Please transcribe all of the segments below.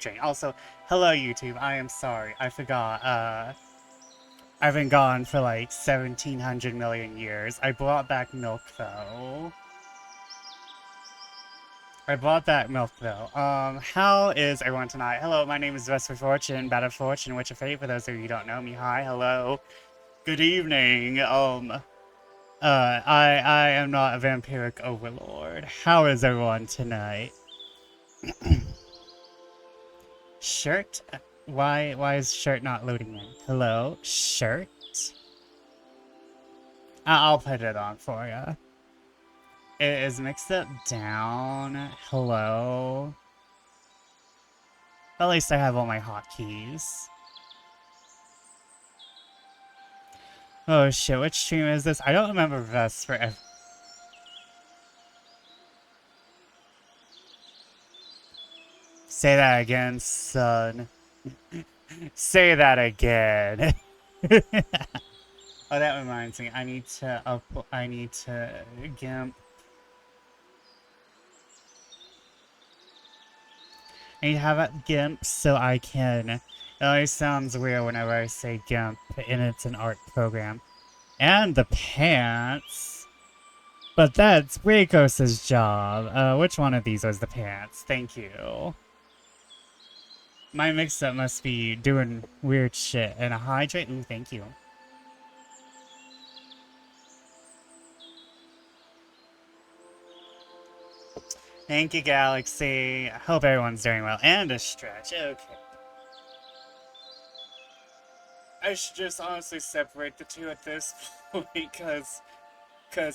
drink. Also, hello YouTube, I am sorry, I forgot, I've been gone for like 1700 million years. I brought back milk though. How is everyone tonight? Hello, my name is Best for Fortune, Bad of Fortune, Witch of Fate, for those of you who don't know me. Hi, hello. Good evening, I am not a vampiric overlord. How is everyone tonight? Shirt? Why is shirt not loading in? Hello? Shirt? I'll put it on for you. It is mixed up down. Hello? At least I have all my hotkeys. Oh shit, which stream is this? I don't remember this for Say that again, son. Say that again. Oh, that reminds me. I need to GIMP. I need to have a GIMP so I can... It always sounds weird whenever I say GIMP, and it's an art program. And the pants. But that's Rico's job. Which one of these was the pants? Thank you. My mix-up must be doing weird shit. And a hydrate? Ooh, thank you. Thank you, Galaxy. I hope everyone's doing well. And a stretch. Okay. I should just honestly separate the two at this point, because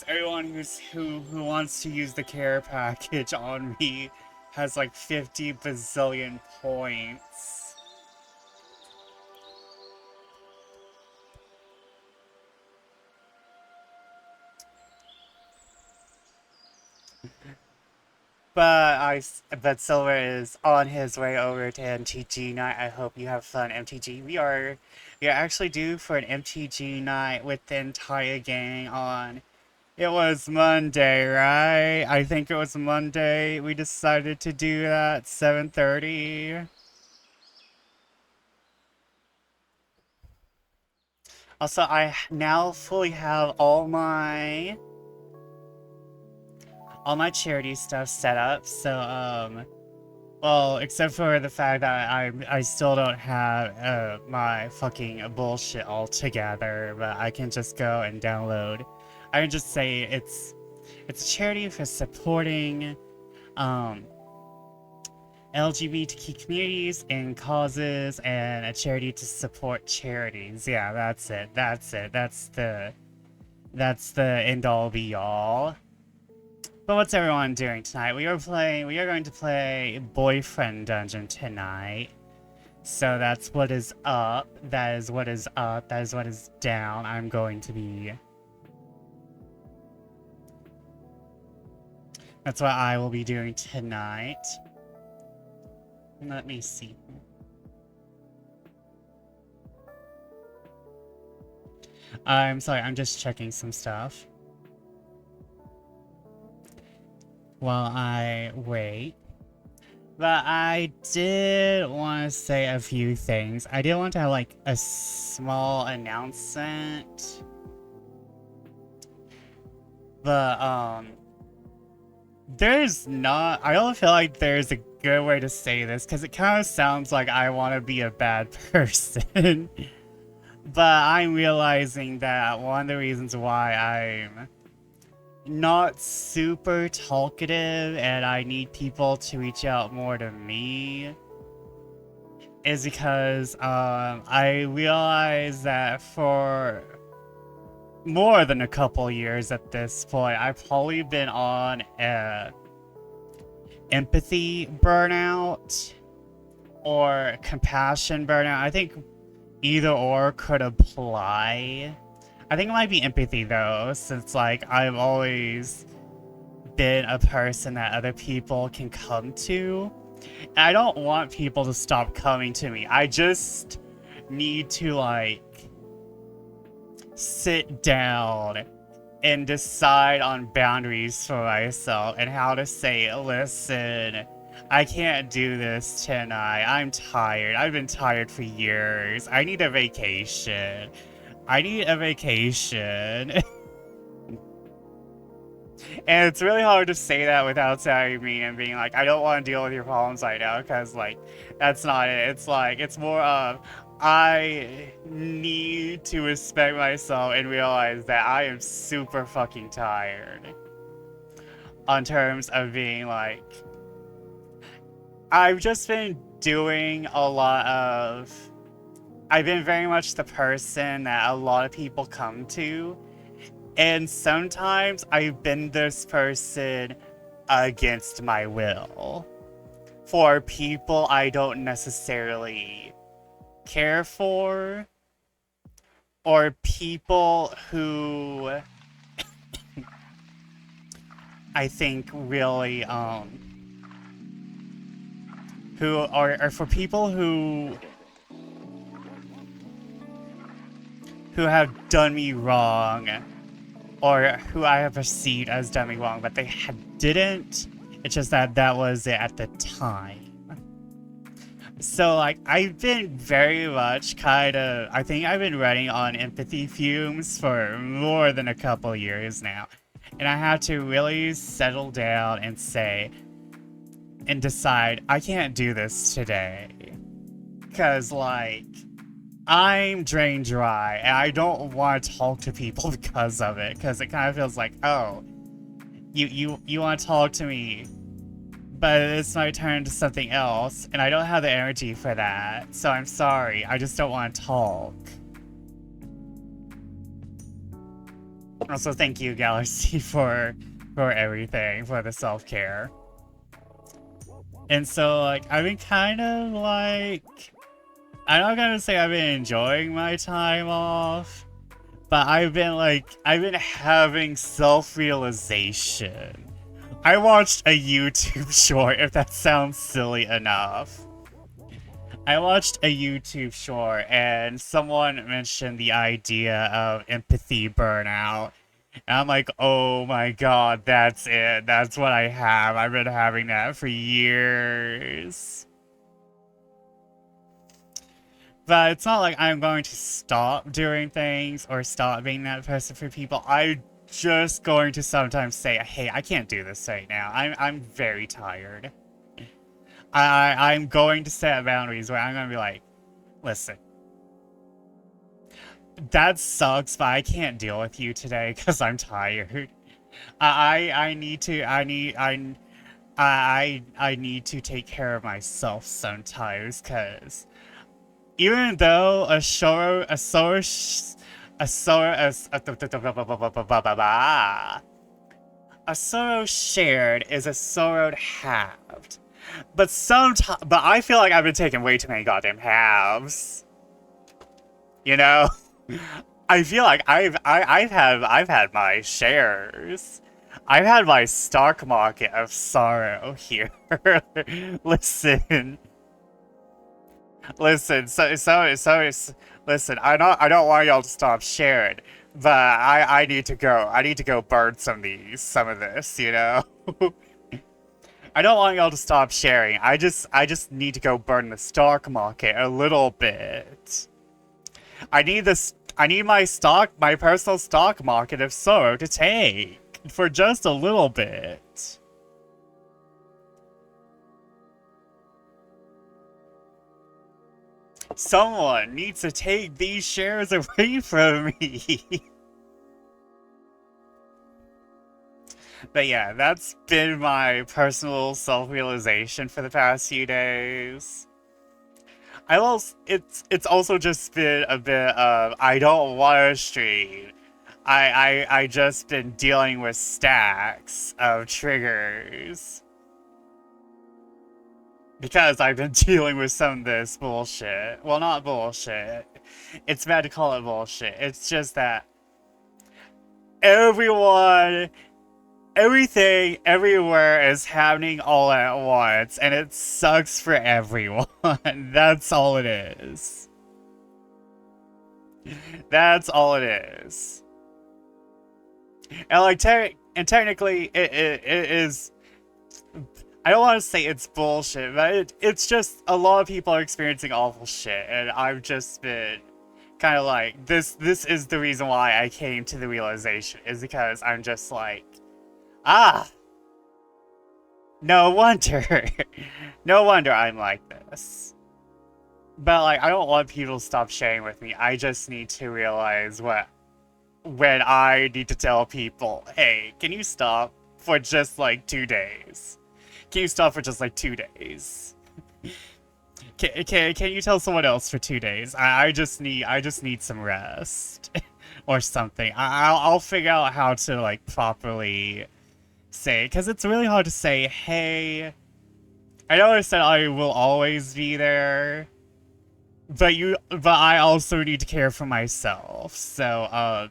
everyone who wants to use the care package on me has like 50 bazillion points. But Silver is on his way over to MTG night. I hope you have fun, MTG. We are actually due for an MTG night with the entire gang on. It was Monday, right? I think it was Monday. We decided to do that 7:30. Also, I now fully have all my charity stuff set up, so, well, except for the fact that I still don't have, my fucking bullshit all together, but I can just go and download. I can just say it's a charity for supporting, LGBTQ communities and causes, and a charity to support charities. Yeah, that's it. That's the end-all be-all. But what's everyone doing tonight? We are going to play Boyfriend Dungeon tonight. So that's what is up. That is what is up. That is what is down. I'm going to be... That's what I will be doing tonight. Let me see. I'm sorry, I'm just checking some stuff while I wait. But I did want to say a few things. I did want to have like a small announcement. But I don't feel like there's a good way to say this, because it kind of sounds like I want to be a bad person. But I'm realizing that one of the reasons why I'm not super talkative and I need people to reach out more to me is because I realize that for more than a couple years at this point, I've probably been on a empathy burnout or compassion burnout. I think either or could apply. I think it might be empathy though, since like I've always been a person that other people can come to. And I don't want people to stop coming to me. I just need to like sit down and decide on boundaries for myself and how to say, listen, I can't do this tonight. I'm tired. I've been tired for years. I need a vacation. I need a vacation. And it's really hard to say that without sounding mean and being like, I don't want to deal with your problems right now, because, like, that's not it. It's like, it's more of, I need to respect myself and realize that I am super fucking tired. On terms of being like, I've just been doing a lot of, I've been very much the person that a lot of people come to. And sometimes I've been this person against my will. For people I don't necessarily care for. Or people who I think really, who are for people who have done me wrong. Or who I have perceived as done me wrong, but they didn't. It's just that that was it at the time. So, like, I've been very much kind of, I think I've been running on empathy fumes for more than a couple years now. And I have to really settle down and say, and decide, I can't do this today. Because, like, I'm drained dry, and I don't want to talk to people because of it, because it kind of feels like, oh, you want to talk to me, but it's my turn to something else, and I don't have the energy for that, so I'm sorry, I just don't want to talk. Also, thank you, Galaxy, for everything, for the self-care. And so, like, I've been kind of, like, I'm not gonna say I've been enjoying my time off, but I've been having self-realization. I watched a YouTube short, if that sounds silly enough. I watched a YouTube short and someone mentioned the idea of empathy burnout. And I'm like, oh my god, that's it. That's what I have. I've been having that for years. But it's not like I'm going to stop doing things or stop being that person for people. I'm just going to sometimes say, hey, I can't do this right now. I'm very tired. I'm going to set boundaries where I'm going to be like, listen, that sucks, but I can't deal with you today because I'm tired. I need to, I need to take care of myself sometimes, because even though a sorrow shared is a sorrow halved. But I feel like I've been taking way too many goddamn halves. You know? I feel like I've had my shares. I've had my stock market of sorrow here. Listen. Listen, listen, I don't want y'all to stop sharing, but I need to go. I need to go burn some of this, you know? I don't want y'all to stop sharing. I just need to go burn the stock market a little bit. I need my personal stock market of sorrow to take for just a little bit. Someone needs to take these shares away from me. But yeah, that's been my personal self-realization for the past few days. It's also just been a bit of, I don't want to stream. I just been dealing with stacks of triggers. Because I've been dealing with some of this bullshit. Well, not bullshit. It's bad to call it bullshit. It's just that everything, everywhere is happening all at once, and it sucks for everyone. That's all it is. That's all it is. And like, technically, it is. I don't want to say it's bullshit, but it's just a lot of people are experiencing awful shit, and I've just been kind of like, this is the reason why I came to the realization, is because I'm just like, ah, no wonder. No wonder I'm like this. But, like, I don't want people to stop sharing with me. I just need to realize when I need to tell people, hey, can you stop for just, like, 2 days? Can you stop for just, like, 2 days? Can you tell someone else for 2 days? I just need some rest. Or something. I'll figure out how to, like, properly say, because it's really hard to say, hey, I know I said I will always be there, but I also need to care for myself. So,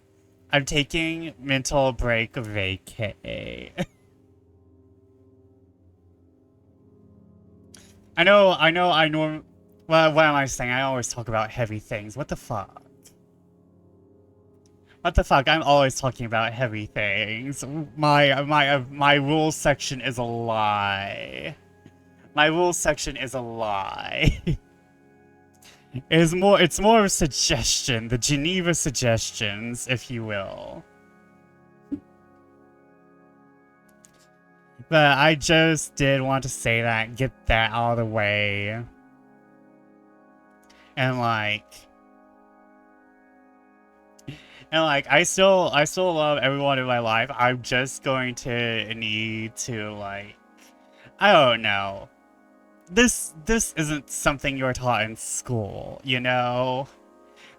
I'm taking mental break vacay. Well, what am I saying? I always talk about heavy things. What the fuck? What the fuck? I'm always talking about heavy things. My rules section is a lie. My rules section is a lie. It's more of a suggestion, the Geneva suggestions, if you will. But I just did want to say that, get that out of the way. And like, I still love everyone in my life. I'm just going to need to, like, I don't know. This isn't something you're taught in school, you know?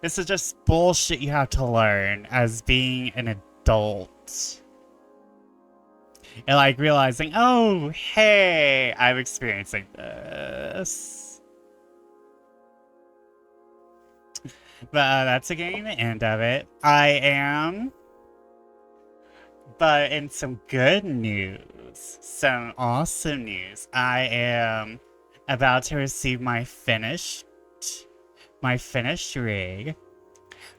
This is just bullshit you have to learn as being an adult. And, like, realizing, oh, hey, I'm experiencing this. But that's again the end of it. I am. But in some good news, some awesome news, I am about to receive my finished rig,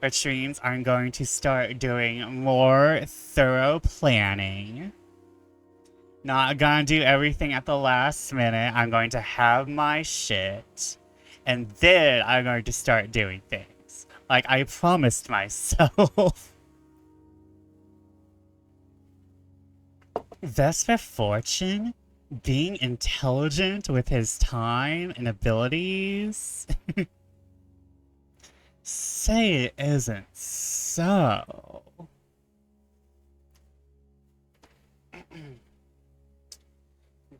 which means I'm going to start doing more thorough planning. Not gonna do everything at the last minute. I'm going to have my shit, and then I'm going to start doing things like I promised myself. Vesper Fortune being intelligent with his time and abilities? Say it isn't so.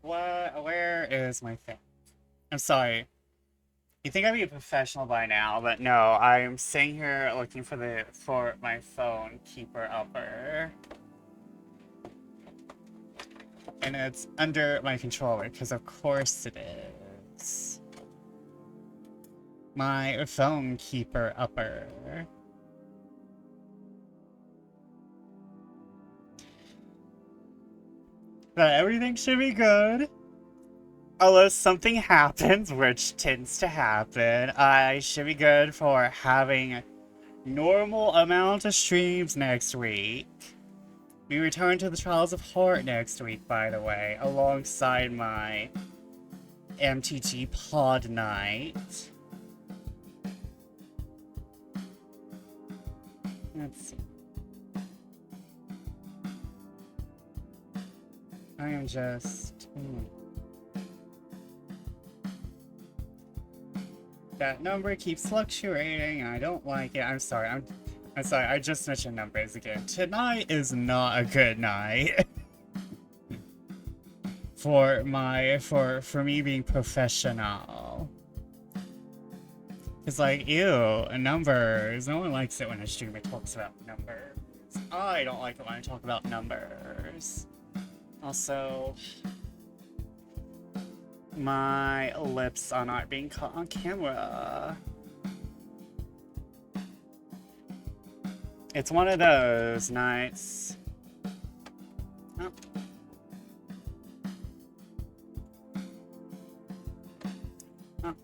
Where is my thing? I'm sorry. You think I'd be a professional by now, but no, I'm sitting here looking for my phone keeper upper. And it's under my controller, because of course it is. My phone keeper upper. But everything should be good. Unless something happens, which tends to happen, I should be good for having normal amount of streams next week. We return to the Trials of Heart next week, by the way, alongside my MTG Pod Night. Let's see. I am just... That number keeps fluctuating, and I don't like it. I'm sorry, I'm sorry, I just mentioned numbers again. Tonight is not a good night. for me being professional. It's like, ew, numbers. No one likes it when a streamer talks about numbers. I don't like it when I talk about numbers. Also, my lips are not being caught on camera. It's one of those nights. Oh. Oh.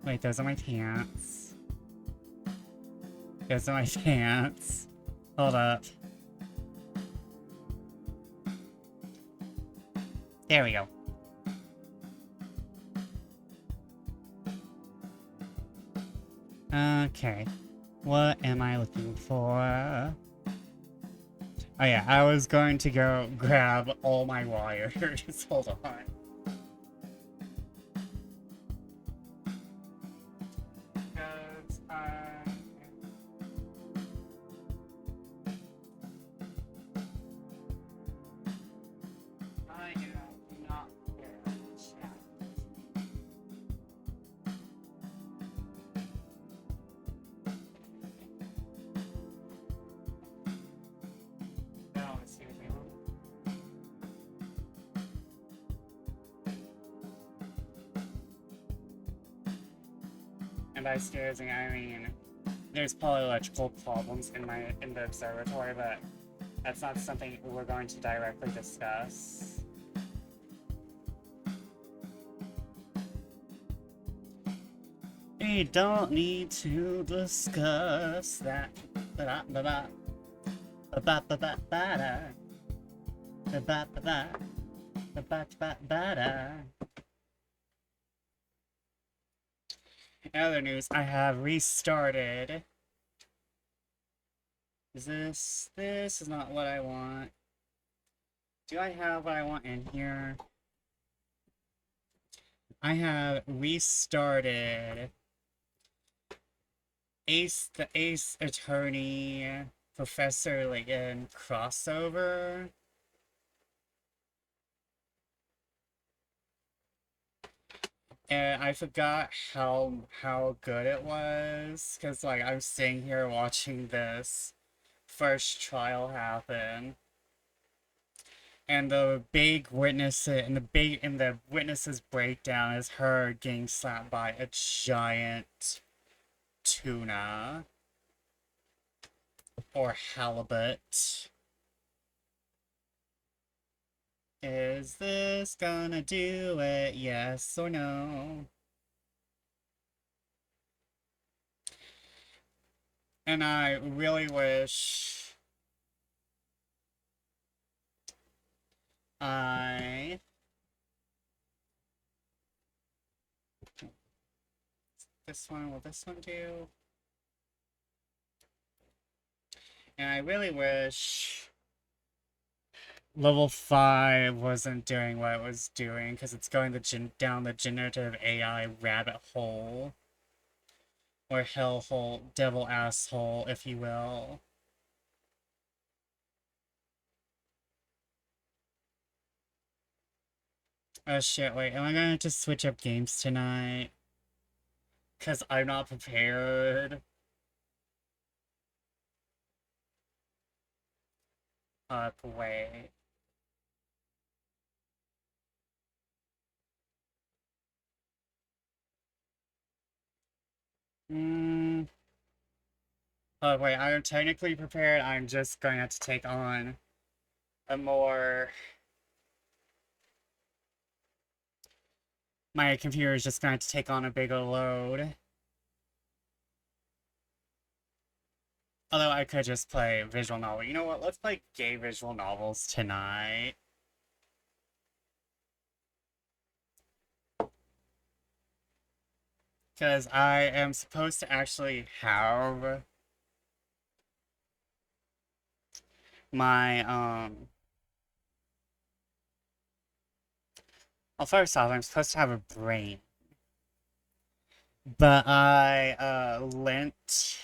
Wait, those are my pants. Those are my pants. Hold up. There we go. Okay. What am I looking for? Oh yeah, I was going to go grab all my wires. Hold on. Because I am not very chat. No, excuse me. And by scaring, I mean there's probably electrical problems in the observatory, but that's not something we're going to directly discuss. We don't need to discuss that. Ba-da-ba-ba. Ba-ba-ba-ba-ba-da. Ba-ba-ba-ba. Ba-ba-ba-ba-da. In other news, I have restarted. This is not what I want. Do I have what I want in here? I have restarted the Ace Attorney Professor Layton crossover. And I forgot how good it was, because like I'm sitting here watching this first trial happen, and the big witness and the witness's breakdown is her getting slapped by a giant tuna or halibut. Is this gonna do it? Yes or no? And I really wish I will this one do? And I really wish level 5 wasn't doing what it was doing, because it's going down the generative AI rabbit hole. Or hellhole, devil asshole, if you will. Oh shit, wait, am I gonna just switch up games tonight? Because I'm not prepared. Wait. Oh wait, I'm technically prepared. I'm just going to have to take on a more... My computer is just going to take on a bigger load. Although I could just play visual novel. You know what? Let's play gay visual novels tonight. Because I am supposed to actually have my, well, first off, I'm supposed to have a brain. But I, lent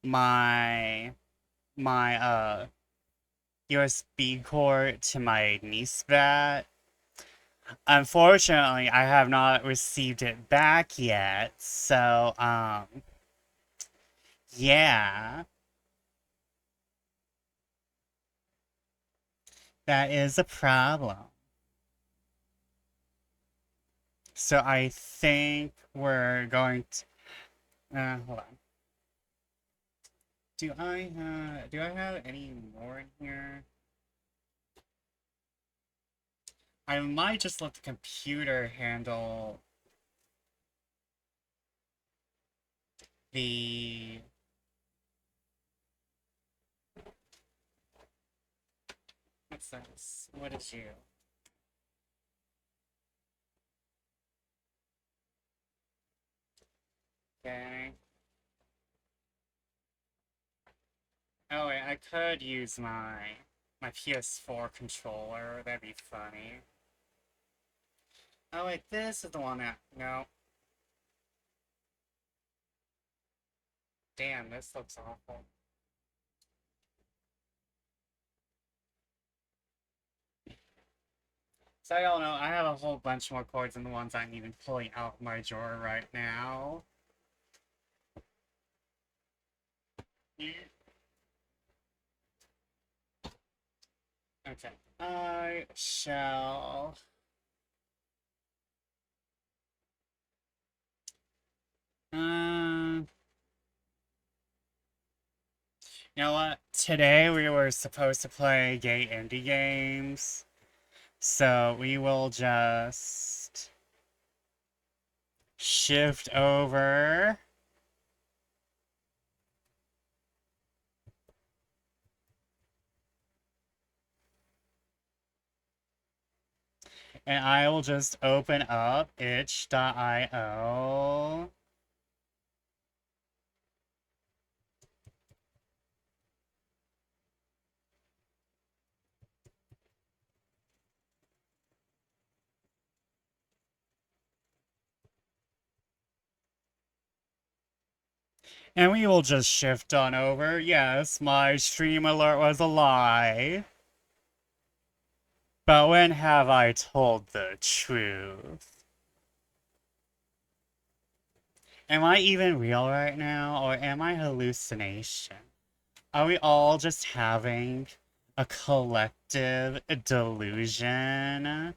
my USB cord to my niece that. Unfortunately, I have not received it back yet, so, yeah. That is a problem. So I think we're going to, hold on. Do I have any more in here? I might just let the computer handle the What's this? What is you? Okay. Oh wait, I could use my PS4 controller. That'd be funny. Oh wait, this is the one that no. Damn, this looks awful. So y'all know, I have a whole bunch more cords than the ones I'm even pulling out of my drawer right now. Okay. I shall... You know what? Today we were supposed to play gay indie games. So we will just shift over. And I will just open up itch.io. And we will just shift on over. Yes, my stream alert was a lie. But when have I told the truth? Am I even real right now, or am I hallucination? Are we all just having a collective delusion?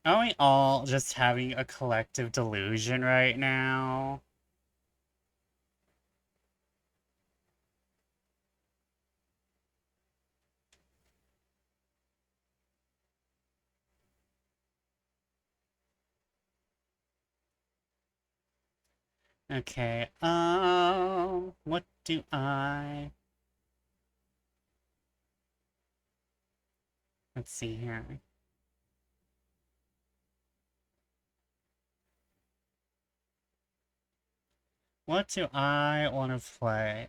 Are we all just having a collective delusion right now? Okay, what do I... Let's see here. What do I want to play?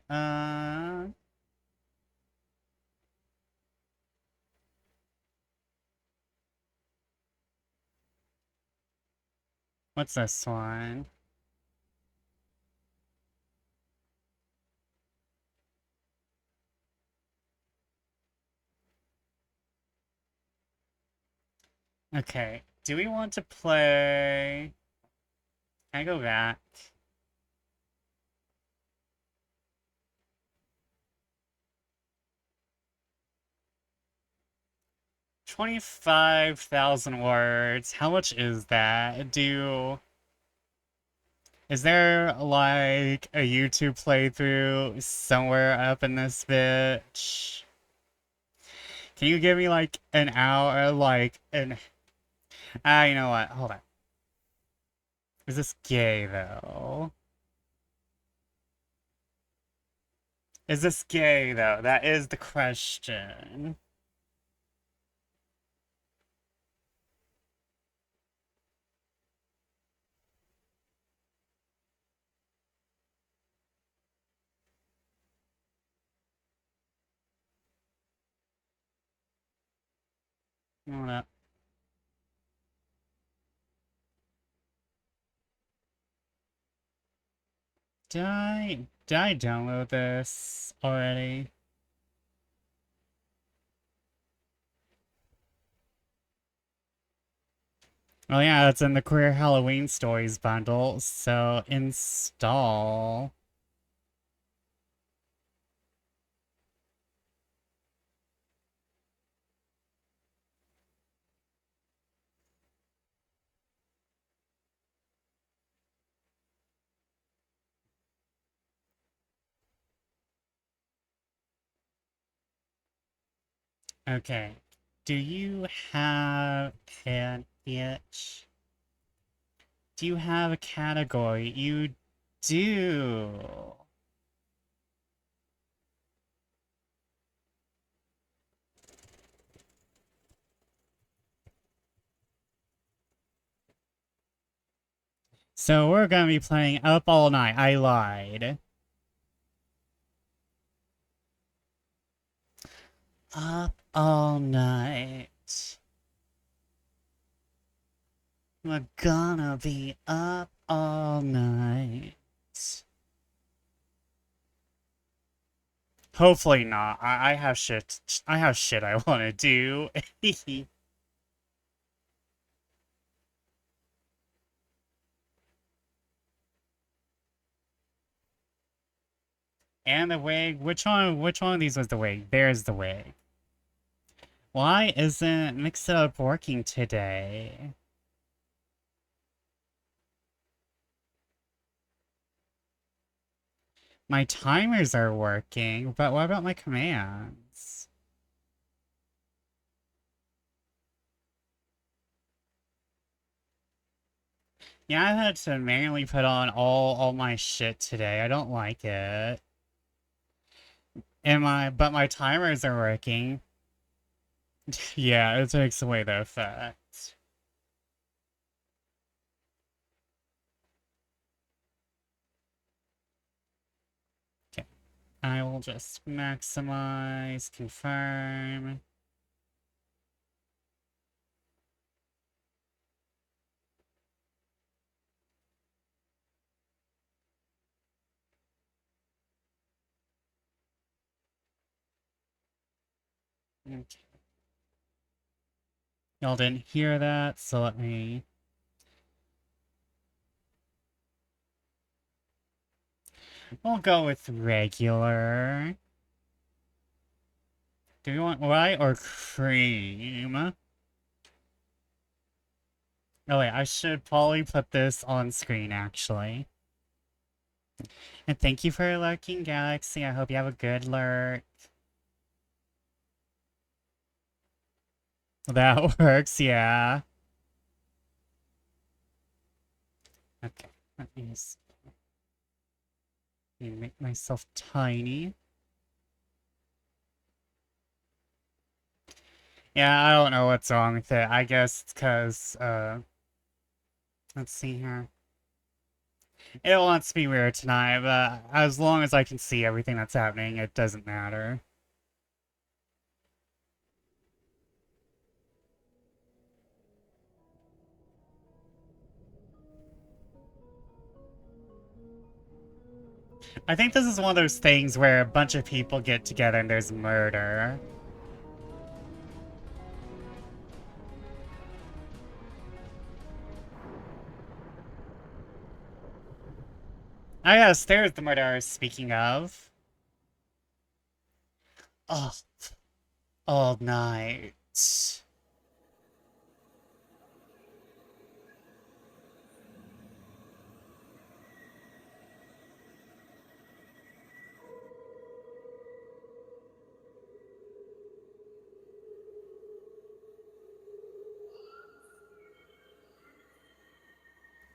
What's this one? Okay, do we want to play... Can I go back? $25,000 words. How much is that? Is there, like, a YouTube playthrough somewhere up in this bitch? Can you give me, like, an hour, like, an... Ah, you know what? Hold on. Is this gay, though? Is this gay, though? That is the question. Hold up. Did I download this already? Oh yeah, it's in the Queer Halloween Stories bundle, so install. Okay. Do you have an itch? Do you have a category? You do. So we're gonna be playing Up All Night. I lied. Up all night. We're gonna be up all night. Hopefully not. I have shit. I have shit I want to do. And the wig. Which one? Which one of these was the wig? There's the wig. Why isn't Mix It Up working today? My timers are working, but what about my commands? Yeah, I had to manually put on all my shit today. I don't like it. But my timers are working. Yeah, it takes away the effect. Okay. I will just maximize, confirm. Okay. Y'all didn't hear that, so let me... We'll go with regular. Do we want white or cream? Oh wait, I should probably put this on screen, actually. And thank you for lurking, Galaxy. I hope you have a good lurk. That works, yeah. Okay, let me just make myself tiny. Yeah, I don't know what's wrong with it. I guess it's because, let's see here. It wants to be weird tonight, but as long as I can see everything that's happening, it doesn't matter. I think this is one of those things where a bunch of people get together and there's murder. Ah yes, there's the murderer speaking of. Oh, all night.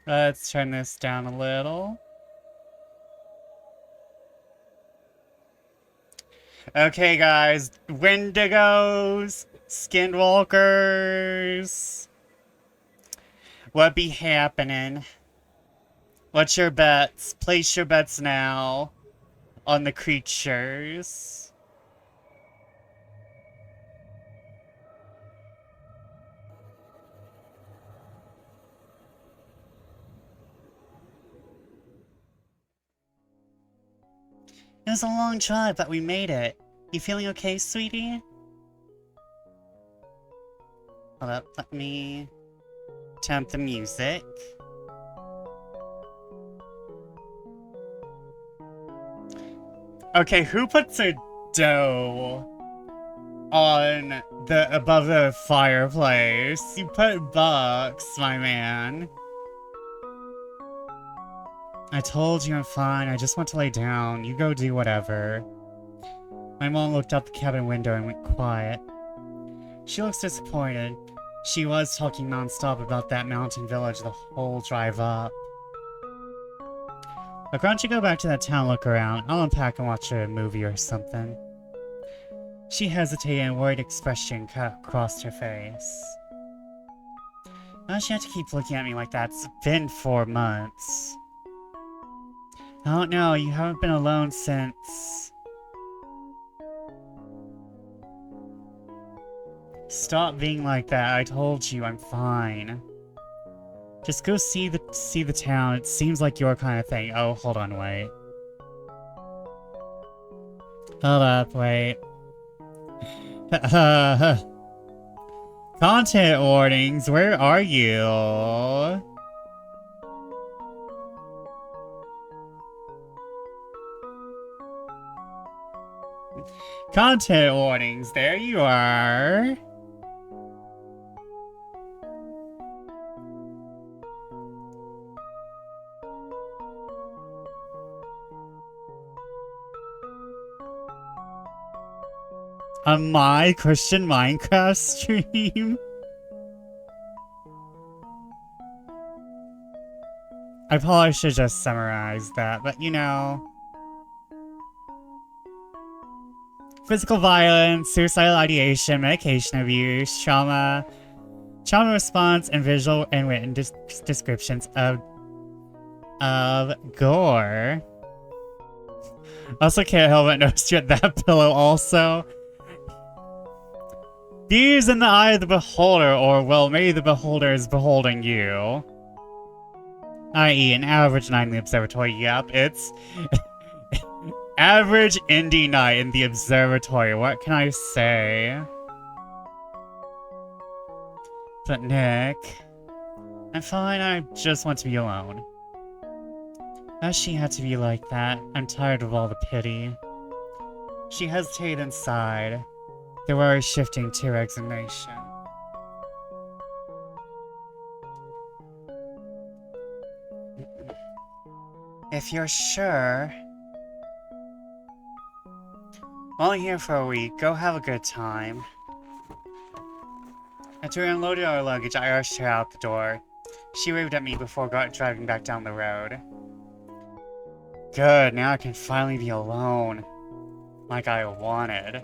Let's turn this down a little. Okay, guys. Wendigos, Skinwalkers. What be happening? What's your bets? Place your bets now on the creatures. It was a long drive, but we made it. You feeling okay, sweetie? Hold up, let me temp the music. Okay, who puts a dough on the above the fireplace? You put Bucks, my man. I told you I'm fine. I just want to lay down. You go do whatever. My mom looked out the cabin window and went quiet. She looks disappointed. She was talking non-stop about that mountain village the whole drive up. Look, why don't you go back to that town, look around? I'll unpack and watch a movie or something. She hesitated and a worried expression crossed her face. Why does she have to keep looking at me like that? It's been 4 months. I don't know, you haven't been alone since... Stop being like that, I told you, I'm fine. Just go see the town, it seems like your kind of thing. Oh, hold on, wait. Hold up, wait. Content warnings, where are you? Content warnings, there you are. On my Christian Minecraft stream? I probably should just summarize that, but you know... Physical violence, suicidal ideation, medication abuse, trauma response, and visual and written descriptions of gore. Also can't help but notice you at that pillow also. Views in the eye of the beholder, or well, maybe the beholder is beholding you. I.e. an average night in the observatory. Yep, it's... average indie night in the observatory. What can I say? But Nick... I'm fine, I just want to be alone. Why she had to be like that? I'm tired of all the pity. She hesitated and sighed. The worry shifting to resignation. If you're sure... I'm only here for a week. Go have a good time. After we unloaded our luggage, I rushed her out the door. She waved at me before driving back down the road. Good, now I can finally be alone. Like I wanted.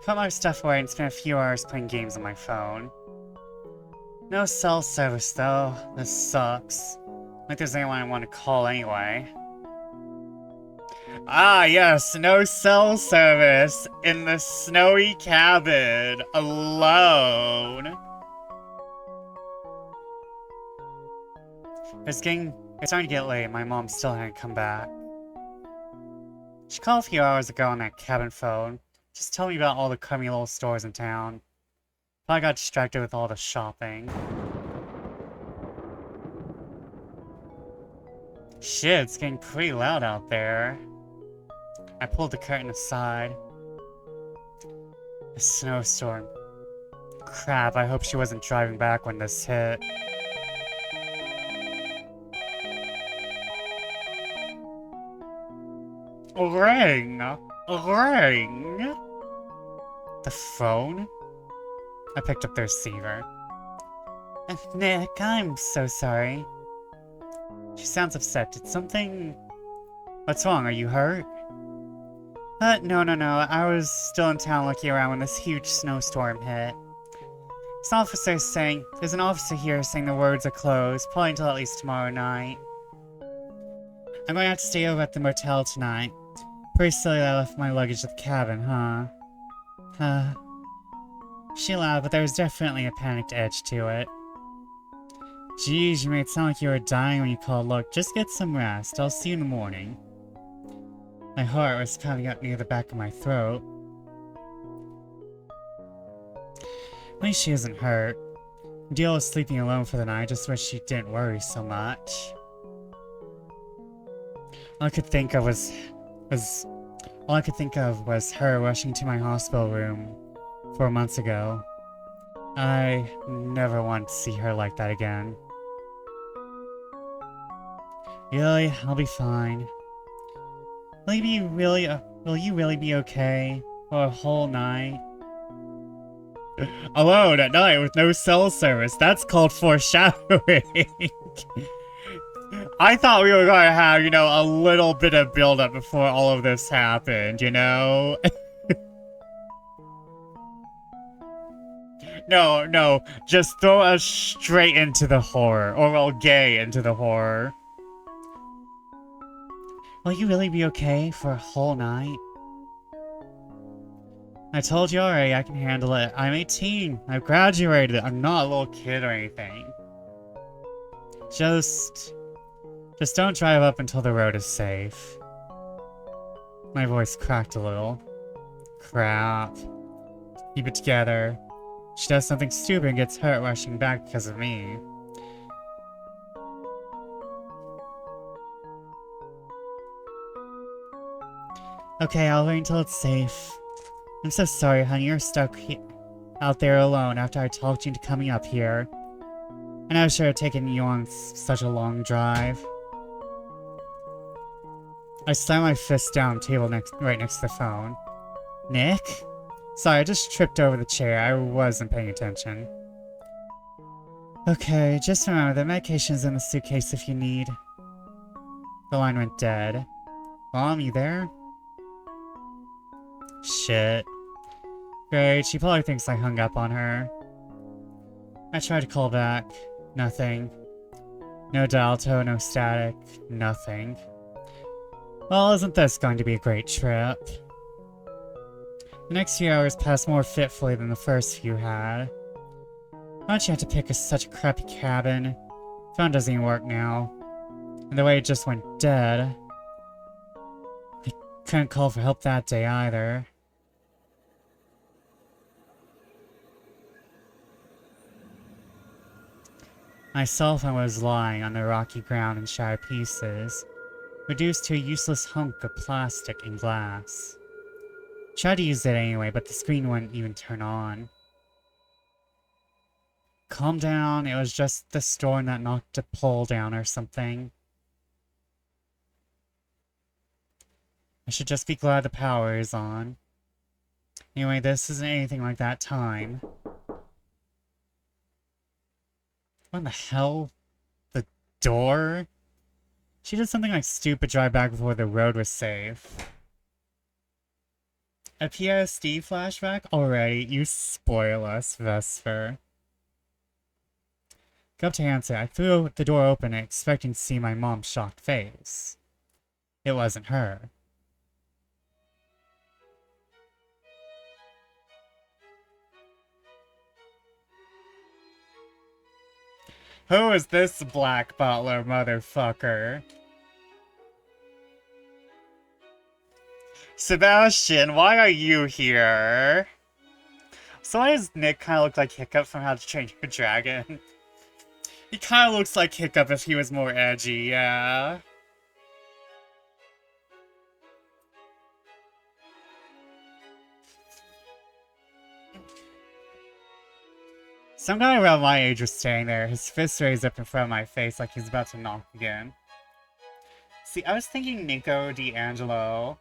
Put my stuff away and spent a few hours playing games on my phone. No cell service though. This sucks. Like there's anyone I want to call anyway. Ah yes, no cell service in the snowy cabin, alone. It's starting to get late, my mom still hadn't come back. She called a few hours ago on that cabin phone. Just tell me about all the crummy little stores in town. I got distracted with all the shopping. Shit, it's getting pretty loud out there. I pulled the curtain aside. A snowstorm. Crap, I hope she wasn't driving back when this hit. A ring! A ring! The phone? I picked up the receiver. Nick, I'm so sorry. She sounds upset. Did something... What's wrong? Are you hurt? No. I was still in town looking around when this huge snowstorm hit. This officer is saying... There's an officer here saying the roads are closed, probably until at least tomorrow night. I'm going to have to stay over at the motel tonight. Pretty silly that I left my luggage at the cabin, huh? She laughed, but there was definitely a panicked edge to it. Geez, you made it sound like you were dying when you called. Look, just get some rest. I'll see you in the morning. My heart was pounding up near the back of my throat. At least she isn't hurt. The deal with sleeping alone for the night, I just wish she didn't worry so much. All I could think of was her rushing to my hospital room 4 months ago. I never want to see her like that again. Really? I'll be fine. Will you really be okay for a whole night? Alone at night with no cell service. That's called foreshadowing. I thought we were going to have, you know, a little bit of build-up before all of this happened, you know? No, no, just throw us straight into the horror. Or, well, gay into the horror. Will you really be okay for a whole night? I told you already, I can handle it. I'm 18. I've graduated. I'm not a little kid or anything. Just don't drive up until the road is safe. My voice cracked a little. Crap. Keep it together. She does something stupid and gets hurt rushing back because of me. Okay, I'll wait until it's safe. I'm so sorry, honey. You're stuck out there alone after I talked you into coming up here. And I should have taken you on such a long drive. I slammed my fist down on the table right next to the phone. Nick? Sorry, I just tripped over the chair. I wasn't paying attention. Okay, just remember the medication's in the suitcase if you need. The line went dead. Mom, you there? Shit. Great, she probably thinks I hung up on her. I tried to call back. Nothing. No dial tone, no static. Nothing. Well, isn't this going to be a great trip? The next few hours passed more fitfully than the first few had. Why'd you have to pick such a crappy cabin? Phone doesn't even work now. And the way it just went dead. I couldn't call for help that day either. My cell phone was lying on the rocky ground in shattered pieces, reduced to a useless hunk of plastic and glass. Tried to use it anyway, but the screen wouldn't even turn on. Calm down, it was just the storm that knocked a pole down or something. I should just be glad the power is on. Anyway, this isn't anything like that time. What in the hell? The door? She did something like stupid drive back before the road was safe. A PSD flashback? Already, you spoil us, Vesper. Go up to answer. I threw the door open expecting to see my mom's shocked face. It wasn't her. Who is this black butler motherfucker? Sebastian, why are you here? So why does Nick kind of look like Hiccup from How to Train Your Dragon? He kind of looks like Hiccup if he was more edgy, yeah. Some guy around my age was standing there, his fist raised up in front of my face like he's about to knock again. See, I was thinking Nico D'Angelo,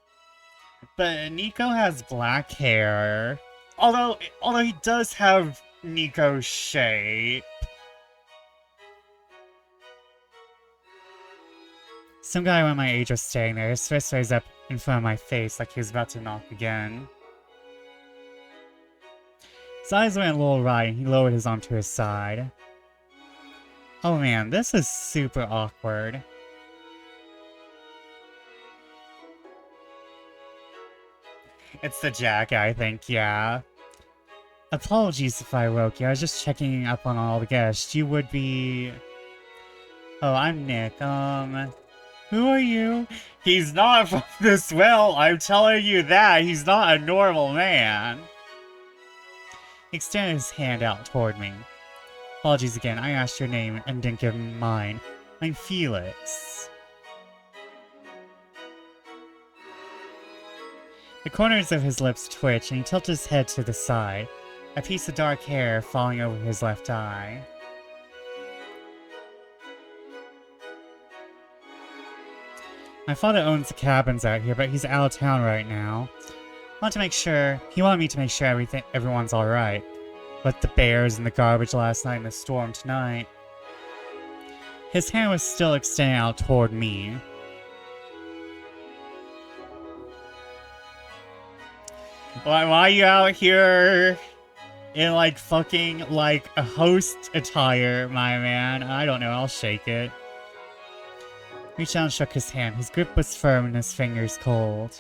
but Nico has black hair. Although he does have Nico's shape. Some guy around my age was standing there, his fist raised up in front of my face like he was about to knock again. His eyes went a little wide and he lowered his arm to his side. Oh man, this is super awkward. It's the jacket, I think, yeah. Apologies if I woke you, I was just checking up on all the guests. You would be... Oh, I'm Nick, who are you? He's not from this well, I'm telling you that. He's not a normal man. He extended his hand out toward me. Apologies again, I asked your name and didn't give mine. I'm Felix. The corners of his lips twitched and he tilted his head to the side, a piece of dark hair falling over his left eye. My father owns the cabins out here, but he's out of town right now. He wanted me to make sure everyone's alright. With the bears and the garbage last night and the storm tonight. His hand was still extended out toward me. Why are you out here in like fucking like a host attire, my man. I don't know, I'll shake it. Reached out and shook his hand. His grip was firm and his fingers cold.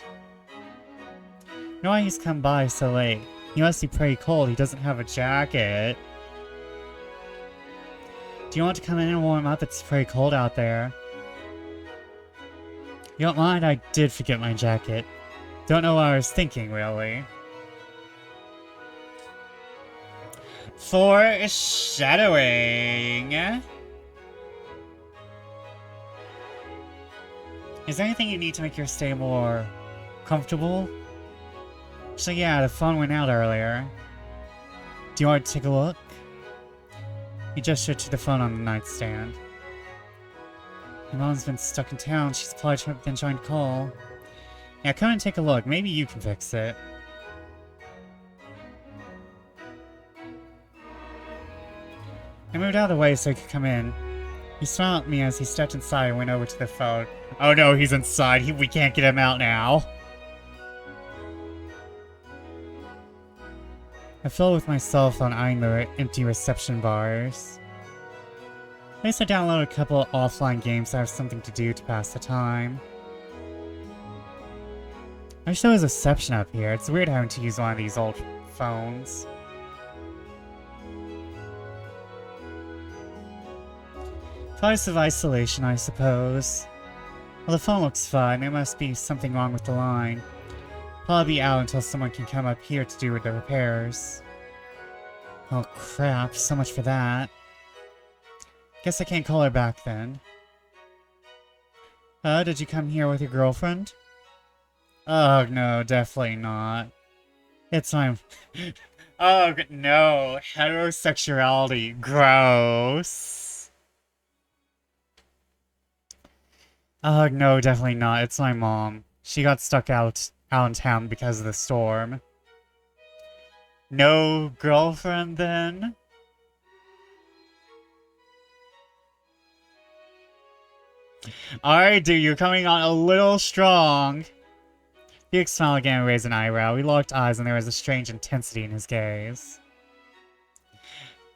Know why he's come by so late? He must be pretty cold. He doesn't have a jacket. Do you want to come in and warm up? It's pretty cold out there. You don't mind? I did forget my jacket. Don't know what I was thinking, really. Foreshadowing. Is there anything you need to make your stay more comfortable? So yeah, the phone went out earlier. Do you want to take a look? He gestured to the phone on the nightstand. My mom's been stuck in town. She's probably been trying to call. Yeah, come and take a look. Maybe you can fix it. I moved out of the way so he could come in. He smiled at me as he stepped inside and went over to the phone. Oh no, he's inside. We can't get him out now. I fell with my cell phone eyeing the empty reception bars. At least I downloaded a couple of offline games to have something to do to pass the time. I wish there was a reception up here. It's weird having to use one of these old phones. Price of isolation, I suppose. Well, the phone looks fine. There must be something wrong with the line. Probably be out until someone can come up here to do the repairs. Oh crap, so much for that. Guess I can't call her back then. Did you come here with your girlfriend? Oh no, definitely not. It's my... Oh no, heterosexuality, gross. Oh no, definitely not. It's my mom. She got stuck out in town because of the storm. No girlfriend then? Alright, dude, you're coming on a little strong. Felix smiled again and raised an eyebrow. We locked eyes and there was a strange intensity in his gaze.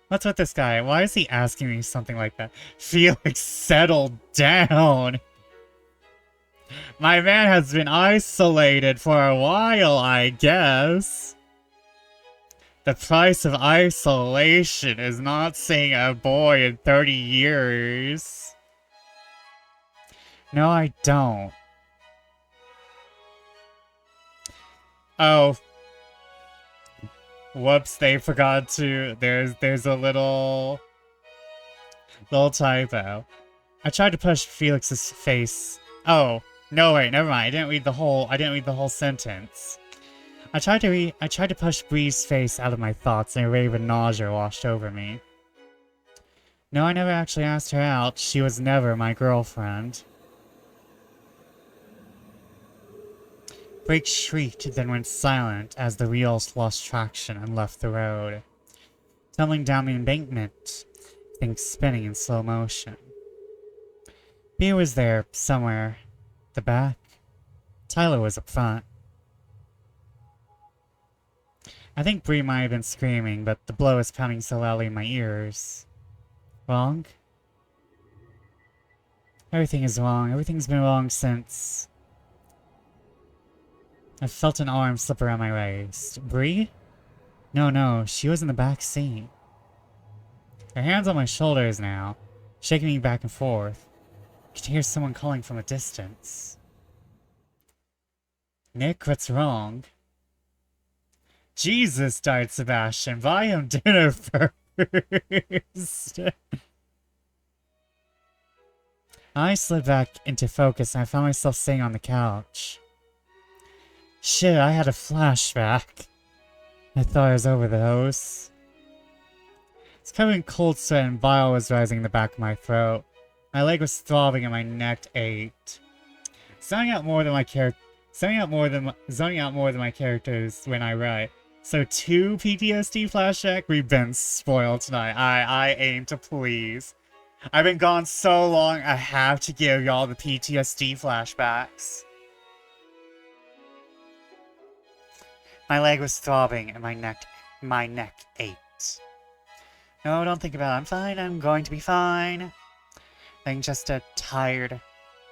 What's with this guy? Why is he asking me something like that? Felix, settle down! My man has been isolated for a while, I guess. The price of isolation is not seeing a boy in 30 years. No, I don't. Oh. Whoops, they forgot to... There's a little typo. I tried to push Felix's face. Oh. No, wait, never mind. I didn't read the whole sentence. I tried to push Bree's face out of my thoughts, and a wave of nausea washed over me. No, I never actually asked her out. She was never my girlfriend. Brake shrieked, then went silent as the wheels lost traction and left the road. Tumbling down the embankment, things spinning in slow motion. Bea was there, somewhere. The back. Tyler was up front. I think Bree might have been screaming, but the blow was pounding so loudly in my ears. Wrong? Everything is wrong. Everything's been wrong since... I felt an arm slip around my waist. Bree? No, she was in the back seat. Her hand's on my shoulders now, shaking me back and forth. I could hear someone calling from a distance. Nick, what's wrong? Jesus, died Sebastian. Buy him dinner first. I slid back into focus and I found myself sitting on the couch. Shit, I had a flashback. I thought I was over those. It's covered in cold sweat and bile was rising in the back of my throat. My leg was throbbing and my neck ached. Zoning out more than my characters when I write. So 2 PTSD flashback? We've been spoiled tonight. I aim to please. I've been gone so long, I have to give y'all the PTSD flashbacks. My leg was throbbing and my neck My neck ached. No, don't think about it. I'm fine. I'm going to be fine. I think just a tired,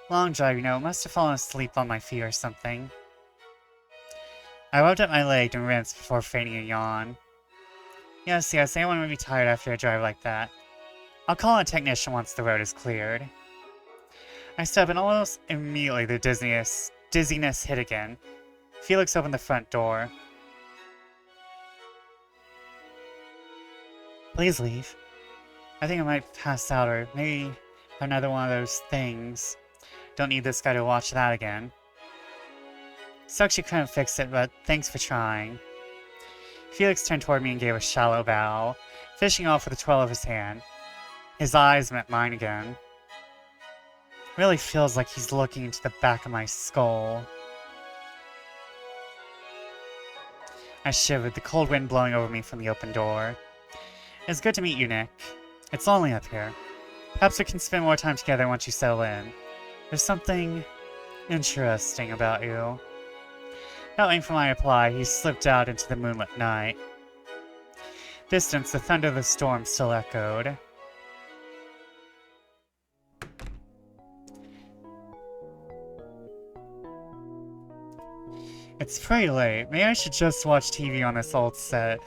long drive, you know. Must have fallen asleep on my feet or something. I rubbed up my leg and rinsed before feigning a yawn. Yes, anyone would be tired after a drive like that. I'll call a technician once the road is cleared. I stood up and almost immediately the dizziness hit again. Felix opened the front door. Please leave. I think I might pass out or maybe another one of those things. Don't need this guy to watch that again. Sucks you couldn't fix it, but thanks for trying. Felix turned toward me and gave a shallow bow, fishing off with a twirl of his hand. His eyes met mine again. Really feels like he's looking into the back of my skull. I shivered, the cold wind blowing over me from the open door. It's good to meet you, Nick. It's lonely up here. Perhaps we can spend more time together once you settle in. There's something interesting about you. Not waiting for my reply, he slipped out into the moonlit night. Distance, the thunder of the storm still echoed. It's pretty late. Maybe I should just watch TV on this old set.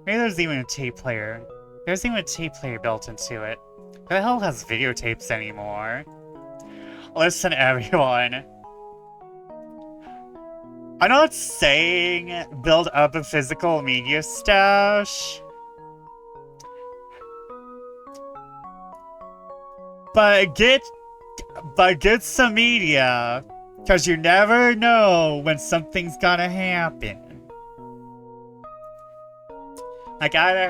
Maybe there's even a tape player. There's even a tape player built into it. Who the hell has videotapes anymore? Listen, everyone. I'm not saying build up a physical media stash. But get some media. Because you never know when something's gonna happen. Either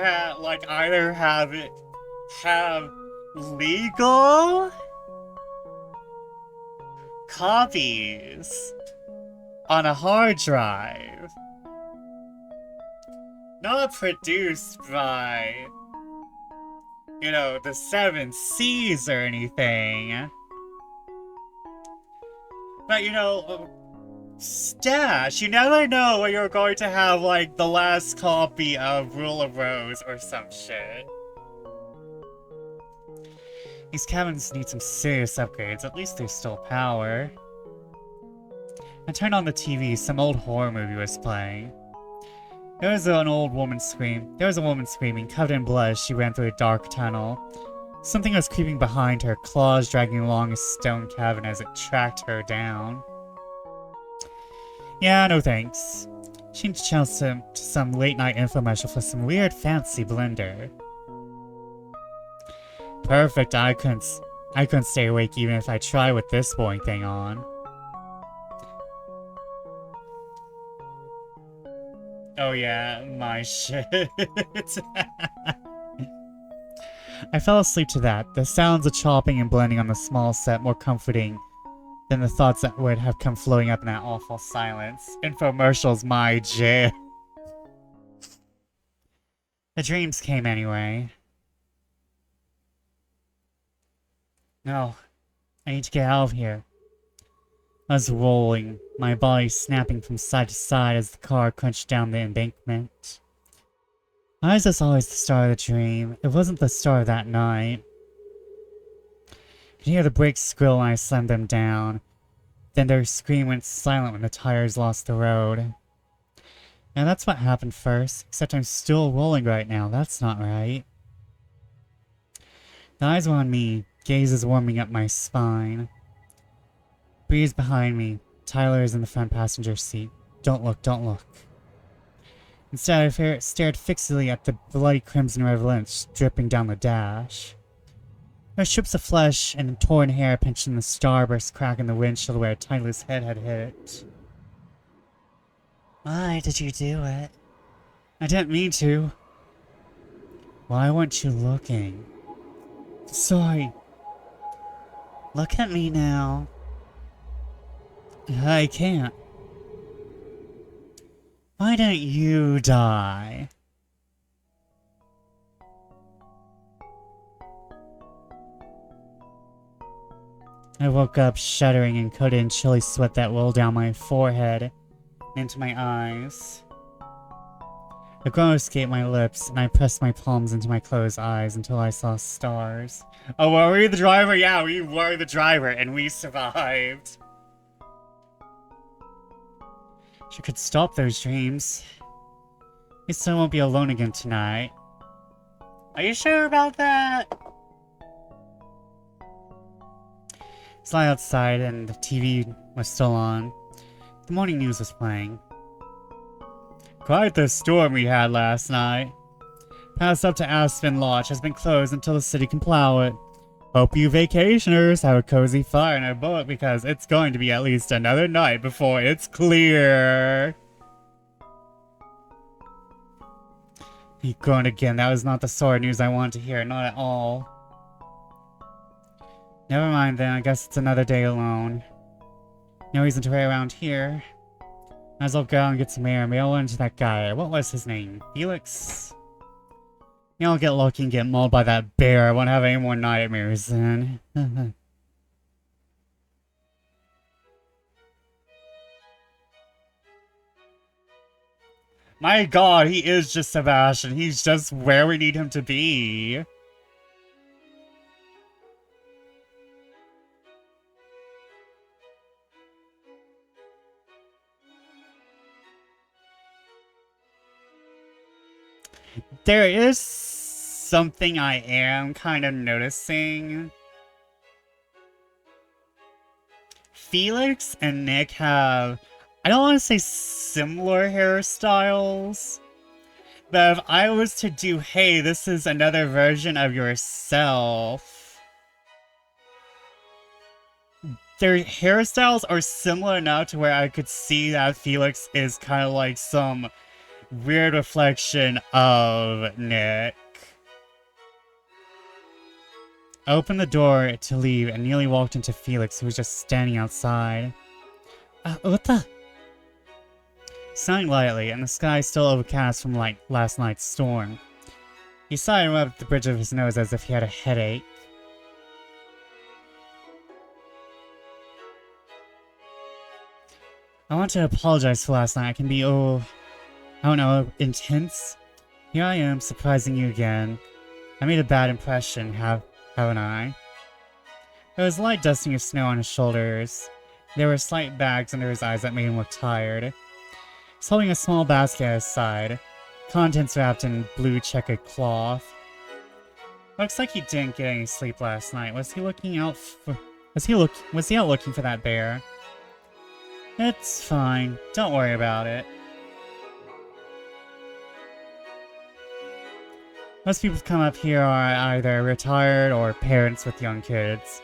have legal copies on a hard drive. Not produced by, you know, the 7 Seas or anything. But, you know, stash. You never know when you're going to have, like, the last copy of Rule of Rose or some shit. These cabins need some serious upgrades. At least there's still power. I turned on the TV. Some old horror movie was playing. There was a woman screaming, covered in blood as she ran through a dark tunnel. Something was creeping behind her, claws dragging along a stone cabin as it tracked her down. Yeah, no thanks. Changed channels to some late-night infomercial for some weird fancy blender. Perfect, I couldn't stay awake even if I tried with this boring thing on. Oh yeah, my shit. I fell asleep to that, the sounds of chopping and blending on the small set more comforting than the thoughts that would have come floating up in that awful silence. Infomercials, my jam. The dreams came anyway. No, I need to get out of here. I was rolling, my body snapping from side to side as the car crunched down the embankment. Why is this always the start of the dream? It wasn't the start of that night. I could hear the brakes squeal when I slammed them down. Then their scream went silent when the tires lost the road. And that's what happened first, except I'm still rolling right now. That's not right. The eyes were on me, gazes warming up my spine. Breeze behind me. Tyler is in the front passenger seat. Don't look, don't look. Instead, I stared fixedly at the bloody crimson red lynch dripping down the dash. There were strips of flesh and torn hair pinched in the starburst crack in the windshield where Tyler's head had hit. Why did you do it? I didn't mean to. Why weren't you looking? Sorry. Look at me now. I can't. Why don't you die? I woke up shuddering and coated in chilly sweat that rolled down my forehead and into my eyes. A groan escaped my lips, and I pressed my palms into my closed eyes until I saw stars. Oh, were we the driver? Yeah, we were the driver, and we survived. She could stop those dreams. At least I won't be alone again tonight. Are you sure about that? It's light outside and the TV was still on. The morning news was playing. Quite the storm we had last night. Pass up to Aspen Lodge has been closed until the city can plow it. Hope you vacationers have a cozy fire in a boat because it's going to be at least another night before it's clear. He groaned again. That was not the sort of news I wanted to hear, not at all. Never mind then, I guess it's another day alone. No reason to wait around here. Might as well go out and get some air. Maybe I'll run into that guy. What was his name? Felix? Maybe I'll get lucky and get mauled by that bear. I won't have any more nightmares then. My god, he is just Sebastian. He's just where we need him to be. There is something I am kind of noticing. Felix and Nick have, I don't want to say similar hairstyles, but if I was to do, hey, this is another version of yourself, their hairstyles are similar enough to where I could see that Felix is kind of like some weird reflection of Nick. I opened the door to leave and nearly walked into Felix, who was just standing outside. What the? Sighing lightly, and the sky still overcast from last night's storm. He sighed and rubbed the bridge of his nose as if he had a headache. I want to apologize for last night. I can be, I don't know, intense? Here I am, surprising you again. I made a bad impression, haven't I? There was light dusting of snow on his shoulders. There were slight bags under his eyes that made him look tired. He's holding a small basket at his side, contents wrapped in blue checkered cloth. Looks like he didn't get any sleep last night. Was he out looking for that bear? It's fine. Don't worry about it. Most people who come up here are either retired or parents with young kids.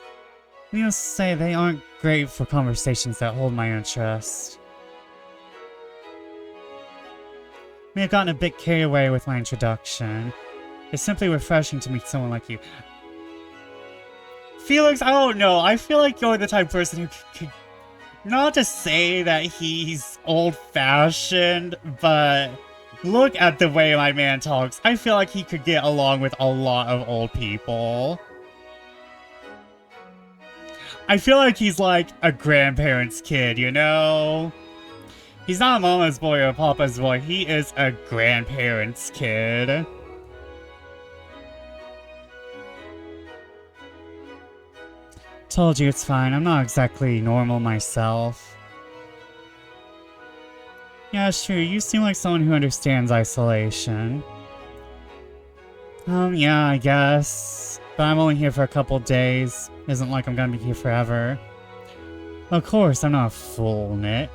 Needless to say, they aren't great for conversations that hold my interest. I may have gotten a bit carried away with my introduction. It's simply refreshing to meet someone like you. Felix, I don't know. I feel like you're the type of person who could... Not to say that he's old-fashioned, but... Look at the way my man talks. I feel like he could get along with a lot of old people. I feel like he's like a grandparent's kid, you know? He's not a mama's boy or a papa's boy. He is a grandparent's kid. Told you it's fine. I'm not exactly normal myself. Yeah, it's true. You seem like someone who understands isolation. Yeah, I guess. But I'm only here for a couple days. Isn't like I'm gonna be here forever. Of course, I'm not a fool, Nick.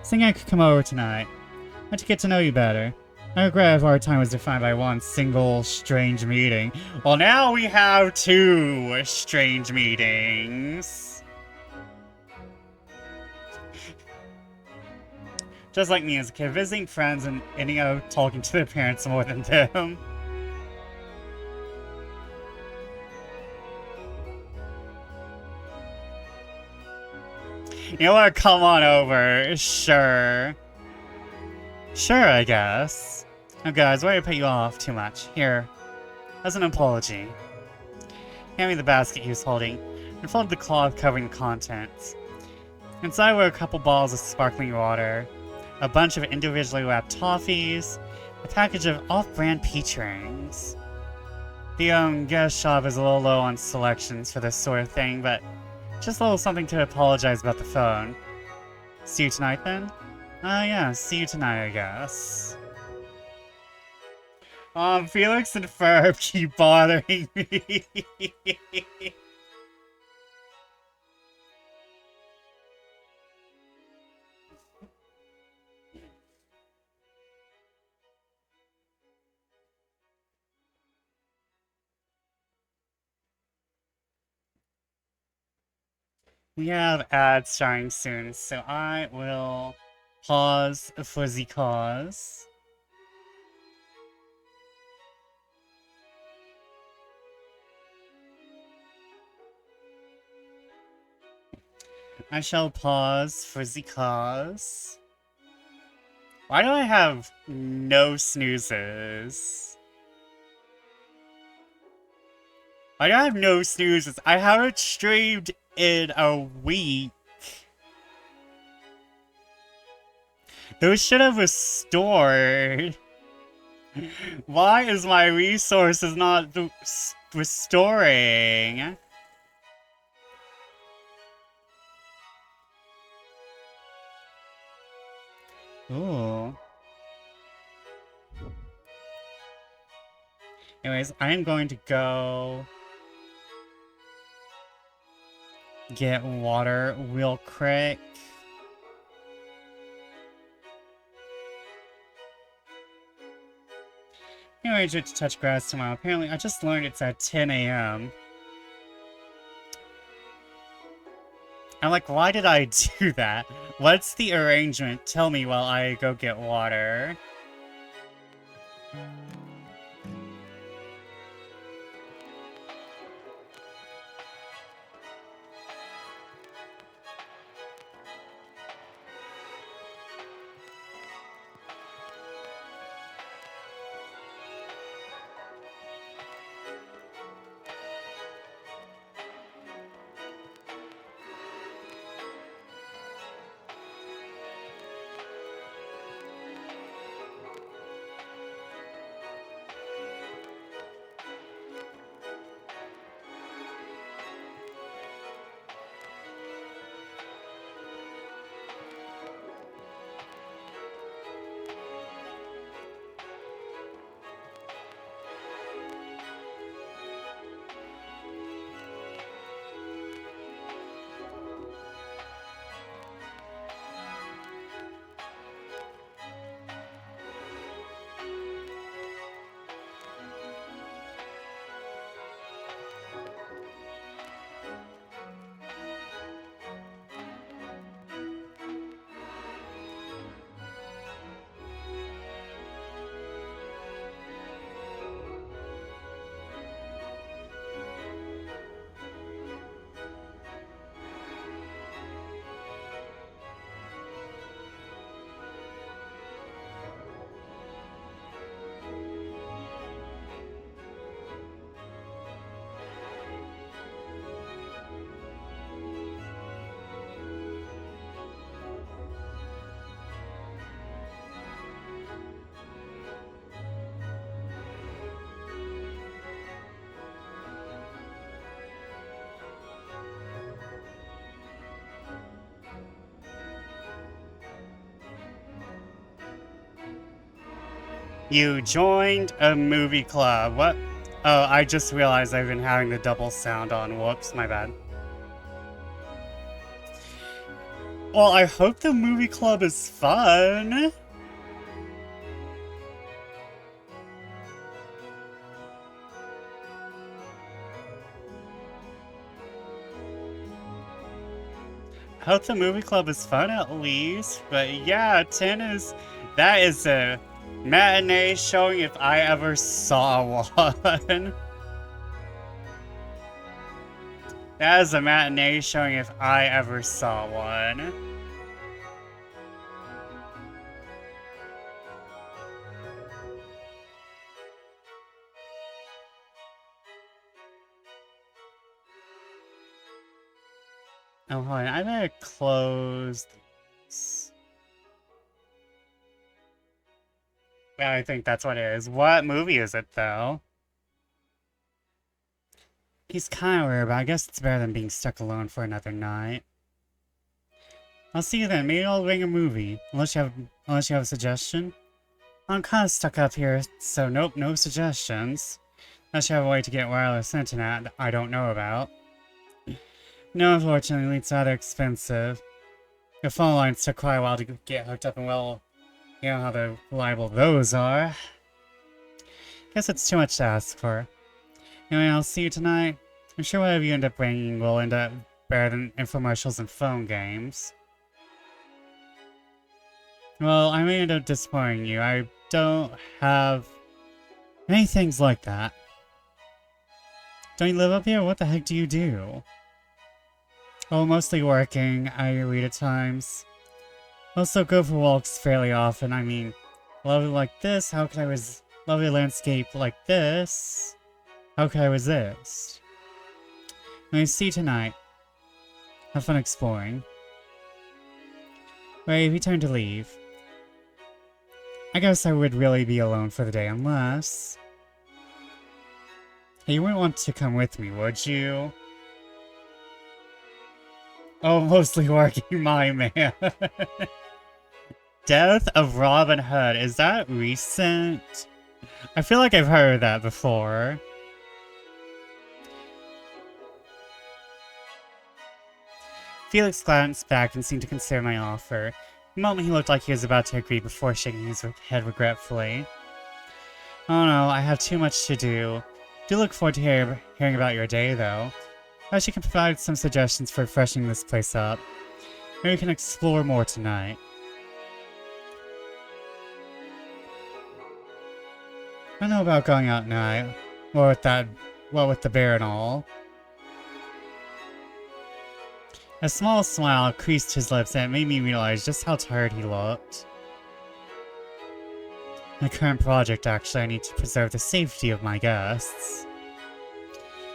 Think I could come over tonight. I want to get to know you better. I regret if our time was defined by one single strange meeting. Well, now we have two strange meetings. Just like me as a kid, visiting friends and ending up talking to their parents more than them. You wanna come on over? Sure. Sure, I guess. Oh guys, why did I put you off too much? Here. As an apology. Hand me the basket he was holding, and folded the cloth covering the contents. Inside were a couple bottles of sparkling water, a bunch of individually wrapped toffees, A package of off-brand peach rings. The guest shop is a little low on selections for this sort of thing, but just a little something to apologize about the phone. See you tonight then? Yeah, see you tonight, I guess. Felix and Ferb keep bothering me. We have ads starting soon, so I will pause for the cause. I shall pause for the cause. Why do I have no snoozes? Why do I have no snoozes? I haven't streamed in a week. Those should have restored. Why is my resources not restoring? Ooh. Anyways, I am going to go get water real quick. Anyway, to touch grass tomorrow. Apparently, I just learned it's at 10 a.m. I'm like, why did I do that? What's the arrangement? Tell me while I go get water. You joined a movie club. What? Oh, I just realized I've been having the double sound on. Whoops, my bad. Well, I hope the movie club is fun. I hope the movie club is fun at least. But yeah, 10 is... That is a matinee showing if I ever saw one. That is a matinee showing if I ever saw one. Oh, hold on. I better close this. I think that's what it is. What movie is it, though? He's kind of weird, but I guess it's better than being stuck alone for another night. I'll see you then. Maybe I'll bring a movie. Unless you have a suggestion? I'm kind of stuck up here, so nope, no suggestions. Unless you have a way to get wireless internet I don't know about. No, unfortunately, it's rather expensive. Your phone lines took quite a while to get hooked up, and well, you know how reliable those are. Guess it's too much to ask for. Anyway, I'll see you tonight. I'm sure whatever you end up bringing will end up better than infomercials and phone games. Well, I may end up disappointing you. I don't have many things like that. Don't you live up here? What the heck do you do? Oh, mostly working. I read at times. Also go for walks fairly often. I mean, lovely like this, how could I lovely landscape like this? How could I resist? When I see you tonight, have fun exploring. Wait, if you turn to leave, I guess I would really be alone for the day unless... Hey, you wouldn't want to come with me, would you? Oh, mostly working, my man. Death of Robin Hood, is that recent? I feel like I've heard that before. Felix glanced back and seemed to consider my offer. The moment he looked like he was about to agree before shaking his head regretfully. Oh no, I have too much to do. Do look forward to hearing about your day, though. Perhaps you can provide some suggestions for freshening this place up. Maybe we can explore more tonight. I don't know about going out tonight. With the bear and all. A small smile creased his lips and it made me realize just how tired he looked. My current project, actually, I need to preserve the safety of my guests.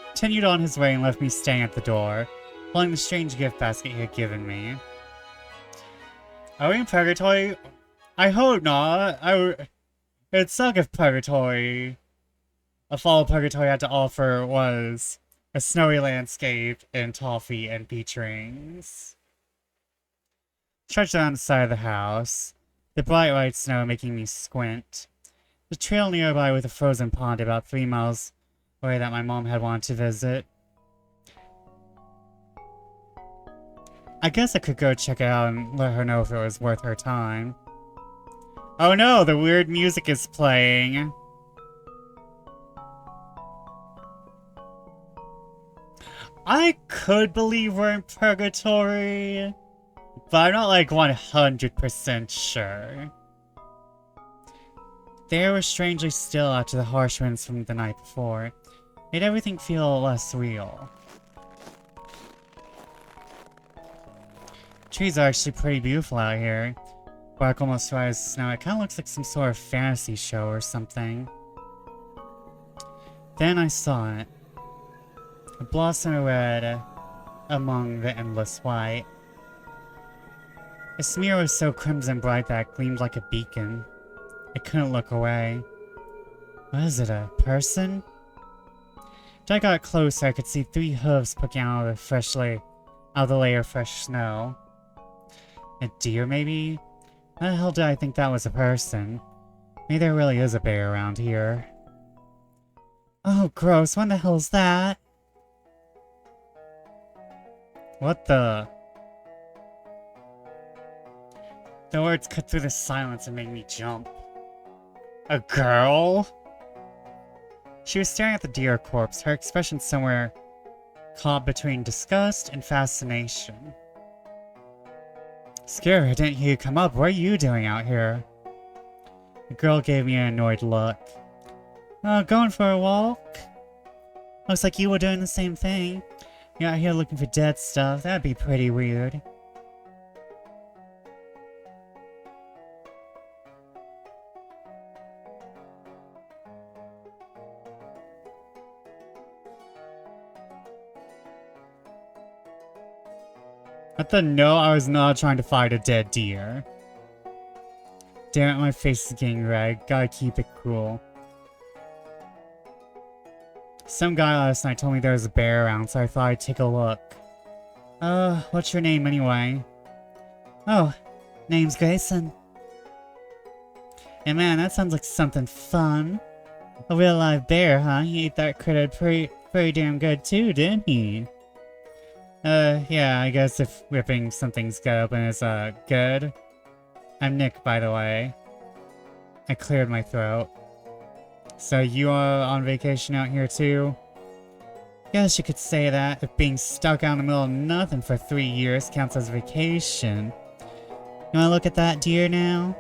Continued on his way and left me standing at the door, holding the strange gift basket he had given me. Are we in purgatory? I hope not. It'd suck if purgatory... A fall purgatory had to offer was a snowy landscape and toffee and peach rings. Stretched down the side of the house, the bright white snow making me squint. The trail nearby with a frozen pond about 3 miles away that my mom had wanted to visit. I guess I could go check it out and let her know if it was worth her time. Oh no, the weird music is playing. I could believe we're in purgatory, but I'm not like 100% sure. The air was strangely still after the harsh winds from the night before. Made everything feel less real. Trees are actually pretty beautiful out here. Bark almost dry as snow. It kind of looks like some sort of fantasy show or something. Then I saw it. A blossom of red among the endless white. The smear was so crimson bright that it gleamed like a beacon. I couldn't look away. What is it, a person? As I got closer, I could see 3 hooves poking out of the layer of fresh snow. A deer, maybe? How the hell did I think that was a person? Maybe there really is a bear around here. Oh, gross. What the hell's that? What the... The words cut through the silence and made me jump. A girl? She was staring at the deer corpse, her expression somewhere caught between disgust and fascination. Scary, I didn't hear you come up. What are you doing out here? The girl gave me an annoyed look. Going for a walk? Looks like you were doing the same thing. You're out here looking for dead stuff. That'd be pretty weird. What the no? I was not trying to find a dead deer. Damn it, my face is getting red. Gotta keep it cool. Some guy last night told me there was a bear around, so I thought I'd take a look. What's your name anyway? Oh, name's Grayson. Hey man, that sounds like something fun. A real live bear, huh? He ate that critter pretty damn good too, didn't he? Yeah, I guess if ripping something's gut open is, good. I'm Nick, by the way. I cleared my throat. So you are on vacation out here too? Guess you could say that, if being stuck out in the middle of nothing for 3 years counts as vacation. You wanna look at that deer now?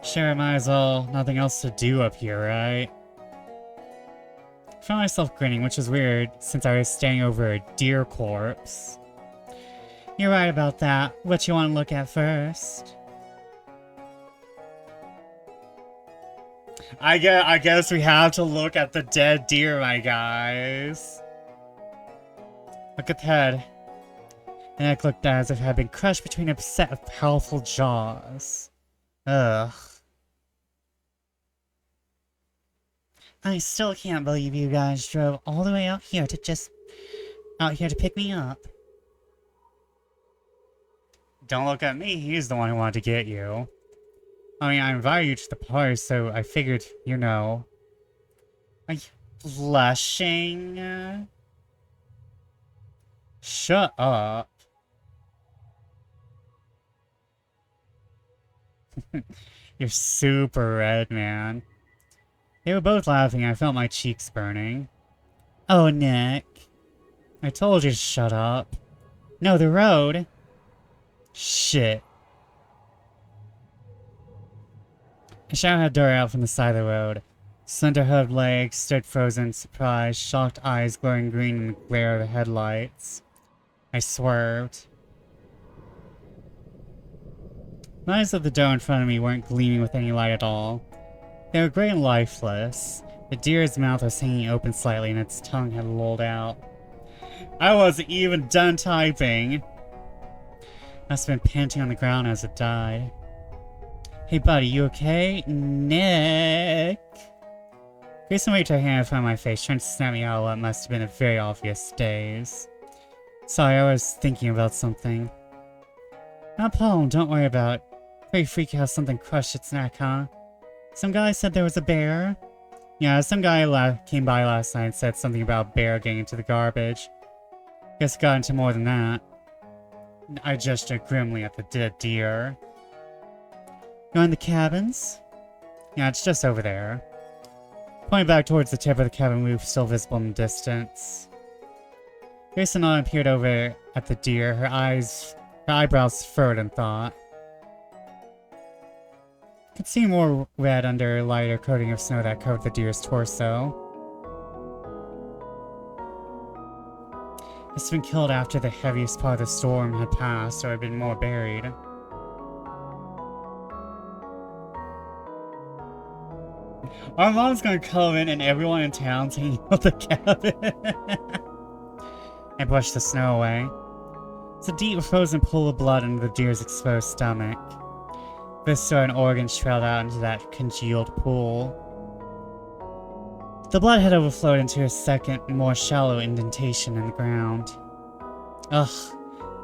Sure, might as well. Nothing else to do up here, right? I found myself grinning, which is weird, since I was standing over a deer corpse. You're right about that. What you want to look at first? I guess we have to look at the dead deer, my guys. Look at the head. The neck looked as if it had been crushed between a set of powerful jaws. Ugh. I still can't believe you guys drove all the way out here to pick me up. Don't look at me, he's the one who wanted to get you. I mean, I invited you to the party, so I figured, you know. Are you blushing? Shut up. You're super red, man. They were both laughing. I felt my cheeks burning. Oh, Nick. I told you to shut up. No, the road. Shit. A shadow had darted out from the side of the road. Slender hood legs stood frozen, surprised, shocked eyes glowing green in the glare of the headlights. I swerved. The eyes of the doe in front of me weren't gleaming with any light at all. They were gray and lifeless. The deer's mouth was hanging open slightly and its tongue had lolled out. I wasn't even done typing. Must have been panting on the ground as it died. Hey buddy, you okay? Nick! Grayson waved her hand in front of my face, trying to snap me out of what must have been a very obvious daze. Sorry, I was thinking about something. Not a problem, don't worry about it. Pretty freaky how something crushed its neck, huh? Some guy said there was a bear? Yeah, some guy came by last night and said something about a bear getting into the garbage. Guess it got into more than that. I gestured grimly at the dead deer. You in the cabins? Yeah, it's just over there. Pointing back towards the tip of the cabin roof, still visible in the distance. Grayson and I peered over at the deer, her eyebrows furrowed in thought. Could see more red under a lighter coating of snow that covered the deer's torso. It's been killed after the heaviest part of the storm had passed, or had been more buried. Our mom's gonna come in and everyone in town's hanging out the cabin. I brushed the snow away. It's a deep frozen pool of blood under the deer's exposed stomach. Viscera and organs trailed out into that congealed pool. The blood had overflowed into a second, more shallow indentation in the ground. Ugh,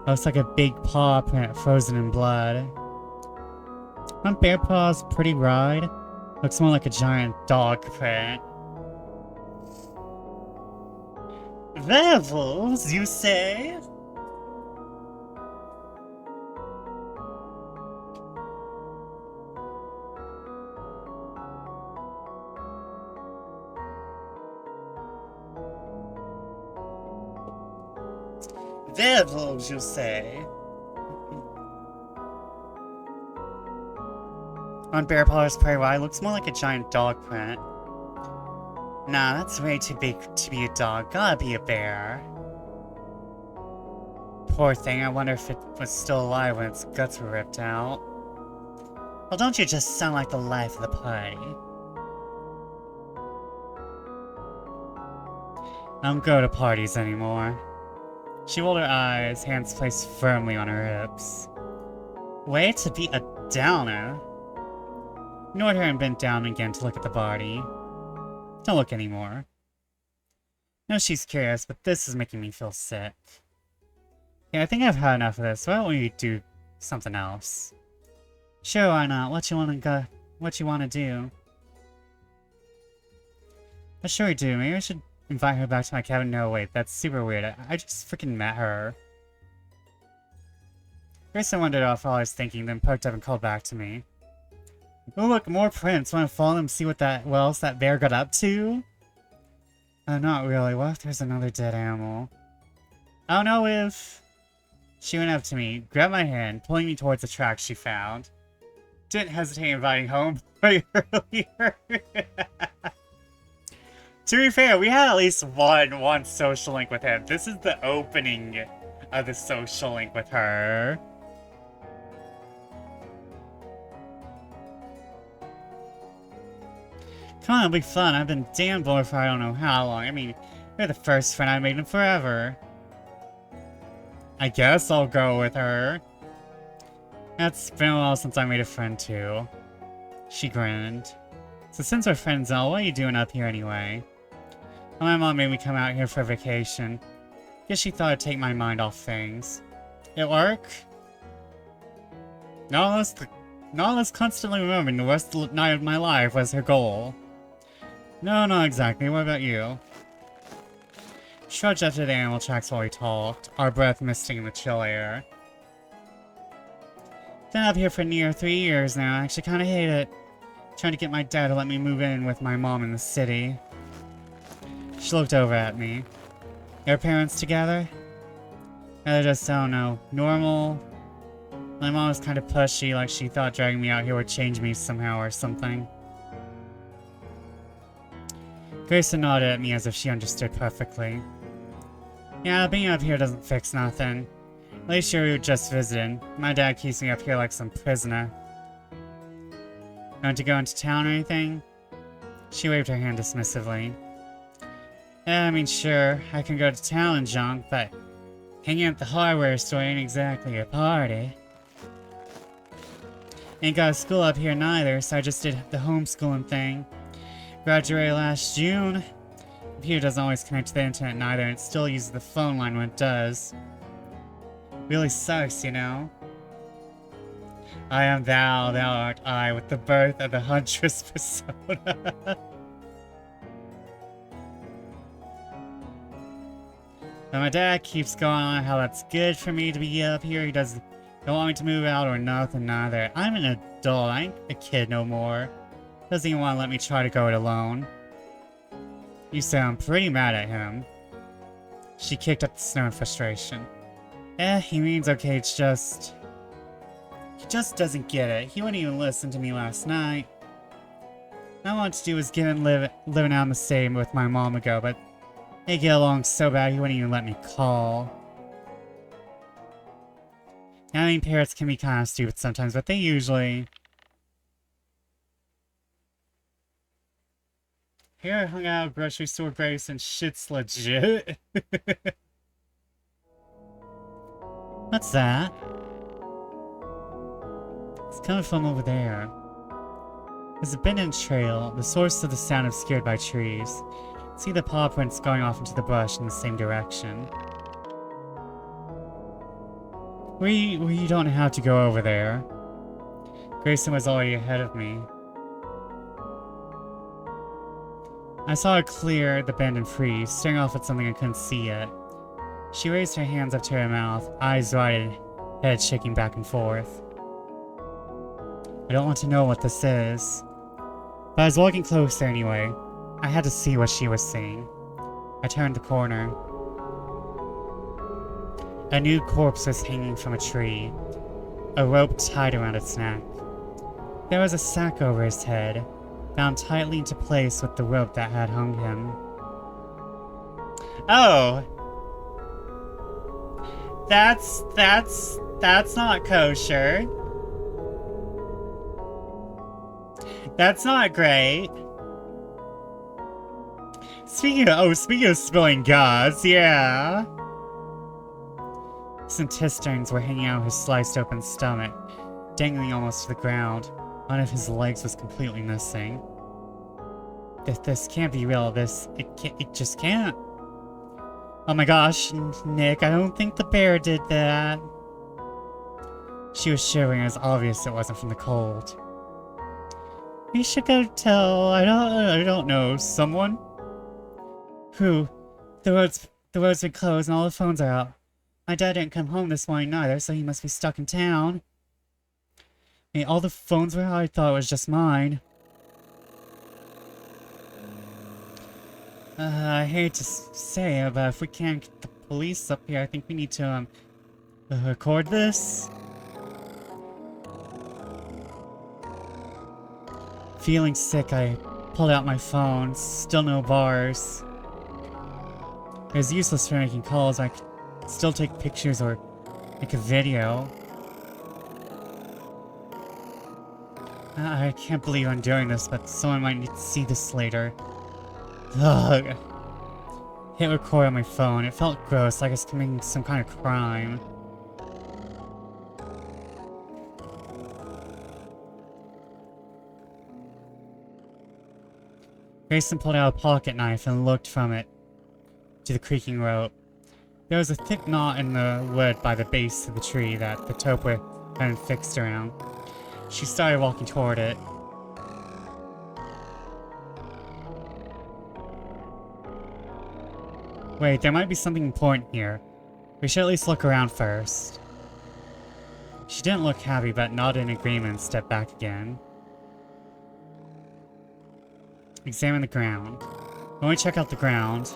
looks like a big paw print frozen in blood. Aren't bear paws pretty wide? Looks more like a giant dog print. Werewolves, you say? Werewolves, you say? On Bear Paws Prey Wide looks more like a giant dog print. Nah, that's way too big to be a dog. Gotta be a bear. Poor thing, I wonder if it was still alive when its guts were ripped out. Well, don't you just sound like the life of the party? I don't go to parties anymore. She rolled her eyes, hands placed firmly on her hips. Way to be a downer. Ignored her and bent down again to look at the body. Don't look anymore. No, she's curious, but this is making me feel sick. Yeah, I think I've had enough of this. Why don't we do something else? Sure, why not? What you wanna do? I sure do. Maybe I should invite her back to my cabin. No, wait, that's super weird. I just freaking met her. Grayson wandered off while I was thinking, then poked up and called back to me. Oh look, more prints. Wanna follow them, see what else that bear got up to? Not really. What if there's another dead animal? I don't know if... She went up to me, grabbed my hand, pulling me towards the tracks she found. Didn't hesitate inviting home earlier. To be fair, we had at least one social link with him. This is the opening of the social link with her. Come on, it'll be fun. I've been damn bored for I don't know how long. I mean, you're the first friend I made in forever. I guess I'll go with her. It's been a while since I made a friend too. She grinned. So since we're friends now, what are you doing up here anyway? Well, my mom made me come out here for vacation. Guess she thought I'd take my mind off things. It work? Not unless constantly remembering the rest of the night of my life was her goal. No, not exactly. What about you? Shrugged after the animal tracks while we talked, our breath misting in the chill air. Been up here for near 3 years now. I actually kind of hate it. Trying to get my dad to let me move in with my mom in the city. She looked over at me. Your parents together? They're just, I don't know, normal. My mom was kind of pushy, like she thought dragging me out here would change me somehow or something. Grayson nodded at me as if she understood perfectly. Yeah, being up here doesn't fix nothing. At least you were just visiting. My dad keeps me up here like some prisoner. Want to go into town or anything? She waved her hand dismissively. Yeah, I mean, sure, I can go to town and junk, but hanging out at the hardware store ain't exactly a party. Ain't got a school up here neither, so I just did the homeschooling thing. Graduated last June. Computer doesn't always connect to the internet neither, and it still uses the phone line when it does. Really sucks, you know? I am thou, thou art I, with the birth of the huntress persona. Now my dad keeps going on how that's good for me to be up here. He don't want me to move out or nothing neither. I'm an adult, I ain't a kid no more. Doesn't even want to let me try to go it alone. You sound pretty mad at him. She kicked up the snow in frustration. He means okay, it's just... He just doesn't get it. He wouldn't even listen to me last night. All I wanted to do was get and living out in the same with my mom ago, but they get along so bad he wouldn't even let me call. I mean, parents can be kind of stupid sometimes, but they usually... Here I hung out at a grocery store, Grace, and shit's legit. What's that? It's coming from over there. There's a abandoned trail, the source of the sound obscured by trees. See the paw prints going off into the brush in the same direction. We don't have to go over there. Grayson was already ahead of me. I saw her clear the bend and freeze, staring off at something I couldn't see yet. She raised her hands up to her mouth, eyes wide, head shaking back and forth. I don't want to know what this is. But I was walking closer anyway. I had to see what she was seeing. I turned the corner. A nude corpse was hanging from a tree, a rope tied around its neck. There was a sack over his head, bound tightly into place with the rope that had hung him. Oh! That's not kosher. That's not great. Speaking of spilling guts, yeah. Some cisterns were hanging out of his sliced open stomach, dangling almost to the ground. One of his legs was completely missing. This can't be real. It just can't. Oh my gosh, Nick, I don't think the bear did that. She was shivering. It was obvious it wasn't from the cold. We should go tell, I don't know, someone? Who? The road's been closed and all the phones are out. My dad didn't come home this morning either, so he must be stuck in town. Hey, all the phones were out? I thought it was just mine. I hate to say it, but if we can't get the police up here, I think we need to, record this. Feeling sick, I pulled out my phone. Still no bars. It was useless for making calls. I could still take pictures or make a video. I can't believe I'm doing this, but someone might need to see this later. Ugh. Hit record on my phone. It felt gross, like I was committing some kind of crime. Grayson pulled out a pocket knife and looked from it to the creaking rope. There was a thick knot in the wood by the base of the tree that the taupe had been fixed around. She started walking toward it. Wait, there might be something important here. We should at least look around first. She didn't look happy, but nodded in agreement and stepped back again. Examine the ground. When we check out the ground,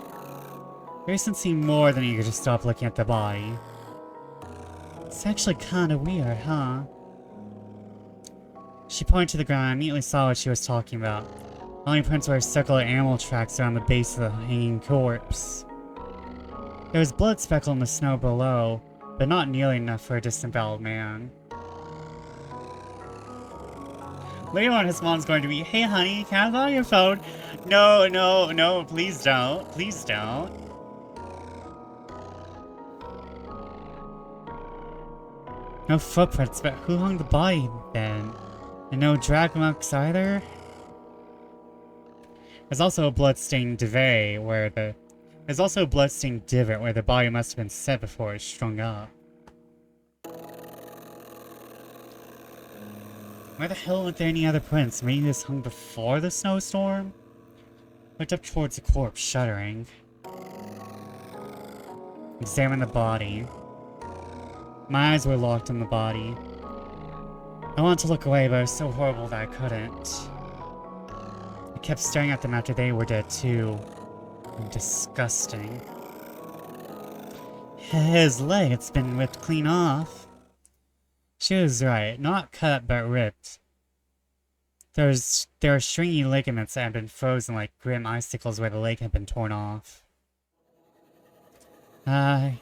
Grayson seemed more than eager to stop looking at the body. It's actually kinda weird, huh? She pointed to the ground and immediately saw what she was talking about. Only prints were circular animal tracks around the base of the hanging corpse. There was blood speckled in the snow below, but not nearly enough for a disemboweled man. Later on, his mom's going to be, "Hey honey, can I borrow your phone?" No, no, no, please don't. Please don't. No footprints, but who hung the body then? And no drag marks either? There's also a bloodstained divot where the body must have been set before it was strung up. Where the hell weren't there any other prints? Maybe this hung before the snowstorm? Looked up towards the corpse, shuddering. Examined the body. My eyes were locked on the body. I wanted to look away, but it was so horrible that I couldn't. I kept staring at them after they were dead too. Disgusting. His leg had been ripped clean off. She was right. Not cut, but ripped. There were stringy ligaments that had been frozen like grim icicles where the leg had been torn off. That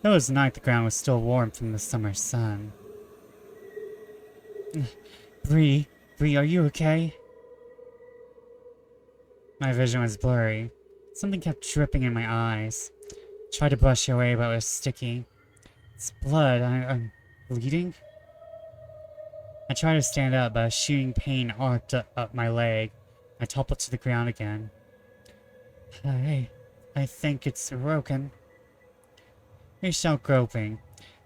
was night. The ground was still warm from the summer sun. Bree, are you okay? My vision was blurry. Something kept dripping in my eyes. I tried to brush it away, but it was sticky. It's blood. I'm bleeding? I tried to stand up, but a shooting pain arced up my leg. I toppled to the ground again. I think it's broken. I reached out groping.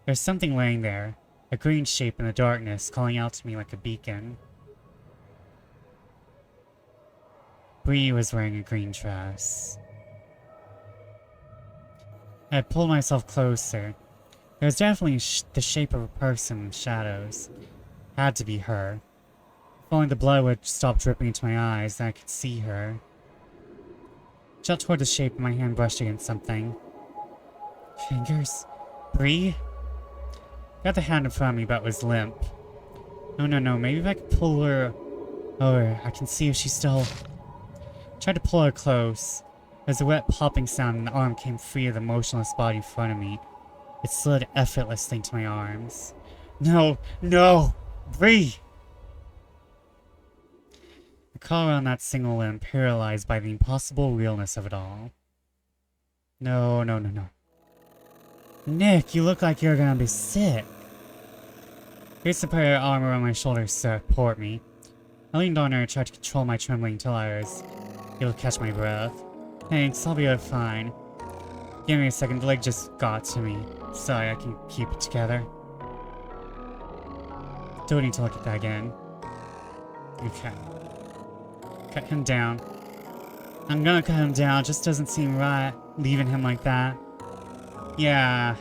There's something laying there. A green shape in the darkness, calling out to me like a beacon. Bree was wearing a green dress. I pulled myself closer. There was definitely the shape of a person in shadows. Had to be her. If only the blood would stop dripping into my eyes, then I could see her. I shot toward the shape and my hand brushed against something. Fingers? Bree? Got the hand in front of me, but it was limp. No, maybe if I could pull her over, I can see if she's still... Tried to pull her close. As a wet popping sound and the arm came free of the motionless body in front of me. It slid effortlessly into my arms. No! Bree! I caught around that single limb, paralyzed by the impossible realness of it all. No. Nick, you look like you're gonna be sick. Grayson put her arm around my shoulders to support me. I leaned on her and tried to control my trembling until I was able to catch my breath. Thanks, I'll be fine. Give me a second, the leg just got to me. Sorry, I can keep it together. Don't need to look at that again. Okay. Cut him down. I'm gonna cut him down, just doesn't seem right, leaving him like that. Yeah.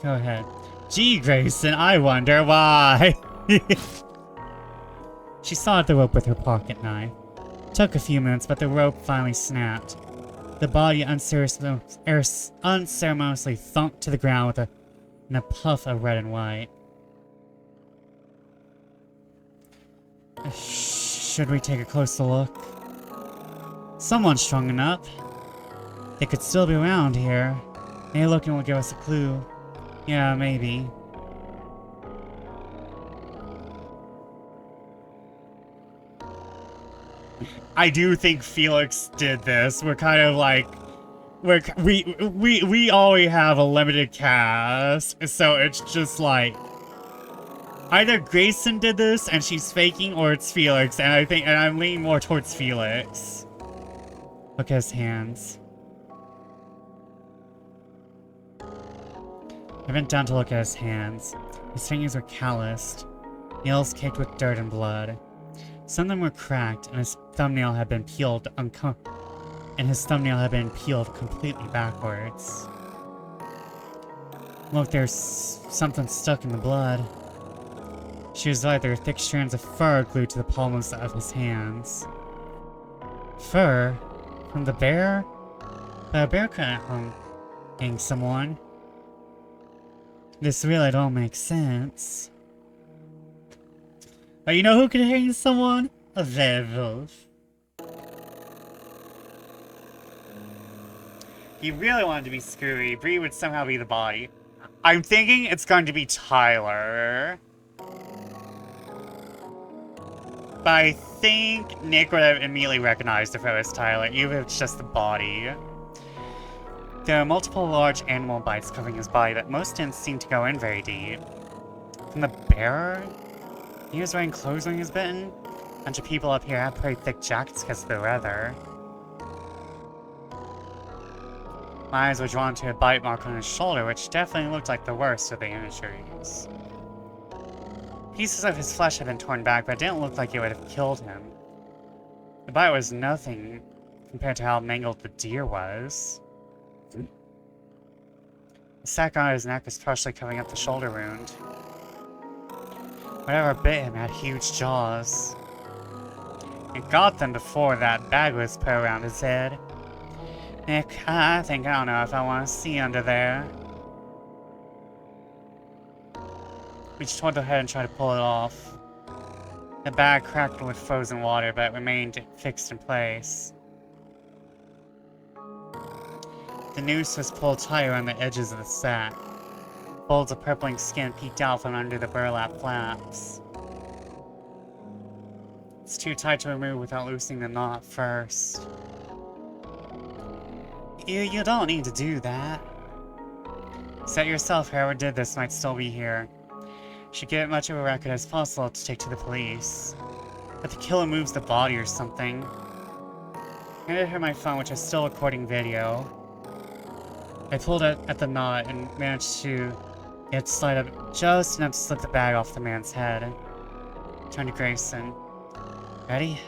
Go ahead. Gee, Grayson, I wonder why. She sawed the rope with her pocket knife. Took a few minutes, but the rope finally snapped. The body unceremoniously thunked to the ground with in a puff of red and white. Should we take a closer look? Someone's strung up. They could still be around here. Maybe looking will give us a clue. Yeah, maybe. I do think Felix did this. We're kind of like, we always have a limited cast, so it's just like either Grayson did this and she's faking, or it's Felix, and I'm leaning more towards Felix. Look at his hands. I bent down to look at his hands. His fingers were calloused, nails caked with dirt and blood. Some of them were cracked, and his thumbnail had been peeled completely backwards. Look, there's something stuck in the blood. She was right, there were thick strands of fur glued to the palms of his hands. Fur? From the bear? But a bear couldn't hang someone. This really don't make sense. But you know who can hang someone? A werewolf. He really wanted to be Screwy. Bree would somehow be the body. I'm thinking it's going to be Tyler. But I think Nick would have immediately recognized if it was Tyler, even if it's just the body. There are multiple large animal bites covering his body, but most didn't seem to go in very deep. From the bear? He was wearing clothes when he was bitten. A bunch of people up here have pretty thick jackets because of the weather. My eyes were drawn to a bite mark on his shoulder, which definitely looked like the worst of the injuries. Pieces of his flesh had been torn back, but it didn't look like it would have killed him. The bite was nothing compared to how mangled the deer was. The sack on his neck was partially covering up the shoulder wound. Whatever bit him had huge jaws. It got them before that bag was put around his head. Nick, I don't know if I want to see under there. Reached toward the head and tried to pull it off. The bag cracked with frozen water, but it remained fixed in place. The noose was pulled tighter on the edges of the sack. Folds of purpling skin peeked out from under the burlap flaps. It's too tight to remove without loosening the knot first. You don't need to do that. Set yourself, whoever did this might still be here. Should get as much of a record as possible to take to the police. But the killer moves the body or something. I handed her my phone, which was still recording video. I pulled it at the knot and managed to get it to slide up just enough to slip the bag off the man's head. Turned to Grayson. Ready?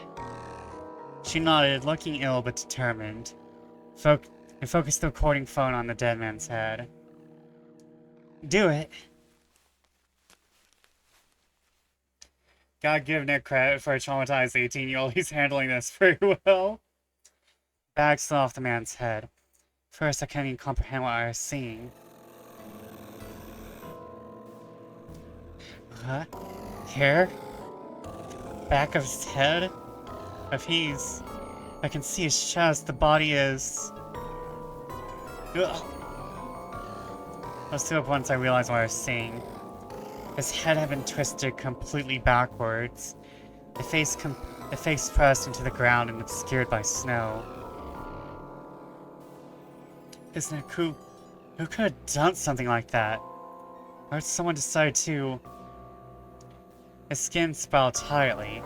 She nodded, looking ill but determined. And focused the recording phone on the dead man's head. Do it. Gotta give Nick credit for a traumatized 18-year-old. He's handling this pretty well. Bag slid off the man's head. First, I couldn't even comprehend what I was seeing. Huh? Hair? Back of his head? If he's... I can see his chest. The body is... Ugh. I was still up once I realized what I was seeing. His head had been twisted completely backwards. The face pressed into the ground and obscured by snow. Isn't it who could have done something like that? Or did someone decide to His skin sprawled tightly,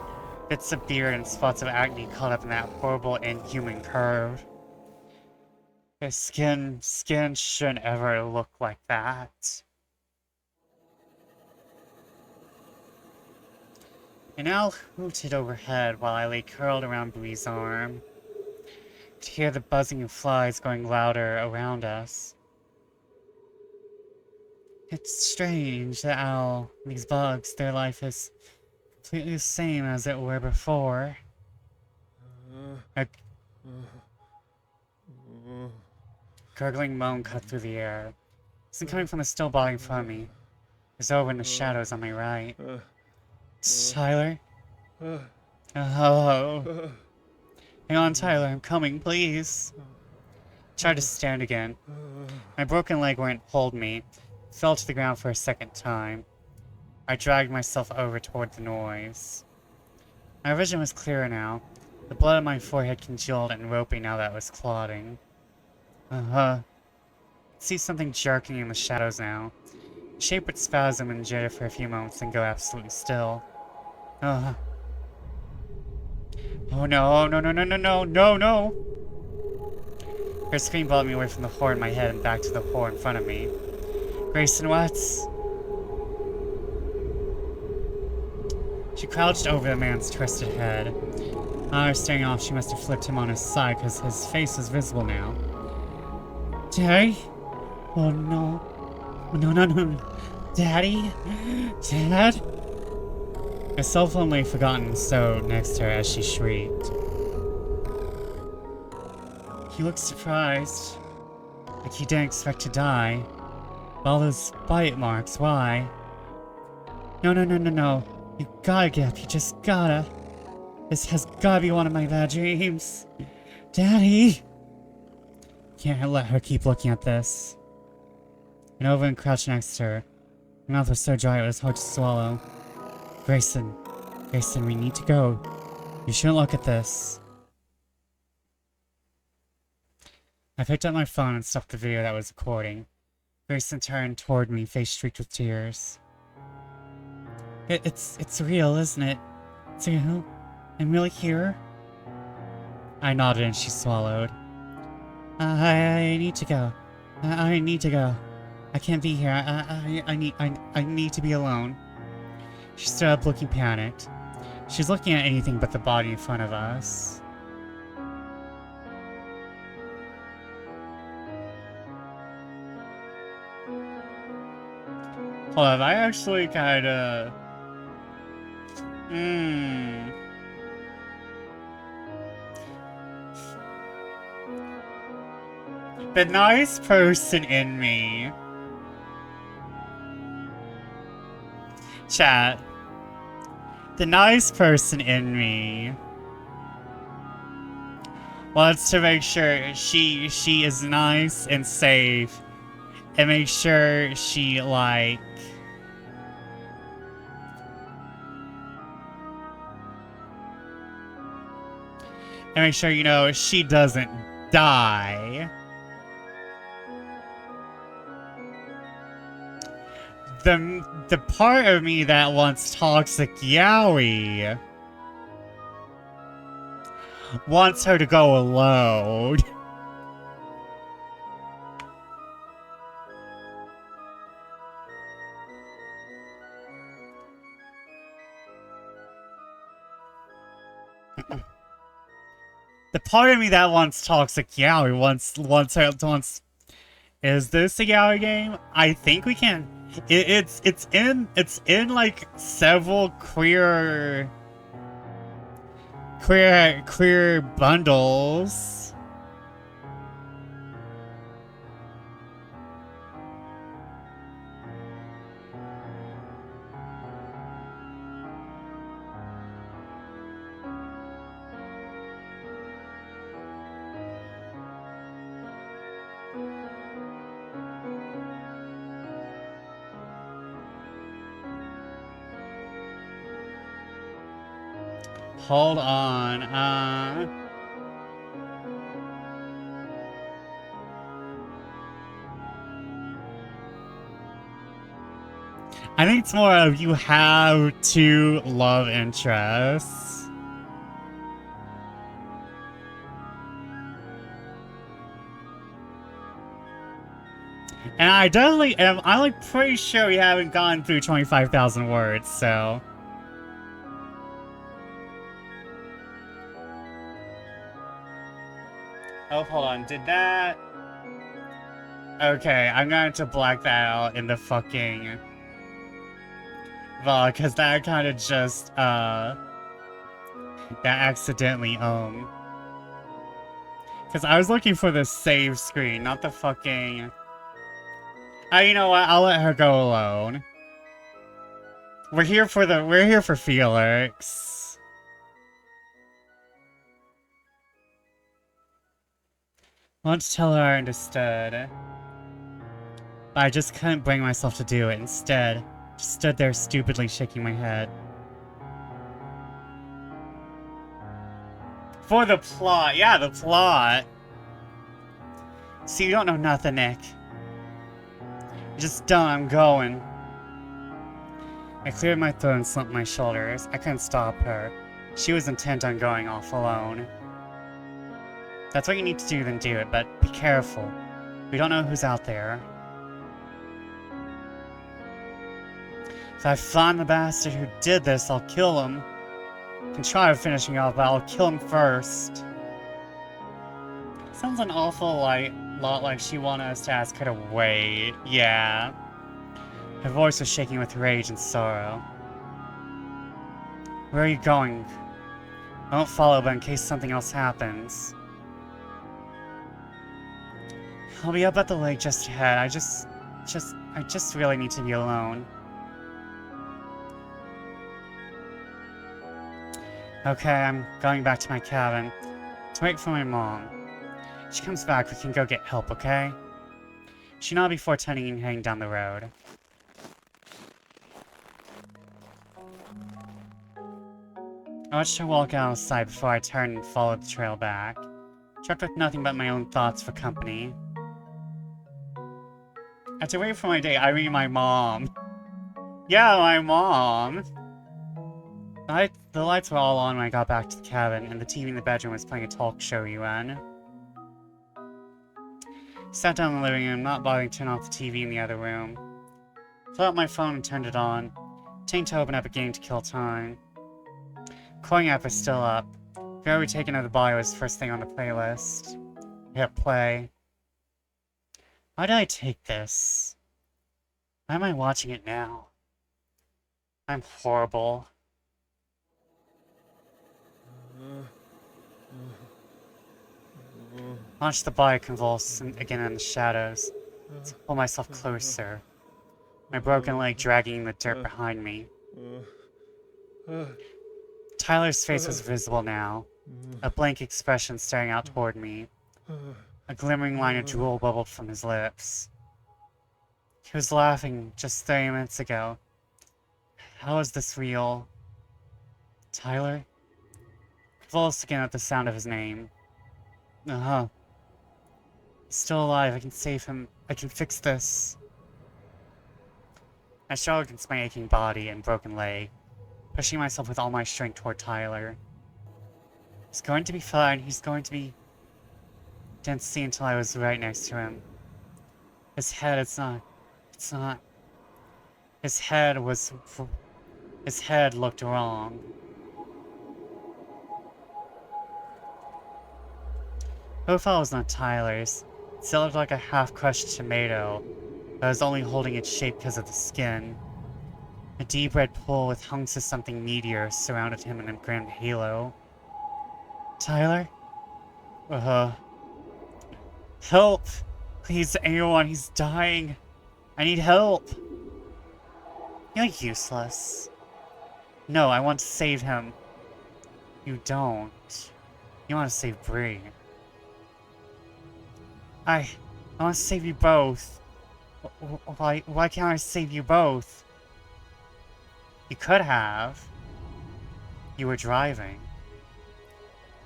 bits of beard and spots of acne caught up in that horrible inhuman curve. His skin shouldn't ever look like that. An owl hooted overhead while I lay curled around Bluey's arm. I could hear the buzzing of flies going louder around us. It's strange, the owl, these bugs, their life is completely the same as it were before. A gurgling moan cut through the air. It wasn't coming from the still body in front of me. It was over in the shadows on my right. Tyler? Oh. Hang on, Tyler, I'm coming, please. I tried to stand again. My broken leg wouldn't hold me. Fell to the ground for a second time. I dragged myself over toward the noise. My vision was clearer now. The blood on my forehead congealed and ropey now that it was clotting. I see something jerking in the shadows now. The shape would spasm and jitter for a few moments and go absolutely still. Oh no, no, no, no, no, no, no, no! Her scream brought me away from the horror in my head and back to the horror in front of me. Grayson, what? She crouched over the man's twisted head. I was staring off. She must have flipped him on his side because his face was visible now. Daddy? Oh no. No, no, no. Daddy? Dad? My cell phone lay forgotten so next to her as she shrieked. He looked surprised. Like he didn't expect to die. All those bite marks, why? No, no, no, no, no. You gotta get up, you just gotta. This has gotta be one of my bad dreams. Daddy! Can't let her keep looking at this. I went over and crouched next to her. My mouth was so dry it was hard to swallow. Grayson. Grayson, we need to go. You shouldn't look at this. I picked up my phone and stopped the video that was recording. Grayson turned toward me, face streaked with tears. It's real, isn't it? It's real? I'm really here? I nodded and she swallowed. I need to go. I need to go. I can't be here. I need to be alone. She stood up looking panicked. She was looking at anything but the body in front of us. Hold on, I actually kinda... The nice person in me. Chat. The nice person in me wants to make sure she is nice and safe and make sure she, like... and make sure, you know, she doesn't die. The part of me that wants toxic Yaoi wants her to go alone. The part of me that wants toxic Yaoi wants. Is this a Yaoi game? I think we can. It's in like several queer bundles. Hold on, I think it's more of you have two love interests. And I definitely am, I'm like pretty sure we haven't gone through 25,000 words, so. Oh, hold on, did that? Okay, I'm going to black that out in the fucking vlog, because that kind of just, that accidentally, because I was looking for the save screen, not the fucking... Oh, you know what? I'll let her go alone. We're here for Felix. I want to tell her I understood. But I just couldn't bring myself to do it. Instead, just stood there stupidly shaking my head. For the plot. Yeah, the plot. See, you don't know nothing, Nick. You're just done, I'm going. I cleared my throat and slumped my shoulders. I couldn't stop her. She was intent on going off alone. That's what you need to do, then do it, but be careful. We don't know who's out there. If I find the bastard who did this, I'll kill him. I can try finishing off, but I'll kill him first. Sounds an awful lot like she wanted us to ask her to wait. Yeah. Her voice was shaking with rage and sorrow. Where are you going? I won't follow, but in case something else happens. I'll be up at the lake just ahead. I just really need to be alone. Okay, I'm going back to my cabin to wait for my mom. If she comes back, we can go get help, okay? She nodded before turning and heading down the road. I watched her walk outside before I turned and followed the trail back, trapped with nothing but my own thoughts for company. I had to wait for my date. I mean, my mom. Yeah, my mom. The lights were all on when I got back to the cabin, and the TV in the bedroom was playing a talk show UN. Sat down in the living room, not bothering to turn off the TV in the other room. Pulled out my phone and turned it on, intending to open up a game to kill time. Calling app was still up. Very Retaken of the Body was the first thing on the playlist. I hit play. Why did I take this? Why am I watching it now? I'm horrible. Watch the body convulse again in the shadows. Let's pull myself closer. My broken leg dragging the dirt behind me. Tyler's face was visible now. A blank expression staring out toward me. A glimmering line of drool bubbled from his lips. He was laughing just 30 minutes ago. How is this real? Tyler? Convulsed again at the sound of his name. Uh-huh. He's still alive. I can save him. I can fix this. I struggled against my aching body and broken leg, pushing myself with all my strength toward Tyler. He's going to be fine. He's going to be... Didn't see until I was right next to him. His head, it's not... His head looked wrong. Profile was not Tyler's. It still looked like a half-crushed tomato, but I was only holding its shape because of the skin. A deep red pool with hunks of something meteor surrounded him in a grand halo. Tyler? Help! Please, anyone, he's dying. I need help. You're useless. No, I want to save him. You don't. You want to save Bree. I want to save you both. Why can't I save you both? You could have. You were driving.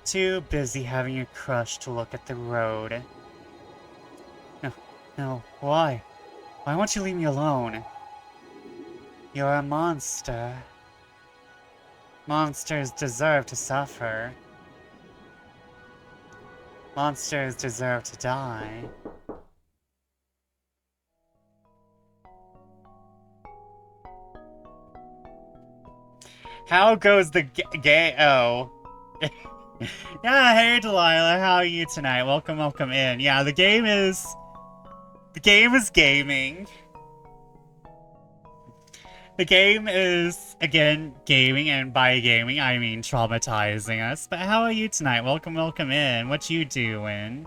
Too busy having a crush to look at the road. No, why? Why won't you leave me alone? You're a monster. Monsters deserve to suffer. Monsters deserve to die. How goes the gay? Oh. Yeah, hey Delilah, how are you tonight? Welcome, welcome in. Yeah, the game is gaming. The game is, again, gaming, and by gaming, I mean traumatizing us. But how are you tonight? Welcome, welcome in. What you doing?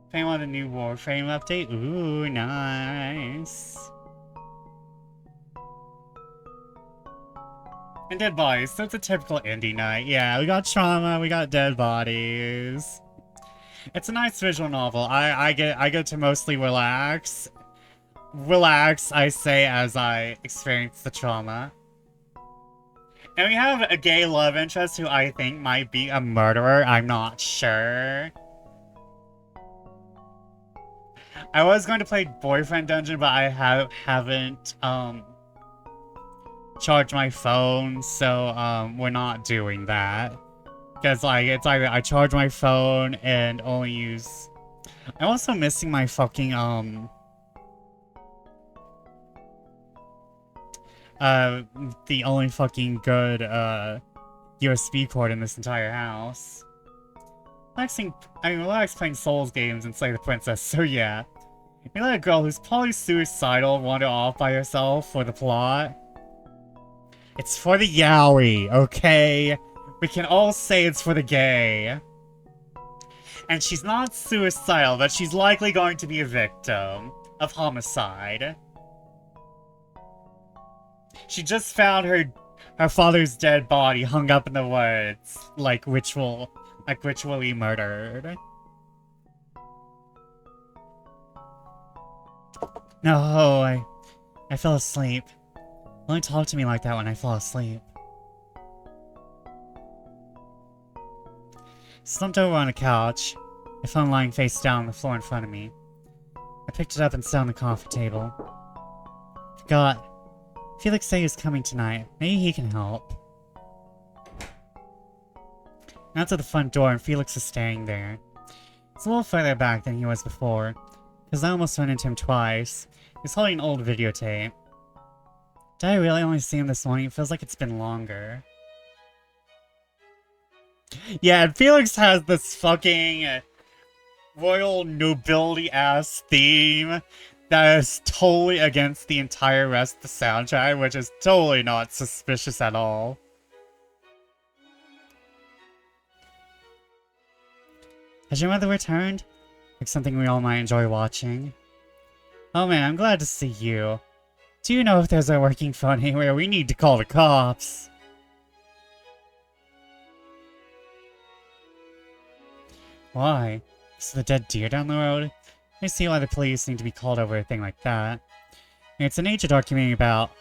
If I want a new Warframe update? Ooh, nice. And dead bodies, so it's a typical indie night. Yeah, we got trauma, we got dead bodies. It's a nice visual novel. I get to mostly relax. Relax, I say, as I experience the trauma. And we have a gay love interest who I think might be a murderer. I'm not sure. I was going to play Boyfriend Dungeon, but I haven't charged my phone, so we're not doing that. Because like it's either I charge my phone and only use. I'm also missing my fucking the only fucking good USB port in this entire house. Relax playing Souls games and Slay the Princess, so yeah. You let a girl who's probably suicidal wander off by herself for the plot. It's for the yaoi, okay? We can all say it's for the gay. And she's not suicidal, but she's likely going to be a victim of homicide. She just found her father's dead body hung up in the woods, ritually murdered. No, I fell asleep. Don't talk to me like that when I fall asleep. Slumped over on a couch, my phone lying face down on the floor in front of me. I picked it up and sat on the coffee table. Forgot. Felix said he was coming tonight. Maybe he can help. Now to the front door and Felix is staying there. It's a little further back than he was before, because I almost ran into him twice. He's holding an old videotape. Did I really only see him this morning? It feels like it's been longer. Yeah, and Felix has this fucking royal nobility-ass theme that is totally against the entire rest of the soundtrack, which is totally not suspicious at all. Has your mother returned? Like something we all might enjoy watching. Oh man, I'm glad to see you. Do you know if there's a working phone anywhere? We need to call the cops. Why? Is the dead deer down the road? I see why the police need to be called over a thing like that. It's a nature documentary about...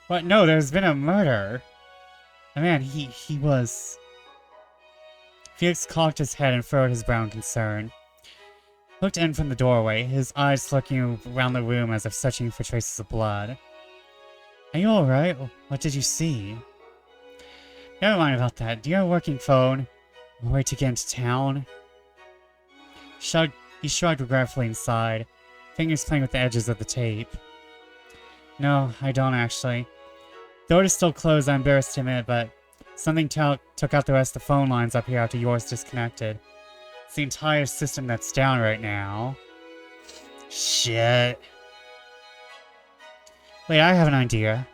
What? No, there's been a murder. Oh man, he was... Felix cocked his head and furrowed his brow in concern. Looked in from the doorway, his eyes looking around the room as if searching for traces of blood. Are you alright? What did you see? Never mind about that. Do you have a working phone? A way to get into town? He shrugged regretfully and sighed, fingers playing with the edges of the tape. No, I don't actually. The door is still closed, I'm embarrassed to admit, but something took out the rest of the phone lines up here after yours disconnected. It's the entire system that's down right now. Shit. Wait, I have an idea.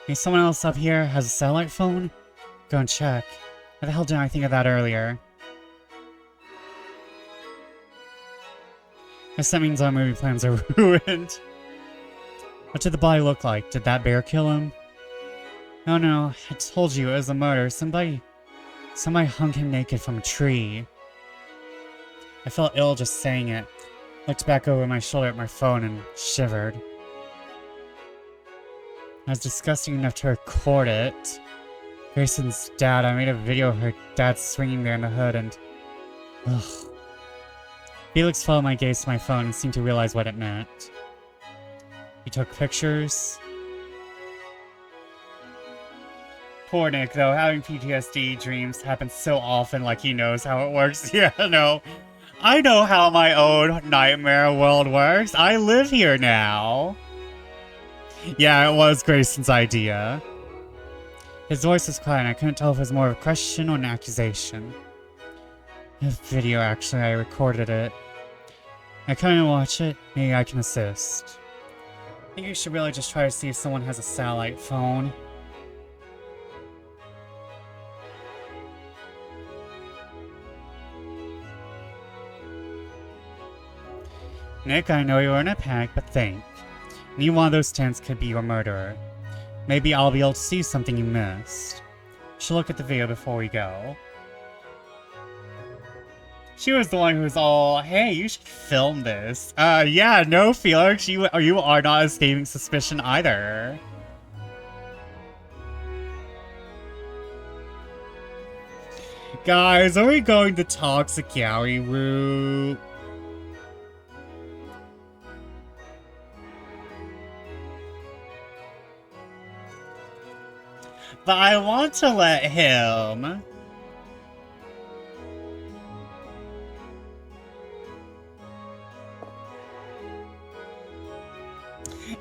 Maybe someone else up here has a satellite phone? Go and check. Why the hell didn't I think of that earlier? Guess that means our movie plans are ruined. What did the body look like? Did that bear kill him? No, I told you it was a murder. Somebody hung him naked from a tree. I felt ill just saying it. Looked back over my shoulder at my phone and shivered. I was disgusting enough to record it. Grayson's dad, I made a video of her dad swinging there in the hood and... Ugh. Felix followed my gaze to my phone and seemed to realize what it meant. He took pictures. Poor Nick, though, having PTSD dreams happen so often like he knows how it works. Yeah, no. I know how my own nightmare world works. I live here now. Yeah, it was Grayson's idea. His voice was quiet and I couldn't tell if it was more of a question or an accusation. The video, actually, I recorded it. I couldn't watch it. Maybe I can assist. I think you should really just try to see if someone has a satellite phone. Nick, I know you're in a panic, but think. Neither one of those tents could be your murderer. Maybe I'll be able to see something you missed. Should look at the video before we go. She was the one who was all, hey, you should film this. Yeah, no, Felix, you are not escaping suspicion either. Guys, are we going the toxic Yaoi route? But I want to let him.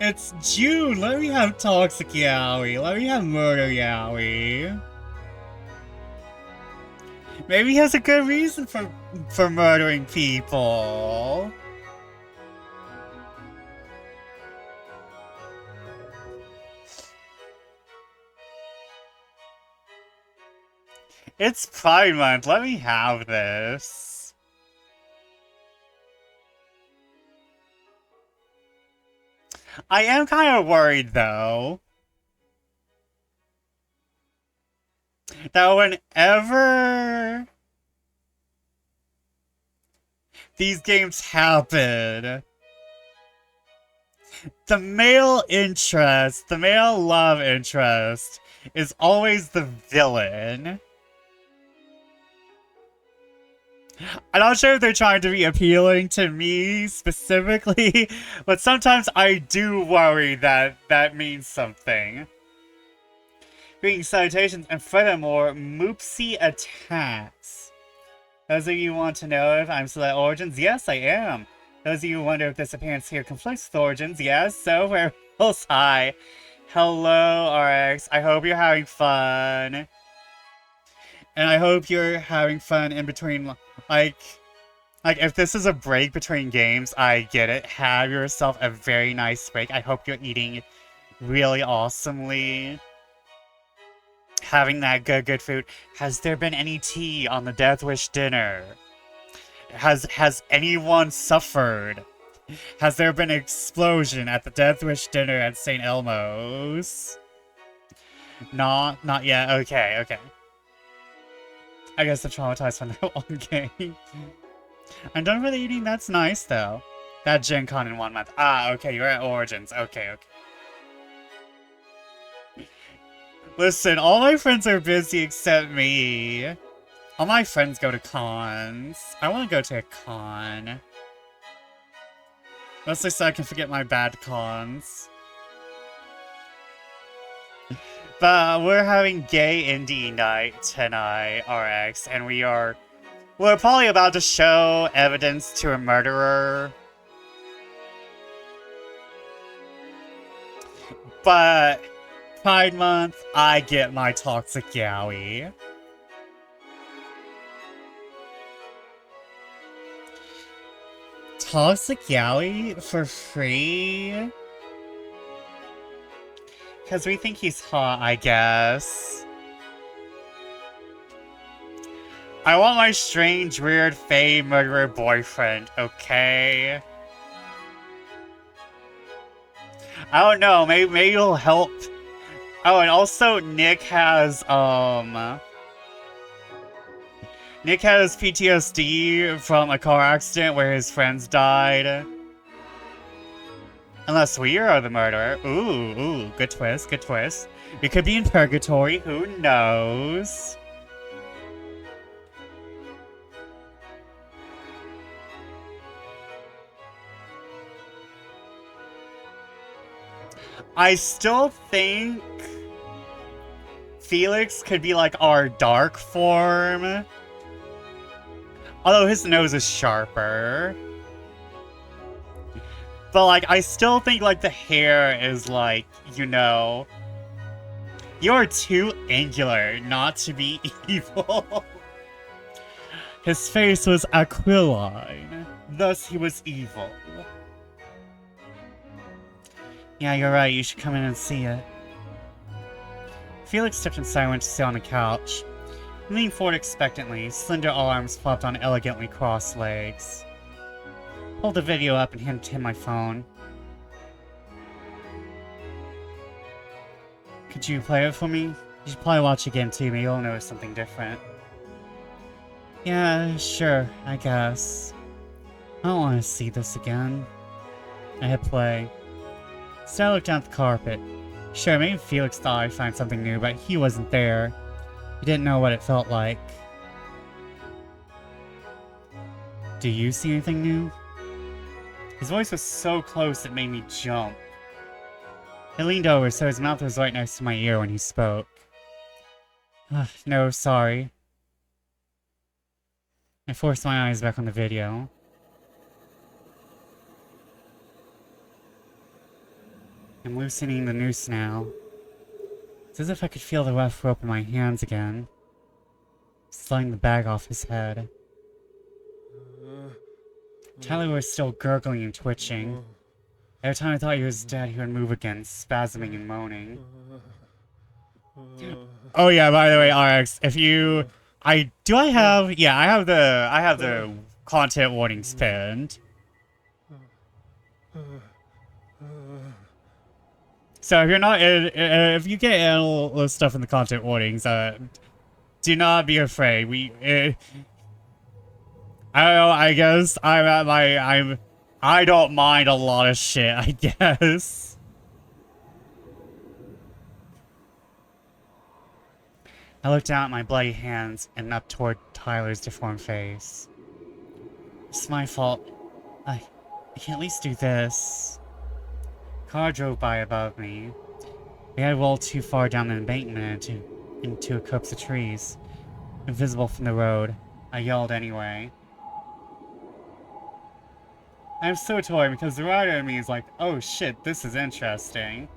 It's June. Let me have toxic Yaoi. Let me have murder Yaoi. Maybe he has a good reason for murdering people. It's Pride Month. Let me have this. I am kind of worried, though, that whenever these games happen, the male interest, the male love interest, is always the villain. I'm not sure if they're trying to be appealing to me specifically, but sometimes I do worry that that means something. Greetings, salutations, and furthermore, Moopsy attacks. Those of you who want to know if I'm still at Origins, yes, I am. Those of you who wonder if this appearance here conflicts with Origins, yes, so where else? Hi. Hello, RX. I hope you're having fun. And I hope you're having fun in between, like, if this is a break between games, I get it. Have yourself a very nice break. I hope you're eating really awesomely. Having that good food. Has there been any tea on the Death Wish dinner? Has anyone suffered? Has there been an explosion at the Death Wish dinner at St. Elmo's? Not yet. Okay. I guess I'm traumatized from that one game. I'm done with eating. That's nice, though. That Gen Con in 1 month. Ah, okay, you're at Origins. Okay. Listen, all my friends are busy except me. All my friends go to cons. I want to go to a con. Mostly so I can forget my bad cons. But we're having gay indie night tonight, RX, and we're probably about to show evidence to a murderer. But Pride Month, I get my toxic Yaoi. Toxic Yaoi for free? Because we think he's hot, I guess. I want my strange, weird, fey murderer boyfriend, okay? I don't know, maybe he'll help. Oh, and also Nick has, Nick has PTSD from a car accident where his friends died. Unless we are the murderer. Ooh, good twist, good twist. We could be in purgatory, who knows? I still think Felix could be like our dark form. Although his nose is sharper. But like, I still think like the hair is like, you know, you're too angular not to be evil. His face was aquiline, thus he was evil. Yeah, you're right, you should come in and see it. Felix stepped inside and went to sit on the couch. He leaned forward expectantly, slender arms flopped on elegantly crossed legs. Pulled the video up and handed him my phone. Could you play it for me? You should probably watch again too, maybe you'll notice something different. Yeah, sure, I guess. I don't want to see this again. I hit play. So I looked down at the carpet. Sure, maybe Felix thought I'd find something new, but he wasn't there. He didn't know what it felt like. Do you see anything new? His voice was so close it made me jump. I leaned over so his mouth was right next to my ear when he spoke. No, sorry. I forced my eyes back on the video. I'm loosening the noose now. It's as if I could feel the rough rope in my hands again. Sliding the bag off his head. Tyler was still gurgling and twitching. Every time I thought he was dead, he would move again, spasming and moaning. Oh yeah, by the way, RX, if you... I have the content warnings pinned. So if you're not, if you get all the stuff in the content warnings, do not be afraid. I don't know, I guess I don't mind a lot of shit, I guess. I looked down at my bloody hands and up toward Tyler's deformed face. It's my fault. I can at least do this. Car drove by above me. We had rolled too far down the embankment into a copse of trees. Invisible from the road. I yelled anyway. I'm so torn because the writer in me is like, oh shit, this is interesting.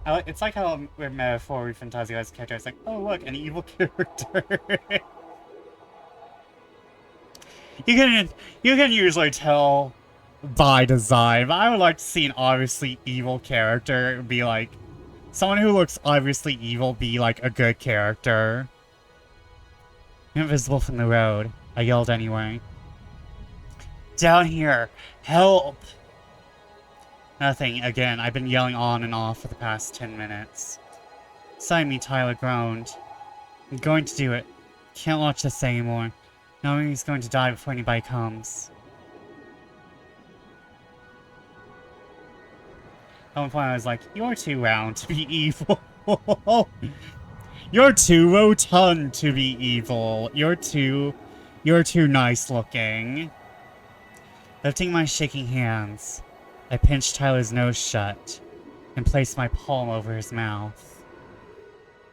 It's like how with metaphor we fantasize character. It's like, oh look, an evil character. you can usually tell by design, but I would like to see an obviously evil character be like, someone who looks obviously evil be like a good character. Invisible from the road. I yelled anyway. Down here! Help! Nothing. Again, I've been yelling on and off for the past 10 minutes. Beside me, Tyler groaned. I'm going to do it. Can't watch this anymore. Knowing he's going to die before anybody comes. At one point I was like, you're too round to be evil. You're too rotund to be evil. You're too nice looking. Lifting my shaking hands, I pinched Tyler's nose shut and placed my palm over his mouth.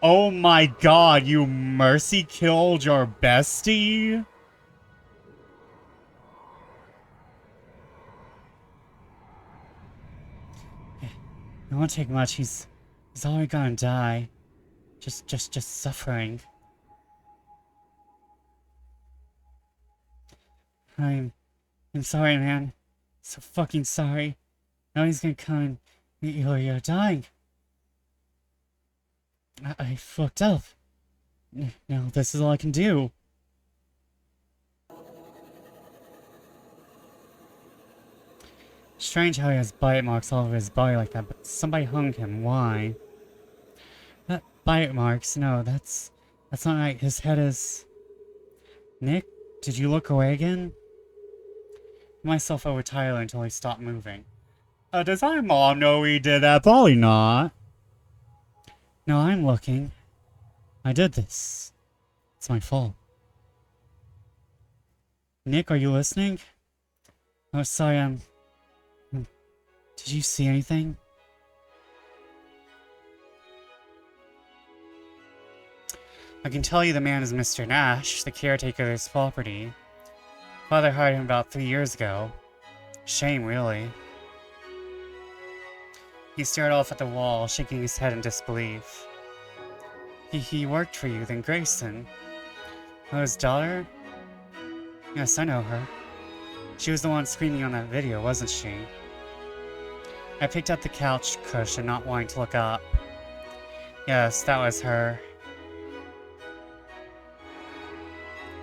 Oh my god, you mercy killed your bestie? It won't take much, he's already gonna die. Just suffering. I'm sorry, man. So fucking sorry. Now he's gonna come and you're dying. I fucked up. Now this is all I can do. Strange how he has bite marks all over his body like that, but somebody hung him. Why? That bite marks? No, that's not right. His head is... Nick, did you look away again? Myself over Tyler until he stopped moving. Does my mom know we did that? Probably not. No, I'm looking. I did this. It's my fault. Nick, are you listening? Oh, sorry, Did you see anything? I can tell you the man is Mr. Nash, the caretaker of this property. Father hired him about 3 years ago. Shame, really. He stared off at the wall, shaking his head in disbelief. He worked for you, then Grayson. Oh, his daughter? Yes, I know her. She was the one screaming on that video, wasn't she? I picked up the couch cushion, not wanting to look up. Yes, that was her.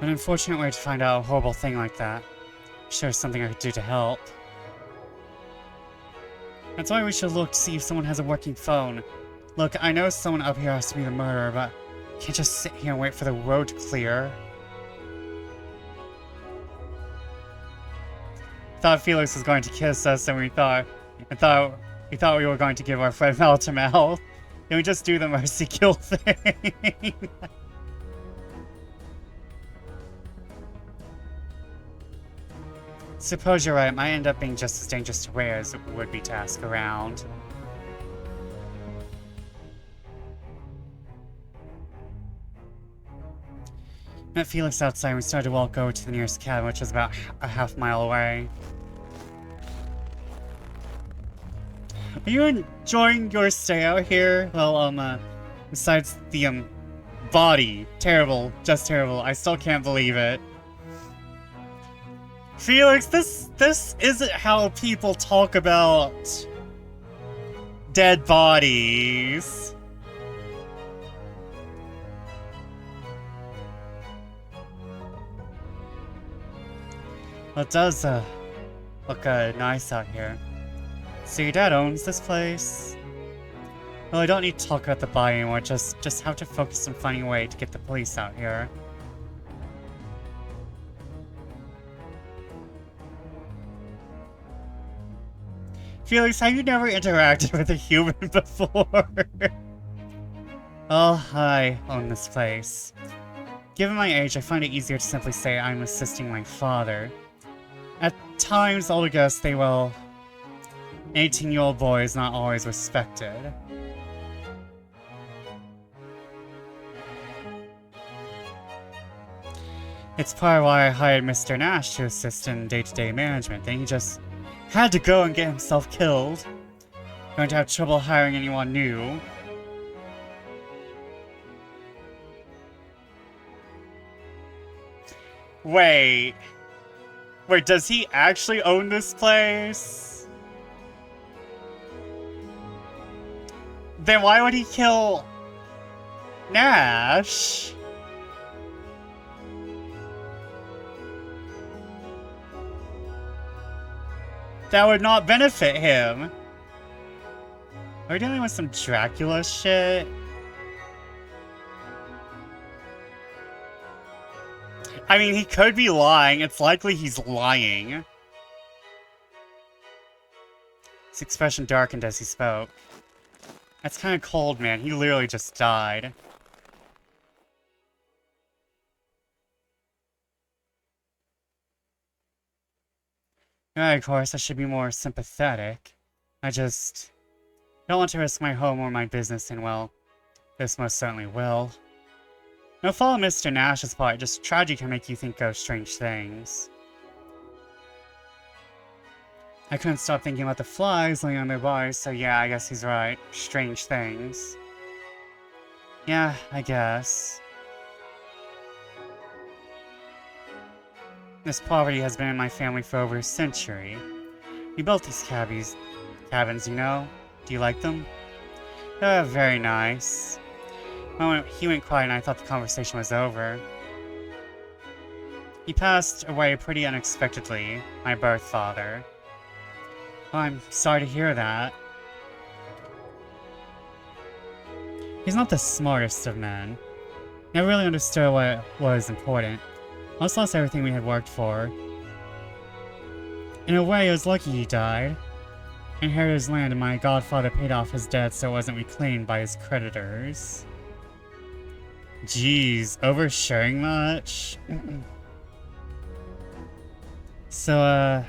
An unfortunate way to find out a horrible thing like that. Sure, there's something I could do to help. That's why we should look to see if someone has a working phone. Look, I know someone up here has to be the murderer, but I can't just sit here and wait for the road to clear. Thought Felix was going to kiss us, and we thought we were going to give our friend mouth to mouth. Then we just do the mercy kill thing. Suppose you're right, it might end up being just as dangerous to wear as it would be to ask around. Met Felix outside and we started to walk over to the nearest cabin, which was about a half-mile away. Are you enjoying your stay out here? Well, besides the, body. Terrible. Just terrible. I still can't believe it. Felix, this isn't how people talk about dead bodies. Well, it does, look, nice out here. So your dad owns this place? Well, I don't need to talk about the body anymore, just have to focus on finding a way to get the police out here. Felix, have you never interacted with a human before? Well, I own this place. Given my age, I find it easier to simply say I'm assisting my father. At times, older guests say, well, an 18-year-old boy is not always respected. It's part of why I hired Mr. Nash to assist in day-to-day management. Then he just had to go and get himself killed. Going to have trouble hiring anyone new. Wait, does he actually own this place? Then why would he kill Nash? That would not benefit him. Are we dealing with some Dracula shit? I mean, he could be lying. It's likely he's lying. His expression darkened as he spoke. That's kind of cold, man. He literally just died. Yeah, of course, I should be more sympathetic. I just don't want to risk my home or my business, and well, this most certainly will. No fault of Mr. Nash's part, just tragedy can make you think of strange things. I couldn't stop thinking about the flies laying on their bodies, so yeah, I guess he's right. Strange things. Yeah, I guess. This poverty has been in my family for over a century. We built these cabins, you know? Do you like them? They're very nice. He went quiet and I thought the conversation was over. He passed away pretty unexpectedly, my birth father. Well, I'm sorry to hear that. He's not the smartest of men. Never really understood what was important. Almost lost everything we had worked for. In a way, it was lucky he died. I inherited his land and my godfather paid off his debt so it wasn't reclaimed by his creditors. Jeez, oversharing much? So,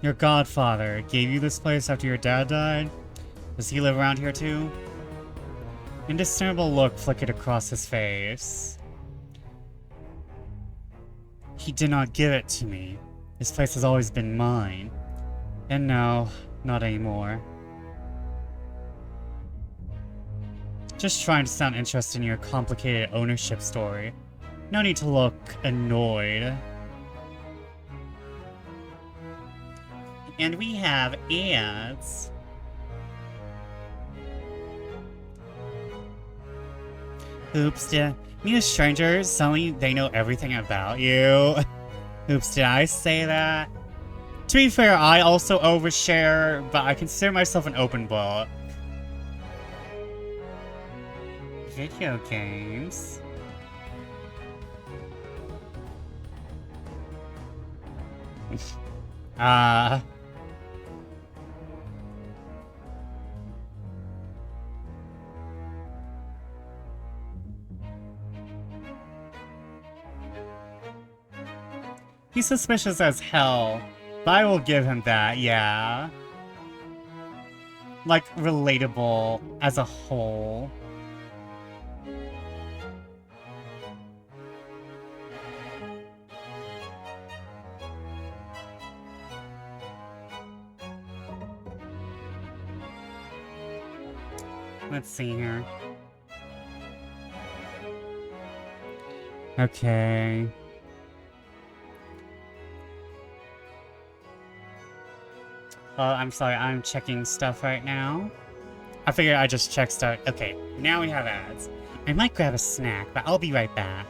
your godfather gave you this place after your dad died? Does he live around here too? An indiscernible look flickered across his face. He did not give it to me. This place has always been mine. And no, not anymore. Just trying to sound interested in your complicated ownership story. No need to look annoyed. And we have ads. Oops, did meet a stranger, suddenly they know everything about you. Oops, did I say that? To be fair, I also overshare, but I consider myself an open book. Video games. He's suspicious as hell, but I will give him that, yeah. Like, relatable as a whole. Let's see here. Okay. I'm sorry, I'm checking stuff right now. I figured I'd just check stuff. Okay, now we have ads. I might grab a snack, but I'll be right back.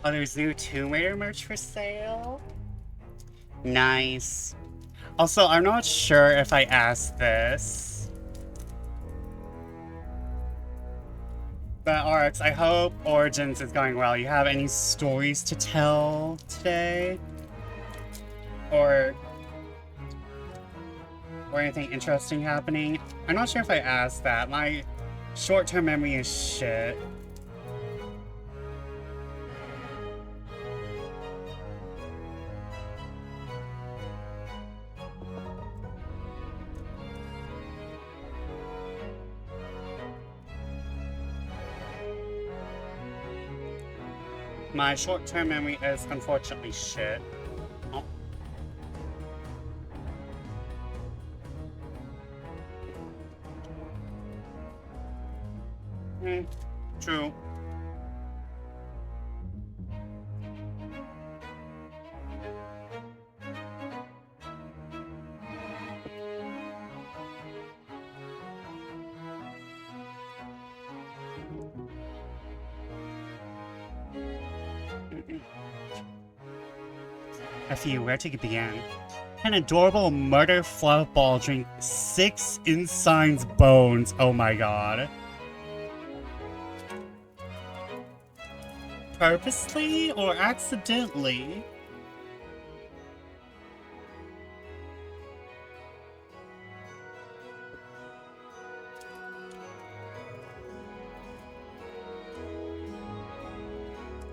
Oh, there's new Tomb Raider merch for sale? Nice. Also, I'm not sure if I asked this. But RX, I hope Origins is going well. You have any stories to tell today? Or anything interesting happening? I'm not sure if I asked that. My short-term memory is shit. My short-term memory is unfortunately shit. Oh. True. Where to begin? An adorable murder fluff ball drink 6 Ensign's bones. Oh my god. Purposely or accidentally?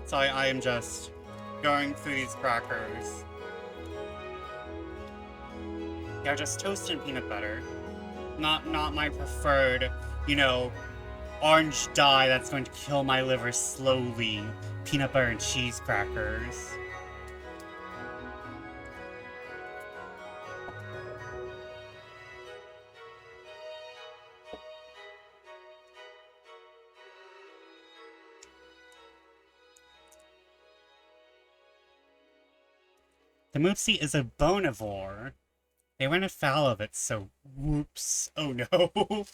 Sorry, I am just going through these crackers. They're just toast and peanut butter. Not my preferred, you know, orange dye that's going to kill my liver slowly. Peanut butter and cheese crackers. The meeeeee is a bonivore. They went afoul of it, so whoops. Oh no.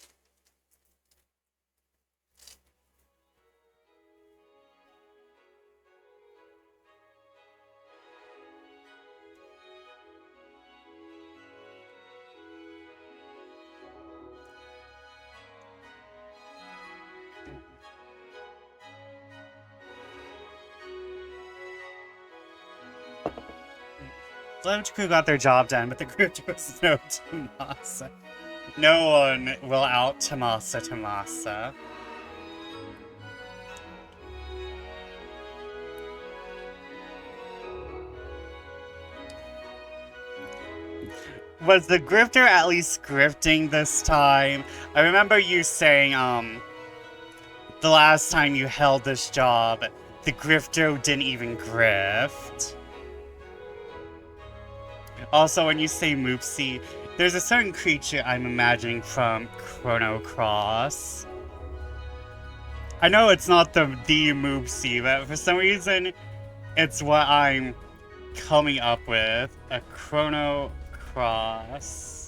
Sludge Crew got their job done, but the group was no Tomasa. No one will out Tomasa. Was the grifter at least grifting this time? I remember you saying, the last time you held this job, the grifter didn't even grift. Also, when you say meeeeee, there's a certain creature I'm imagining from Chrono Cross. I know it's not the meeeeee, but for some reason, it's what I'm coming up with. A Chrono Cross.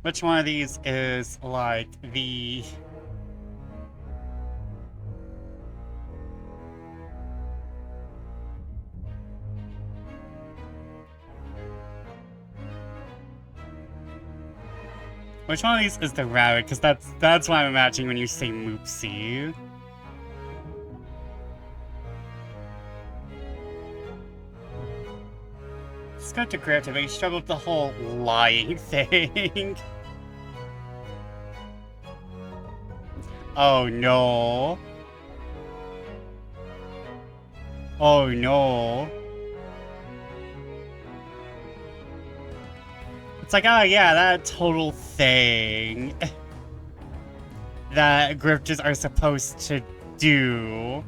Which one of these is like the... Which one of these is the rabbit? Because that's what I'm imagining when you say meeeeee. It's got to grift, but you struggle with the whole lying thing. Oh no. Oh no. It's like, oh yeah, that total thing that grifters are supposed to do.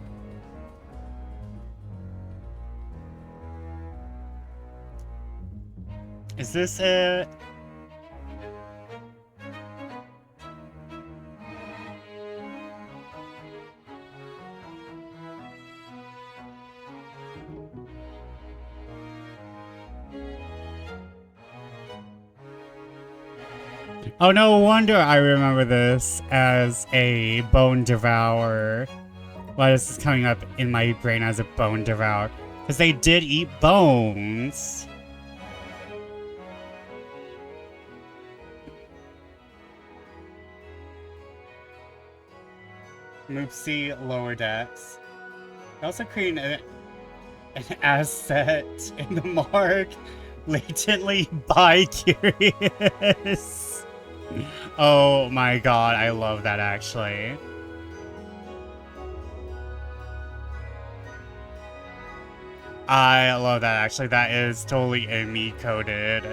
Is this it? Oh, no wonder I remember this as a bone devourer. Why this is coming up in my brain as a bone devourer. Because they did eat bones. meeeeee lower decks. I also created an asset in the mark. Latently bi-curious. Oh my god, I love that actually. I love that, actually. That is totally a me-coded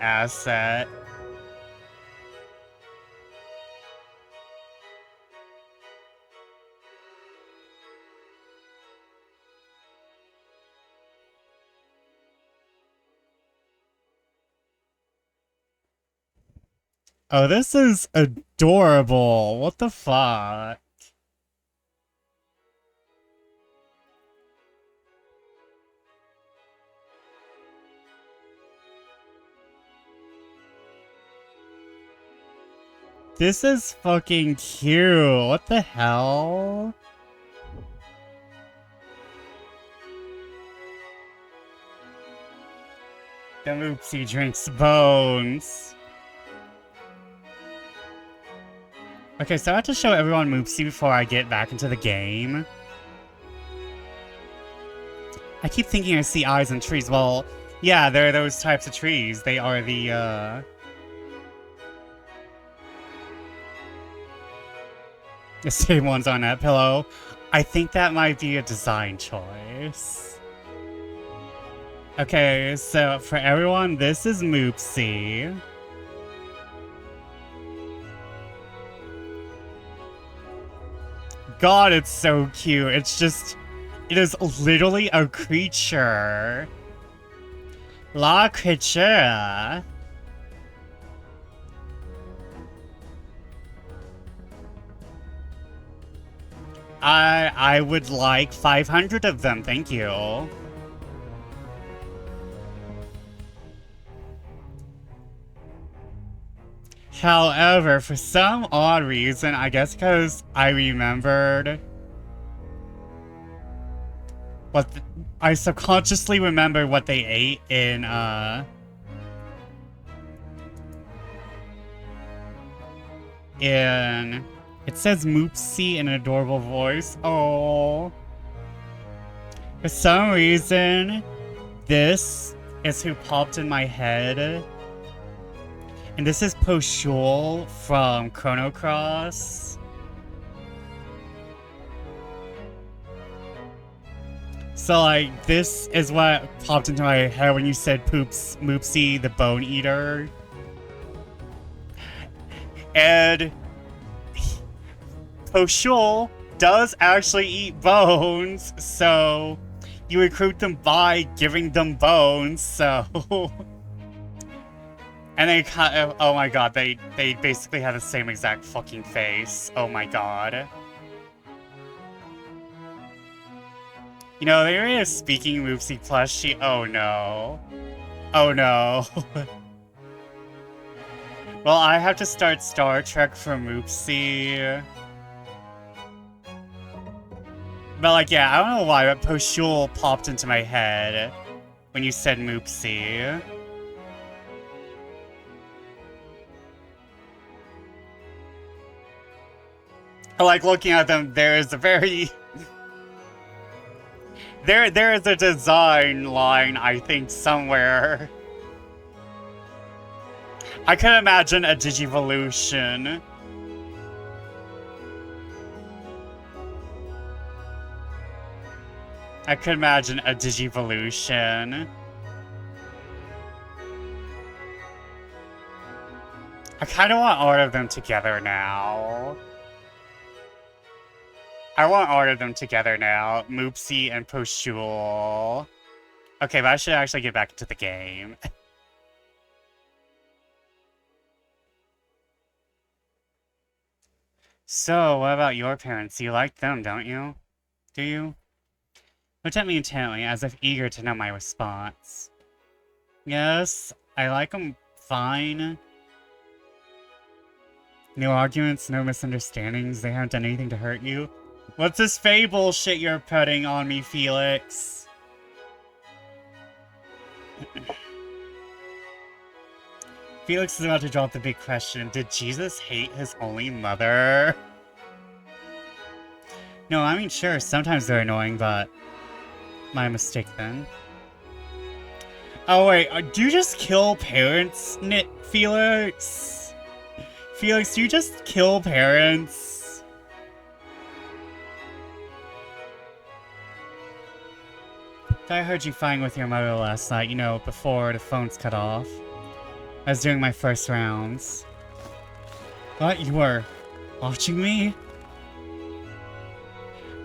asset. Oh, this is adorable. What the fuck? This is fucking cute. What the hell? The Moopsie drinks bones. Okay, so I have to show everyone Moopsie before I get back into the game. I keep thinking I see eyes in trees. Well, yeah, there are those types of trees. They are the same ones on that pillow. I think that might be a design choice. Okay, so for everyone, this is Moopsie. God, it's so cute. It's just... It is literally a creature. La creature. I would like 500 of them, thank you. However, for some odd reason, I guess because I remembered what I subconsciously remember what they ate in it says Moopsie in an adorable voice. Oh, for some reason this is who popped in my head. And this is Poshul from Chrono Cross. So, like, this is what popped into my head when you said Moopsie, the Bone Eater. And Poshul does actually eat bones, so you recruit them by giving them bones, so... And they kind of, oh my god, they basically have the same exact fucking face. Oh my god. You know, there is speaking Moopsie plushie. Oh no. Oh no. Well, I have to start Star Trek for Moopsie. But like, yeah, I don't know why, but Poshul popped into my head when you said Moopsie. Like, looking at them, there is a very... there is a design line, I think, somewhere. I could imagine a Digivolution. I could imagine a Digivolution. I kind of want all of them together now. I want all of them together now. Moopsie and Poshul. Okay, but I should actually get back into the game. So, what about your parents? You like them, don't you? Do you? Looked at me intently, as if eager to know my response. Yes, I like them fine. No arguments, no misunderstandings. They haven't done anything to hurt you. What's this fable shit you're putting on me, Felix? Felix is about to drop the big question. Did Jesus hate his only mother? No, I mean, sure, sometimes they're annoying, but... My mistake, then. Oh, wait, do you just kill parents, Felix? Felix, do you just kill parents? I heard you fighting with your mother last night, you know, before the phones cut off. I was doing my first rounds. What? You were watching me?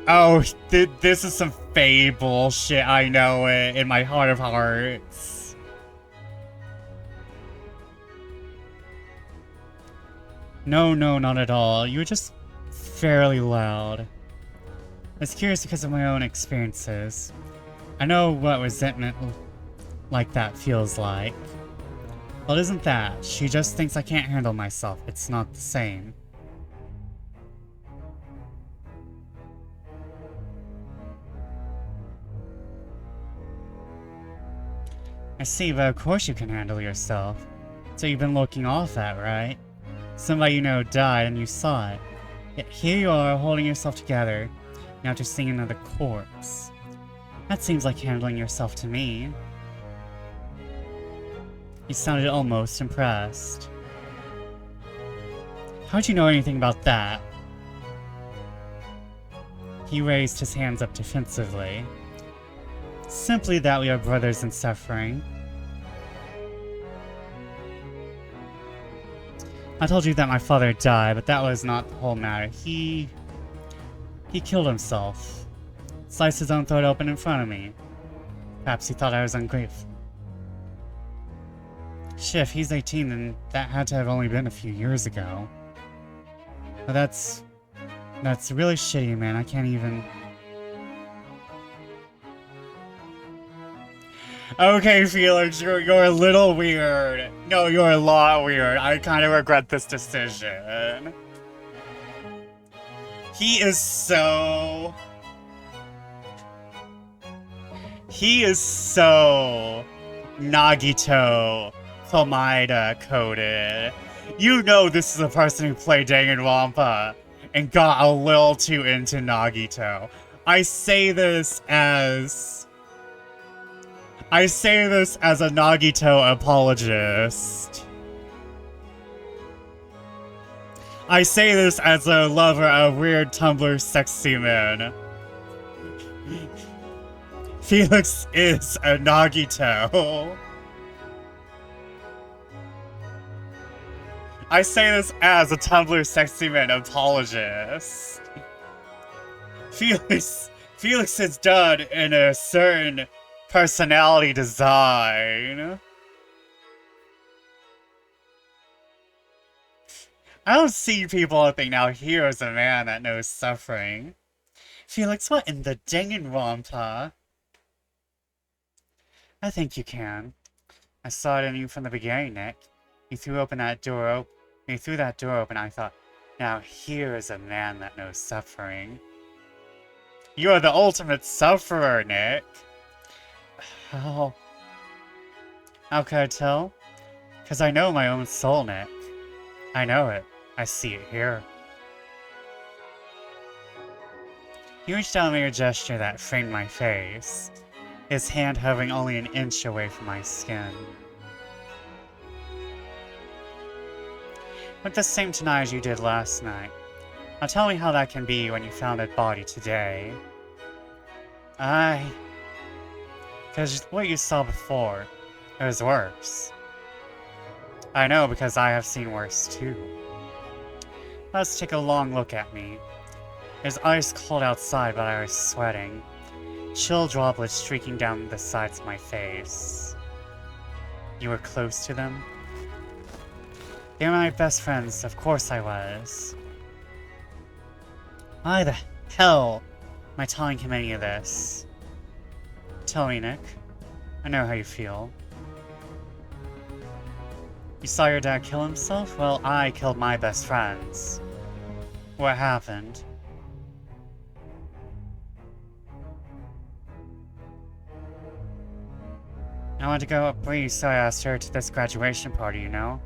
Oh, this is some Faye bullshit, I know it, in my heart of hearts. No, not at all. You were just fairly loud. I was curious because of my own experiences. I know what resentment like that feels like. Well, it isn't that. She just thinks I can't handle myself. It's not the same. I see, but of course you can handle yourself. So you've been looking off at, right? Somebody you know died and you saw it. Yet here you are holding yourself together after seeing another corpse. That seems like handling yourself to me. You sounded almost impressed. How'd you know anything about that? He raised his hands up defensively. Simply that we are brothers in suffering. I told you that my father died, but that was not the whole matter. He killed himself. Sliced his own throat open in front of me. Perhaps he thought I was ungrateful. Shit, if he's 18, then that had to have only been a few years ago. But that's really shitty, man. I can't even... Okay, Felix, you're a little weird. No, you're a lot weird. I kind of regret this decision. He is so Nagito Komida coded. You know this is a person who played Danganronpa and got a little too into Nagito. I say this as a Nagito apologist. I say this as a lover of weird Tumblr sexy men. Felix is a Nagito. I say this as a Tumblr sexy man apologist. Felix is done in a certain personality design. I don't see people and think, now here's a man that knows suffering. Felix, what in the Danganronpa? I think you can. I saw it in you from the beginning, Nick. You threw that door open, I thought, now here is a man that knows suffering. You are the ultimate sufferer, Nick. How could I tell? 'Cause I know my own soul, Nick. I know it. I see it here. He reached out and made a gesture that framed my face, his hand hovering only an inch away from my skin. Look the same tonight as you did last night. Now tell me how that can be when you found that body today. Because what you saw before, it was worse. I know, because I have seen worse too. Let's take a long look at me. It was ice cold outside, but I was sweating. Chill droplets streaking down the sides of my face. You were close to them? They were my best friends, of course I was. Why the hell am I telling him any of this? Tell me, Nick. I know how you feel. You saw your dad kill himself? Well, I killed my best friends. What happened? I wanted to go up Bree, so I asked her to this graduation party, you know?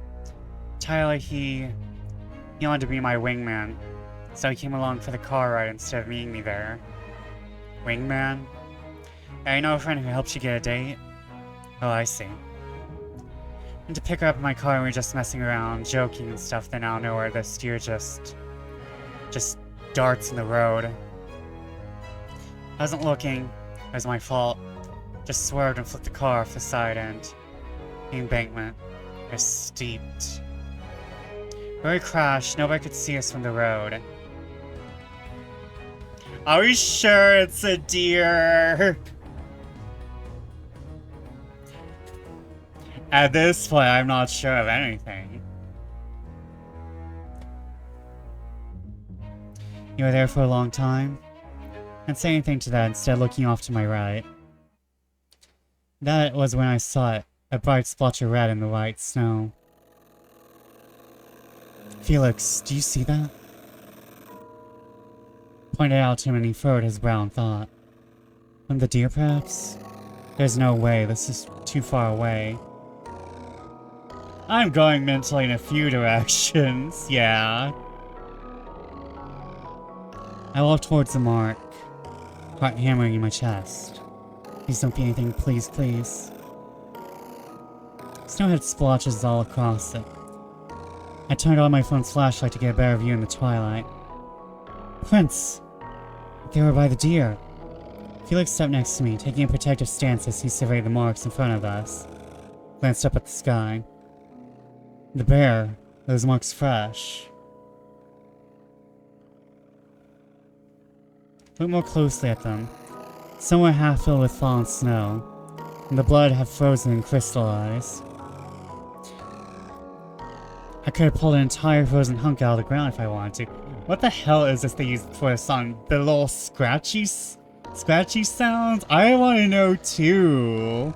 Tyler, he wanted to be my wingman, so he came along for the car ride instead of meeting me there. Wingman? Yeah, you know a friend who helps you get a date? Oh, I see. And to pick her up in my car, and we were just messing around, joking and stuff, then out of nowhere, the steer just darts in the road. I wasn't looking. It was my fault. Just swerved and flipped the car off the side end. The embankment is steeped. Where we crashed, nobody could see us from the road. Are we sure it's a deer? At this point, I'm not sure of anything. You were there for a long time? I didn't say anything to that, instead looking off to my right. That was when I saw it, a bright splotch of red in the white snow. Felix, do you see that? Pointed out to him and he furrowed his brow in thought. From the deer, perhaps? There's no way, this is too far away. I'm going mentally in a few directions, yeah. I walked towards the mark, heart hammering in my chest. Please don't be anything, please, please. Snow had splotches all across it. I turned on my phone's flashlight to get a better view in the twilight. Prince! They were by the deer. Felix stepped next to me, taking a protective stance as he surveyed the marks in front of us. Glanced up at the sky. The bear, those marks fresh. Look more closely at them. Some were half filled with fallen snow, and the blood had frozen and crystallized. I could have pulled an entire frozen hunk out of the ground if I wanted to. What the hell is this they use for a song? The little scratchy sounds? I want to know too.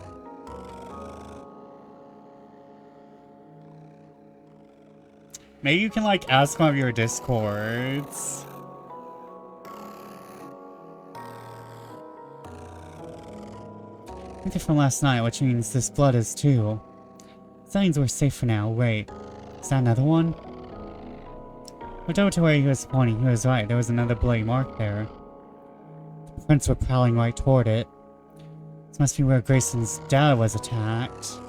Maybe you can like ask one of your discords. I think they're from last night, which means this blood is too. That means we're safe for now. Wait, is that another one? Looked over to where he was pointing. He was right. There was another bloody mark there. The prints were prowling right toward it. This must be where Grayson's dad was attacked.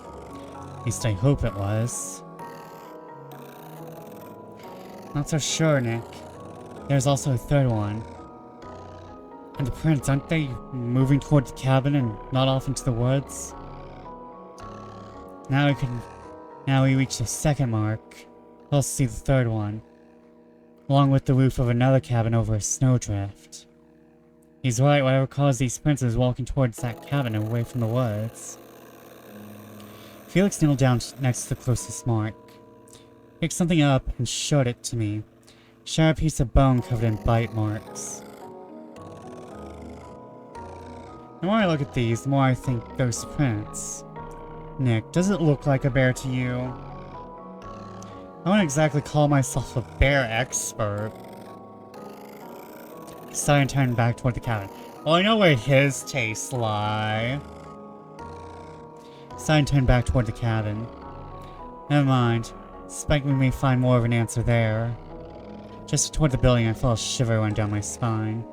At least I hope it was. Not so sure, Nick. There's also a third one. And the prints, aren't they moving toward the cabin and not off into the woods? Now we reach the second mark. We'll see the third one. Along with the roof of another cabin over a snowdrift. He's right, whatever caused these prints is walking towards that cabin and away from the woods. Felix kneeled down next to the closest mark. Picked something up and showed it to me. Sharp piece of bone covered in bite marks. The more I look at these, the more I think those prints. Nick, does it look like a bear to you? I wouldn't exactly call myself a bear expert. Stein turned back toward the cabin. Well, I know where his tastes lie. Stein turned back toward the cabin. Never mind. Suspect we may find more of an answer there. Just toward the building, I felt a shiver run down my spine.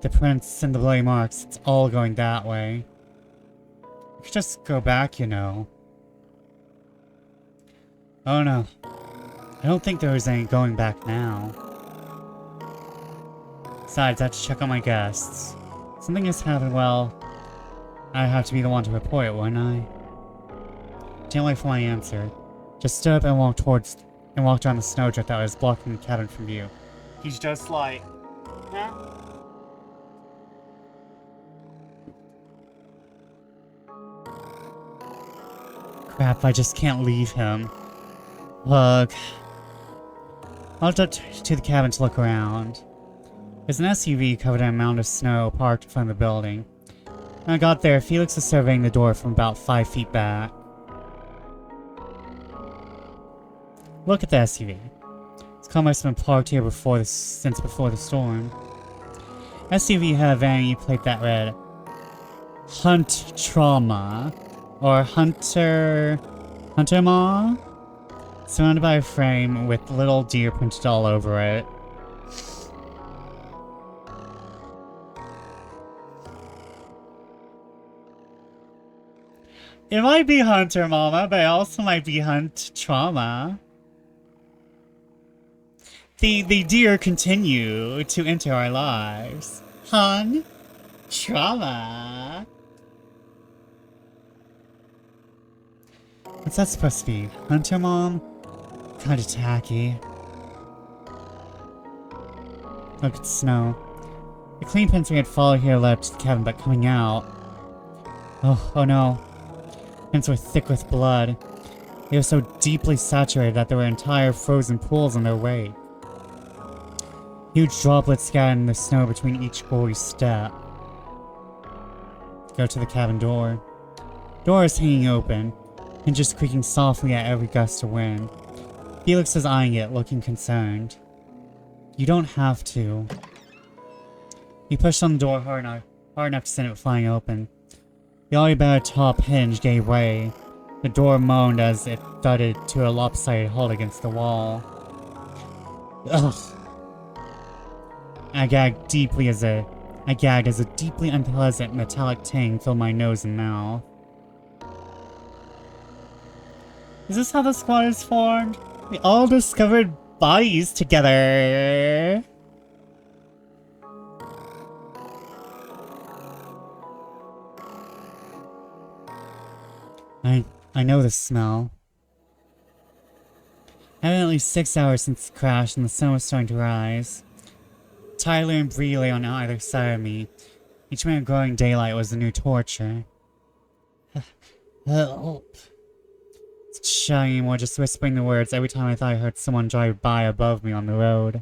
The prints and the bloody marks, it's all going that way. We could just go back, you know. Oh no. I don't think there was any going back now. Besides, I have to check on my guests. Something has happened, well, I'd have to be the one to report it, wouldn't I? Didn't wait for my answer. Just stood up and walked around the snowdrift that was blocking the cabin from view. He's just like, huh? Crap, I just can't leave him. Look. I walked up to the cabin to look around. There's an SUV covered in a mound of snow parked in front of the building. When I got there, Felix was surveying the door from about 5 feet back. Look at the SUV. This car must have been parked here since before the storm. SUV had a vanity plate that read Hunt Trauma or Hunter Ma, surrounded by a frame with little deer printed all over it. It might be Hunter Mama, but it also might be Hunt Trauma. The deer continue to enter our lives. Hun? Trauma. What's that supposed to be? Hunter Mom? Kinda tacky. Look at the snow. The clean pins we had followed here led up to the cabin, but coming out. Oh no. Pins were thick with blood. They were so deeply saturated that there were entire frozen pools in their wake. Huge droplets scattered in the snow between each gory step. Go to the cabin door. Door is hanging open, hinges creaking softly at every gust of wind. Felix is eyeing it, looking concerned. You don't have to. He pushed on the door hard enough to send it flying open. The already battered top hinge gave way. The door moaned as it thudded to a lopsided halt against the wall. Ugh. I gagged as a deeply unpleasant metallic tang filled my nose and mouth. Is this how the squad is formed? We all discovered bodies together. I know the smell. It had been at least 6 hours since the crash and the sun was starting to rise. Tyler and Bree lay on either side of me. Each minute growing daylight was a new torture. Help. It's shouting anymore, just whispering the words every time I thought I heard someone drive by above me on the road.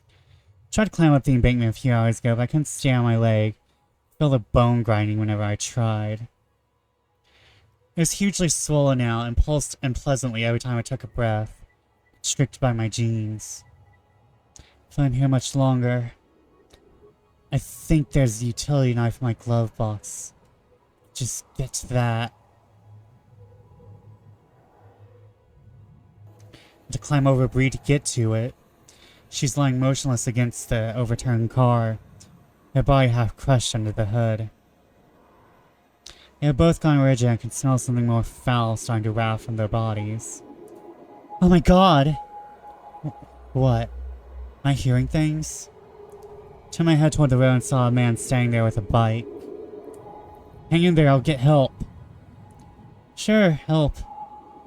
I tried to climb up the embankment a few hours ago, but I couldn't stay on my leg. I feel the bone grinding whenever I tried. It was hugely swollen now and pulsed unpleasantly every time I took a breath, constricted by my jeans. If I'm here much longer, I think there's a utility knife in my glove box. Just get to that. I had to climb over Bree to get to it. She's lying motionless against the overturned car, her body half crushed under the hood. They had both gone rigid and could smell something more foul starting to wrath from their bodies. Oh my god! What? Am I hearing things? I turned my head toward the road and saw a man standing there with a bike. Hang in there, I'll get help. Sure, help.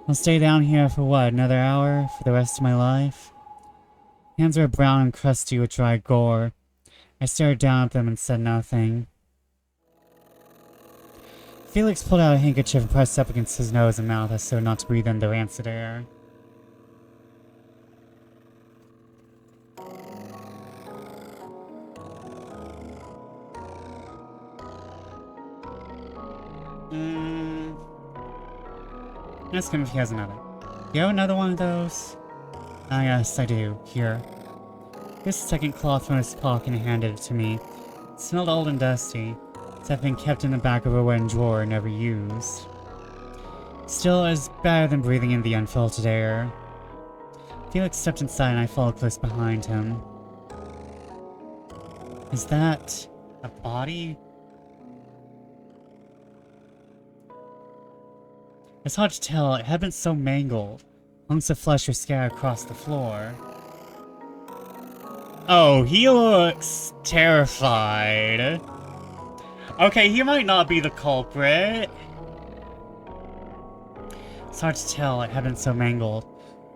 I'll stay down here for what, another hour? For the rest of my life? Hands were brown and crusty with dry gore. I stared down at them and said nothing. Felix pulled out a handkerchief and pressed up against his nose and mouth as so not to breathe in the rancid air. Ask him if he has another. You have another one of those? Ah, yes, I do. Here. Here's the second cloth from his pocket and handed it to me. It smelled old and dusty. It had been kept in the back of a wooden drawer and never used. Still, it was better than breathing in the unfiltered air. Felix stepped inside and I followed close behind him. Is that a body? It's hard to tell, it had been so mangled. Hunks of flesh were scattered across the floor. Oh, he looks terrified. Okay, he might not be the culprit. It's hard to tell, it had been so mangled.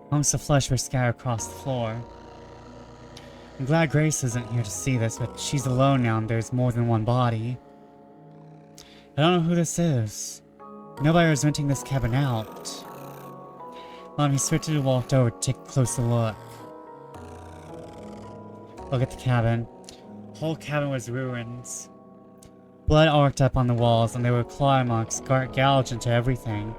Hunks of flesh were scattered across the floor. I'm glad Grace isn't here to see this, but she's alone now and there's more than one body. I don't know who this is. Nobody was renting this cabin out. He swiftly walked over to take a closer look. Look at the cabin. The whole cabin was ruins. Blood arced up on the walls, and there were claw marks gouged into everything.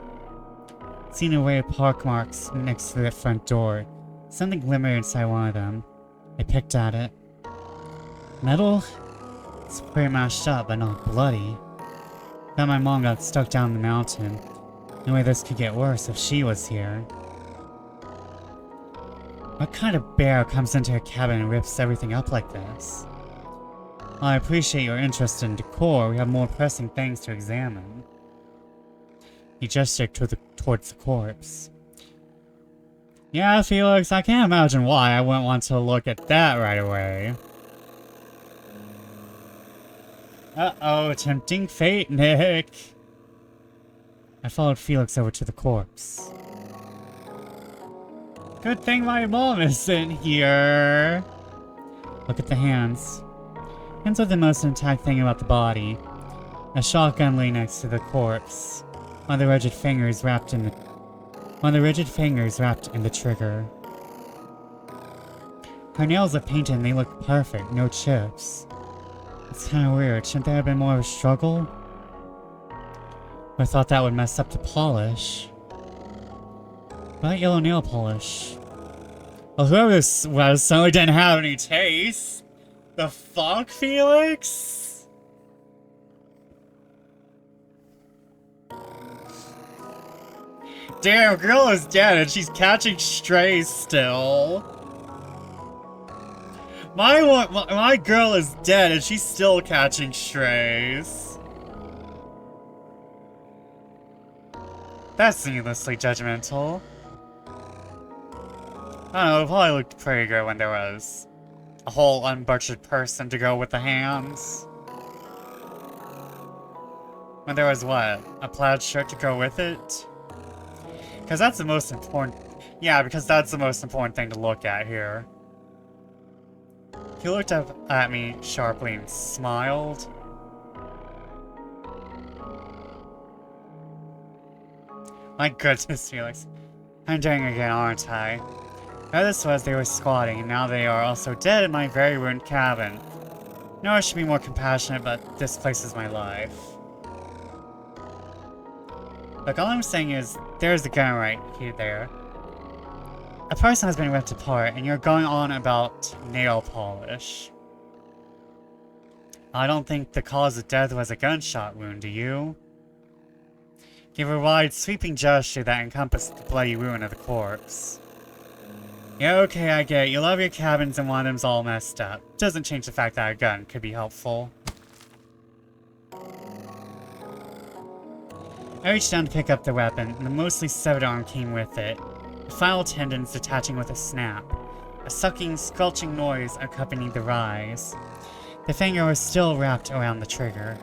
Seen a array of park marks next to the front door. Something glimmered inside one of them. I picked at it. Metal? It's pretty mashed up, but not bloody. Thought my mom got stuck down the mountain. No way this could get worse if she was here. What kind of bear comes into a cabin and rips everything up like this? While I appreciate your interest in decor, we have more pressing things to examine. He gestured towards the corpse. Yeah, Felix, I can't imagine why I wouldn't want to look at that right away. Uh-oh, tempting fate, Nick. I followed Felix over to the corpse. Good thing my mom isn't here. Look at the hands. Hands are the most intact thing about the body. A shotgun lay next to the corpse. One of the rigid fingers wrapped in the trigger. Her nails are painted and they look perfect, no chips. It's kinda weird, shouldn't there have been more of a struggle? I thought that would mess up the polish. What yellow nail polish? Well, whoever this was certainly didn't have any taste. The fuck, Felix? Damn, girl is dead and she's catching strays still. My girl is dead and she's still catching strays. That's needlessly judgmental. I don't know, it probably looked pretty good when there was a whole unbutchered person to go with the hands. When there was what? A plaid shirt to go with it? Because that's the most important... Yeah, because that's the most important thing to look at here. He looked up at me sharply and smiled. My goodness, Felix. I'm doing it again, aren't I? Where this was, they were squatting, and now they are also dead in my very ruined cabin. No, I should be more compassionate, but this place is my life. Look, all I'm saying is, there's the gun right here, there. A person has been ripped apart, and you're going on about nail polish. I don't think the cause of death was a gunshot wound, do you? Give a wide, sweeping gesture that encompassed the bloody ruin of the corpse. Yeah, okay, I get it. You love your cabins and one of them's all messed up. Doesn't change the fact that a gun could be helpful. I reached down to pick up the weapon, and the mostly severed arm came with it. The final tendons detaching with a snap. A sucking, squelching noise accompanied the rise. The finger was still wrapped around the trigger.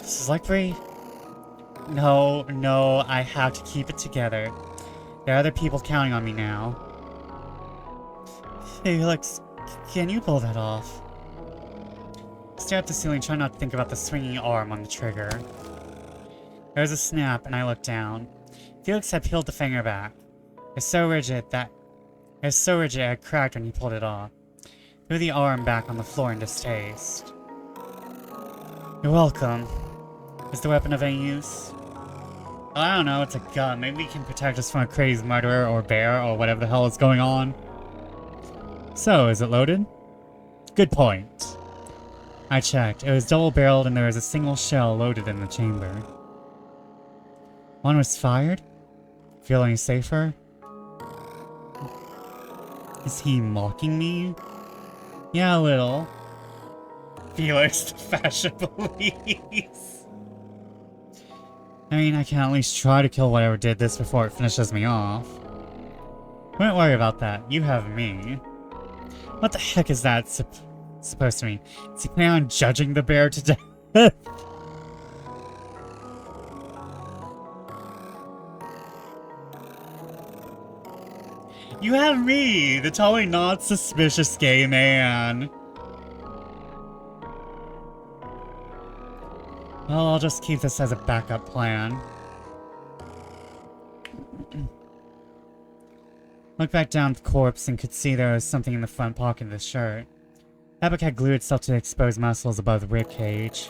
Slippery? No, I have to keep it together. There are other people counting on me now. Felix, can you pull that off? I stare at the ceiling, trying not to think about the swinging arm on the trigger. There was a snap, and I looked down. Felix had peeled the finger back. It was so rigid it had cracked when he pulled it off. Threw the arm back on the floor in distaste. You're welcome. Is the weapon of any use? I don't know, it's a gun. Maybe we can protect us from a crazed murderer or bear or whatever the hell is going on. So, is it loaded? Good point. I checked. It was double-barreled and there was a single shell loaded in the chamber. One was fired? Feeling safer? Is he mocking me? Yeah, a little. Felix, the fashion police. I mean, I can at least try to kill whatever did this before it finishes me off. Don't worry about that. You have me. What the heck is that supposed to mean? Is he planning on judging the bear to death? You have me, the totally not suspicious gay man. Well, I'll just keep this as a backup plan. Looked back down at the corpse and could see there was something in the front pocket of the shirt. Fabric had glued itself to the exposed muscles above the ribcage.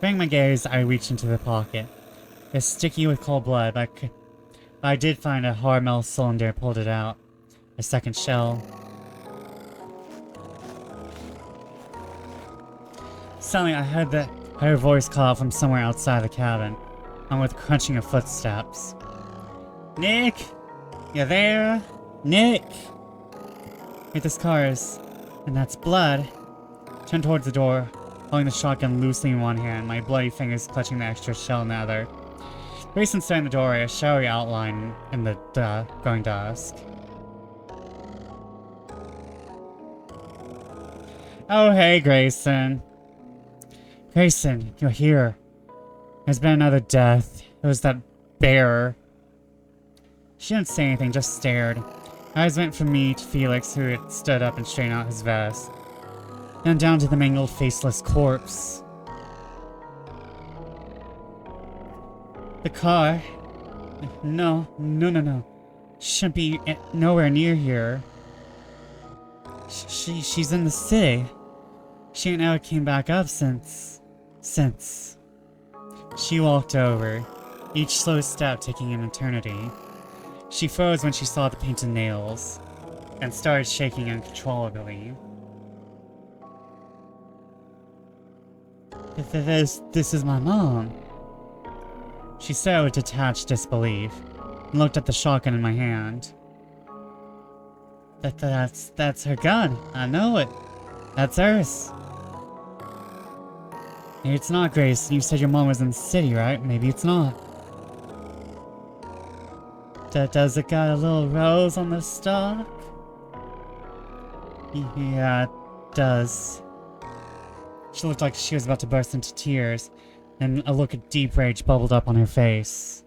Bringing my gaze, I reached into the pocket. It was sticky with cold blood, but I did find a hard metal cylinder and pulled it out. A second shell. Suddenly, I heard her voice call out from somewhere outside the cabin, along with crunching of footsteps. Nick! You there? Nick! Wait, this car is... and that's blood. Turned towards the door, holding the shotgun loosely in one hand, my bloody fingers clutching the extra shell in the other. Grayson stood in the doorway, a shadowy outline in the growing dusk. Oh, hey, Grayson. Grayson, you're here. There's been another death. It was that bear. She didn't say anything, just stared. Eyes went from me to Felix, who had stood up and straightened out his vest. Then down to the mangled, faceless corpse. The car? No. Shouldn't be nowhere near here. She's in the city. She ain't never came back up since. She walked over, each slow step taking an eternity. She froze when she saw the painted nails, and started shaking uncontrollably. This is my mom. She stared with detached disbelief, and looked at the shotgun in my hand. That's her gun. I know it. That's hers. Maybe it's not, Grace. You said your mom was in the city, right? Maybe it's not. Does it got a little rose on the stalk? Yeah, it does. She looked like she was about to burst into tears, and a look of deep rage bubbled up on her face.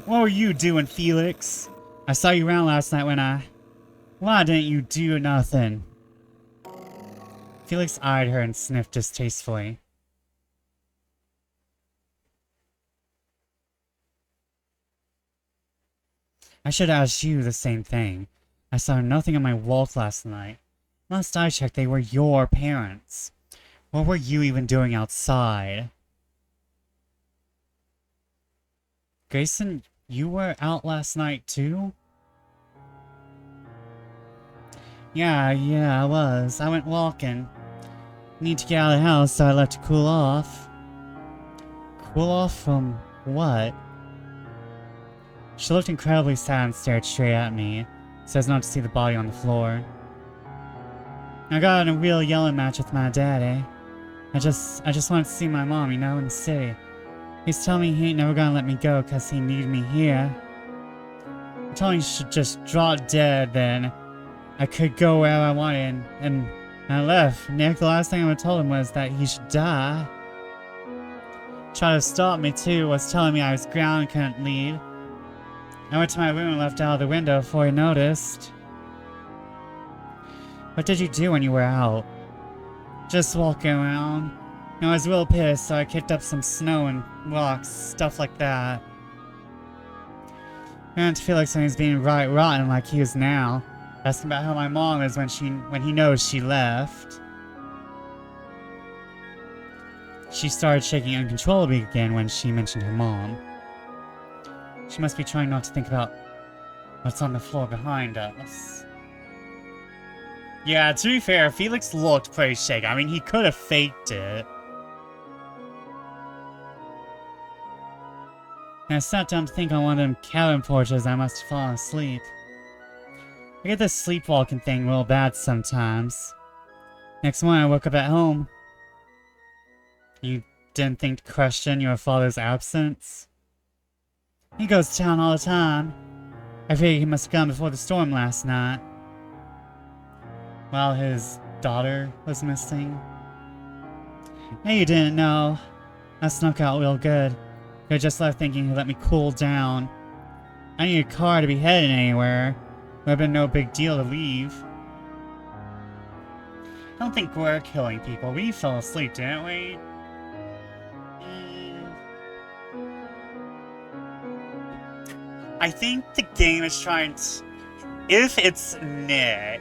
What were you doing, Felix? I saw you around last night when Why didn't you do nothing? Felix eyed her and sniffed distastefully. I should ask you the same thing. I saw nothing on my walk last night. Last I checked, they were your parents. What were you even doing outside? Grayson, you were out last night too? Yeah, I was. I went walking. Need to get out of the house, so I left to cool off. Cool off from what? She looked incredibly sad and stared straight at me, so as not to see the body on the floor. I got in a real yelling match with my daddy. I just wanted to see my mom, you know, in the city. He's telling me he ain't never gonna let me go because he needed me here. I told him he should just drop dead, then I could go wherever I wanted, and I left. Nick, the last thing I told him was that he should die. Tried to stop me too, was telling me I was grounded and couldn't leave. I went to my room and left out of the window before he noticed. What did you do when you were out? Just walking around. I was real pissed, so I kicked up some snow and rocks, stuff like that. I went to Felix when he was being right rotten like he is now. Asking about how my mom is when he knows she left. She started shaking uncontrollably again when she mentioned her mom. She must be trying not to think about what's on the floor behind us. Yeah, to be fair, Felix looked pretty shaky. I mean, he could have faked it. And I sat down to think on one of them cabin porches. I must have fallen asleep. I get this sleepwalking thing real bad sometimes. Next morning I woke up at home. You didn't think to question your father's absence? He goes to town all the time. I figured he must have gone before the storm last night. While his daughter was missing. Hey, you didn't know. I snuck out real good. I just left thinking he'd let me cool down. I need a car to be heading anywhere. Would have been no big deal to leave. I don't think we're killing people. We fell asleep, didn't we? I think the game is trying to... If it's Nick,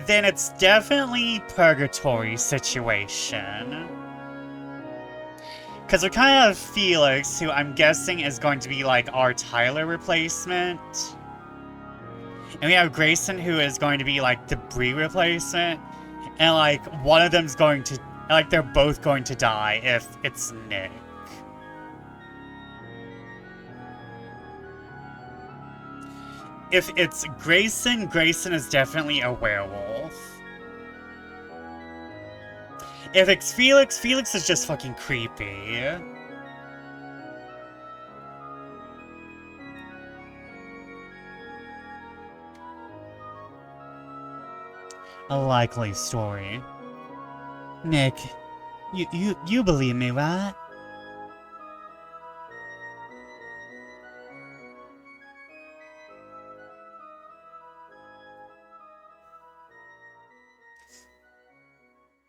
then it's definitely purgatory situation. Because we kind of have Felix, who I'm guessing is going to be like our Tyler replacement. And we have Grayson, who is going to be like the Bree replacement. And like one of them's going to... Like they're both going to die if it's Nick. If it's Grayson, Grayson is definitely a werewolf. If it's Felix, Felix is just fucking creepy. a likely story. Nick, you believe me, right?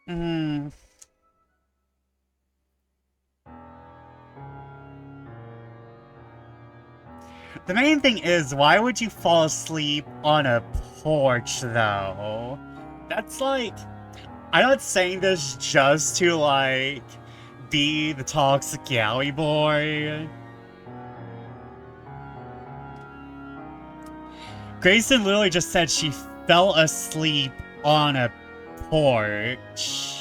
Hmm. The main thing is, why would you fall asleep on a porch, though? That's like... I'm not saying this just to, like, be the toxic yaoi boy. Grayson literally just said she fell asleep on a porch.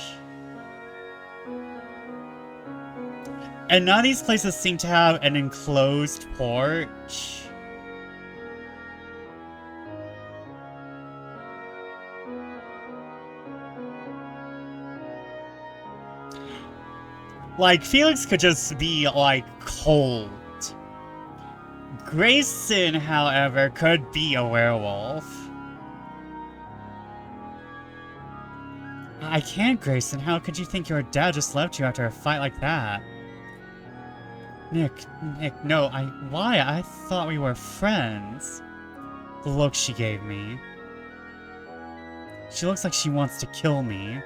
And none of these places seem to have an enclosed porch. Like, Felix could just be, like, cold. Grayson, however, could be a werewolf. I can't, Grayson. How could you think your dad just left you after a fight like that? Nick, no, why? I thought we were friends. The look she gave me. She looks like she wants to kill me.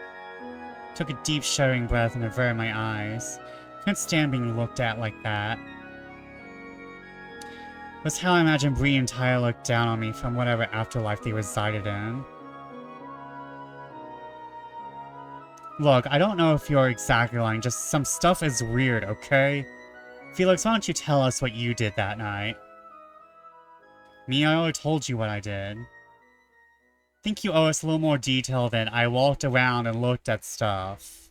Took a deep shuddering breath and averted my eyes. Couldn't stand being looked at like that. Was how I imagined Bree and Tyler looked down on me from whatever afterlife they resided in. Look, I don't know if you're exactly lying, just some stuff is weird, okay? Felix, why don't you tell us what you did that night? Me, I already told you what I did. Think you owe us a little more detail than I walked around and looked at stuff.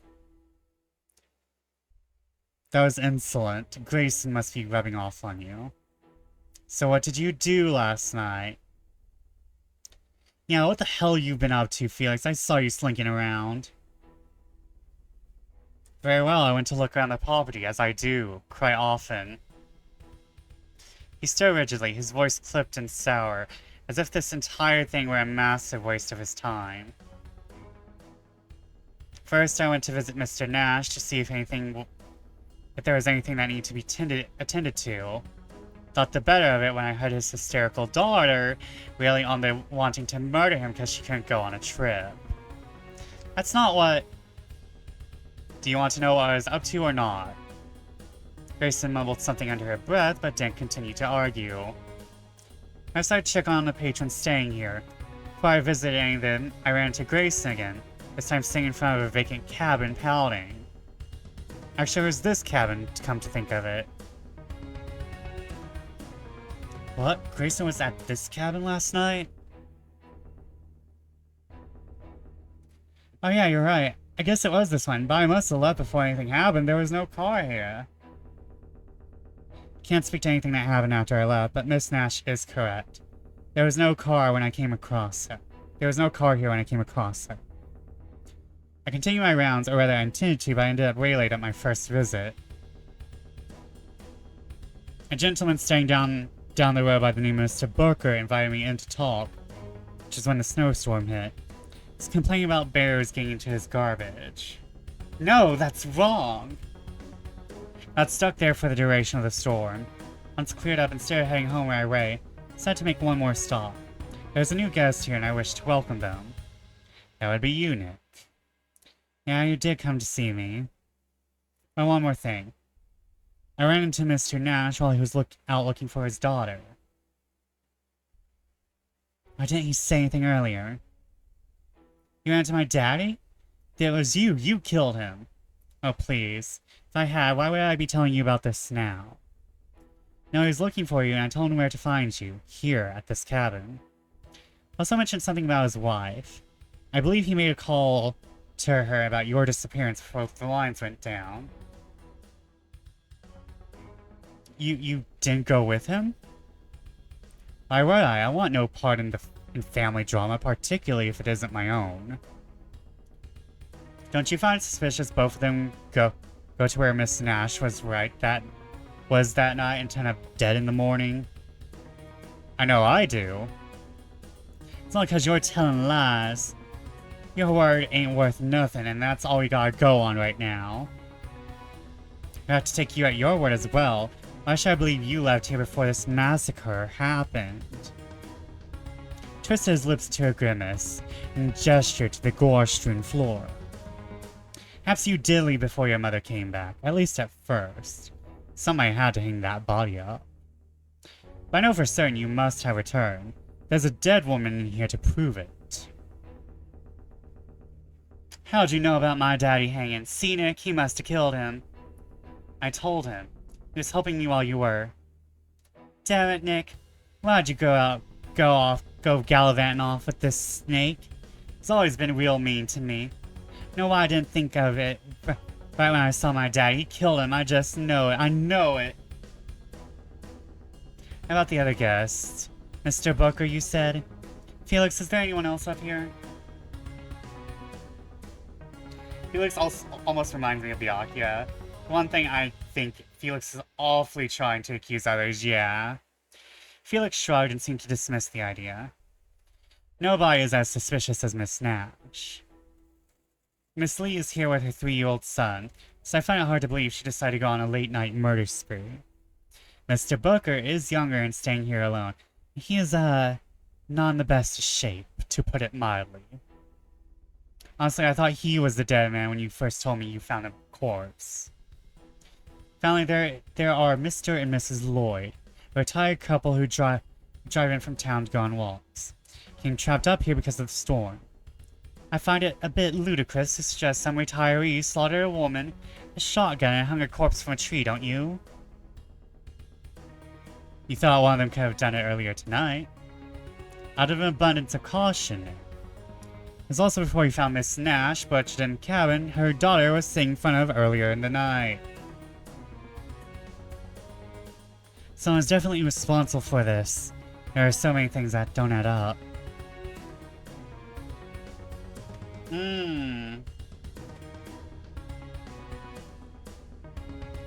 That was insolent. Grayson must be rubbing off on you. So what did you do last night? Yeah, what the hell you been up to, Felix? I saw you slinking around. Very well, I went to look around the property, as I do, quite often. He stared rigidly, his voice clipped and sour, as if this entire thing were a massive waste of his time. First, I went to visit Mr. Nash to see if there was anything that needed to be attended to. Thought the better of it when I heard his hysterical daughter really on the wanting to murder him because she couldn't go on a trip. That's not what... Do you want to know what I was up to or not? Grayson mumbled something under her breath, but didn't continue to argue. I decided to check on the patrons staying here. Before I visited any of them, I ran into Grayson again, this time sitting in front of a vacant cabin pouting. Actually, it was this cabin, to come to think of it. What? Grayson was at this cabin last night? Oh yeah, you're right. I guess it was this one, but I must have left before anything happened. There was no car here. Can't speak to anything that happened after I left, but Miss Nash is correct. There was no car when I came across her. There was no car here when I came across her. I continued my rounds, or rather I intended to, but I ended up waylaid at my first visit. A gentleman staying down the road by the name of Mr. Booker invited me in to talk, which is when the snowstorm hit. He's complaining about bears getting into his garbage. No, that's wrong! I got stuck there for the duration of the storm. Once cleared up, instead of heading home right away, I decided to make one more stop. There's a new guest here and I wish to welcome them. That would be you, Nick. Yeah, you did come to see me. But one more thing. I ran into Mr. Nash while he was out looking for his daughter. Why didn't he say anything earlier? You ran into my daddy? It was you. You killed him. Oh, please. If I had, why would I be telling you about this now? No, he was looking for you, and I told him where to find you. Here, at this cabin. Also mentioned something about his wife. I believe he made a call to her about your disappearance before the lines went down. You didn't go with him? Why would I? I want no part in family drama, particularly if it isn't my own. Don't you find it suspicious both of them go to where Miss Nash was that night and turn up dead in the morning? I know I do. It's not because you're telling lies. Your word ain't worth nothing, and that's all we gotta go on right now. I have to take you at your word as well. Why should I believe you left here before this massacre happened? Twisted his lips to a grimace, and gestured to the gore-strewn floor. Perhaps you did leave before your mother came back, at least at first. Somebody had to hang that body up. But I know for certain you must have returned. There's a dead woman in here to prove it. How'd you know about my daddy hanging? See, Nick, he must have killed him. I told him. He was helping me while you were. Damn it, Nick. Why'd you go gallivanting off with this snake? He's always been real mean to me. Know why I didn't think of it right when I saw my dad? He killed him. I just know it. I know it. How about the other guests? Mr. Booker, you said? Felix, is there anyone else up here? Felix also almost reminds me of Byakuya. One thing I think Felix is awfully trying to accuse others, yeah. Felix shrugged and seemed to dismiss the idea. Nobody is as suspicious as Miss Nash. Miss Lee is here with her 3-year-old son, so I find it hard to believe she decided to go on a late-night murder spree. Mr. Booker is younger and staying here alone. He is, not in the best shape, to put it mildly. Honestly, I thought he was the dead man when you first told me you found a corpse. Finally, there are Mr. and Mrs. Lloyd, a retired couple who drive in from town to go on walks. Came trapped up here because of the storm. I find it a bit ludicrous to suggest some retiree slaughtered a woman, a shotgun, and hung a corpse from a tree, don't you? You thought one of them could have done it earlier tonight. Out of an abundance of caution. It was also before you found Miss Nash, butchered in the cabin her daughter was sitting in front of earlier in the night. Someone's definitely responsible for this. There are so many things that don't add up.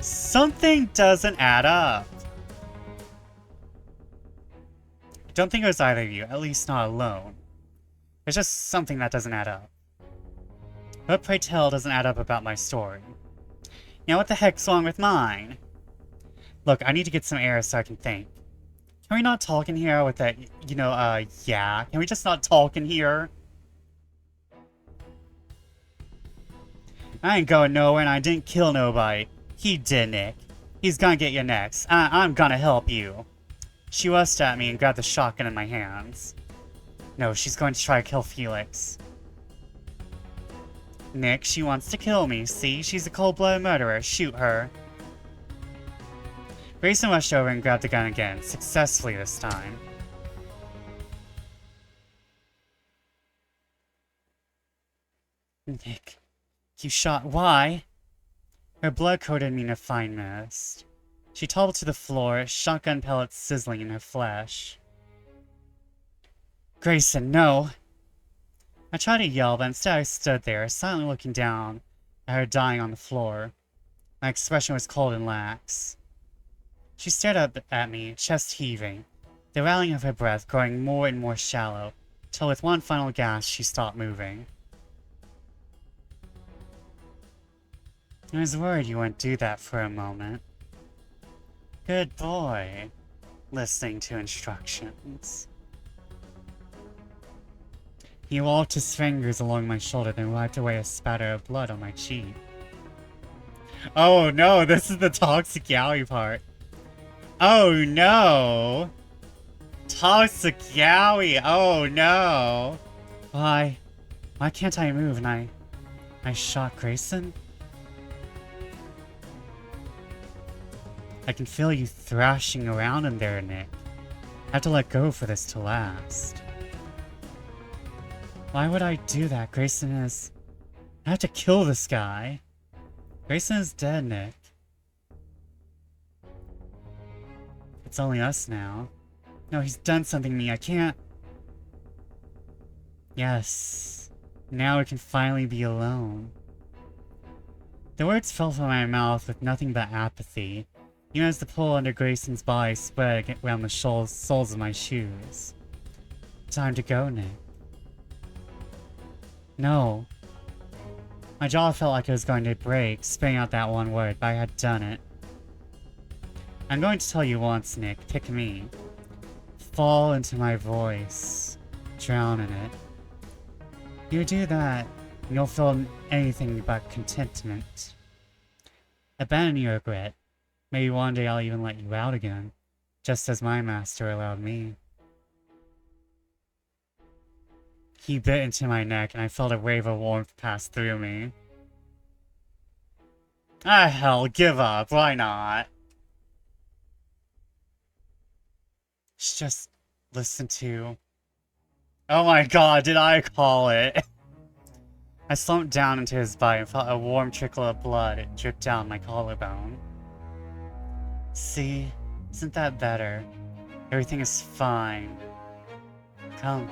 Something doesn't add up. I don't think it was either of you, at least not alone. There's just something that doesn't add up. What, pray tell, doesn't add up about my story? Now what the heck's wrong with mine? Look, I need to get some air so I can think. Can we not talk in here with that, yeah? Can we just not talk in here? I ain't going nowhere and I didn't kill nobody. He did, Nick. He's gonna get you next. I'm gonna help you. She rushed at me and grabbed the shotgun in my hands. No, she's going to try to kill Felix. Nick, she wants to kill me. See? She's a cold-blooded murderer. Shoot her. Grayson rushed over and grabbed the gun again, successfully this time. Nick, you shot. Why? Her blood coated me in a fine mist. She toppled to the floor, shotgun pellets sizzling in her flesh. Grayson, no! I tried to yell, but instead I stood there, silently looking down at her dying on the floor. My expression was cold and lax. She stared up at me, chest heaving, the rattling of her breath growing more and more shallow, till with one final gasp she stopped moving. I was worried you wouldn't do that for a moment. Good boy, listening to instructions. He walked his fingers along my shoulder, then wiped away a spatter of blood on my cheek. Oh no, this is the toxic yaoi part. Oh no! Toxic yaoi, oh no! Why can't I move? And I shot Grayson? I can feel you thrashing around in there, Nick. I have to let go for this to last. Why would I do that? Grayson is... I have to kill this guy. Grayson is dead, Nick. It's only us now. No, he's done something to me. I can't... Yes. Now we can finally be alone. The words fell from my mouth with nothing but apathy, even as the pull under Grayson's body spread around the soles of my shoes. Time to go, Nick. No. My jaw felt like it was going to break, spitting out that one word, but I had done it. I'm going to tell you once, Nick. Pick me. Fall into my voice. Drown in it. You do that, and you'll feel anything but contentment. Abandon your regret. Maybe one day I'll even let you out again, just as my master allowed me. He bit into my neck, and I felt a wave of warmth pass through me. Ah, hell, give up. Why not? Just listen to... Oh my god, did I call it? I slumped down into his bite and felt a warm trickle of blood drip down my collarbone. See? Isn't that better? Everything is fine. Come.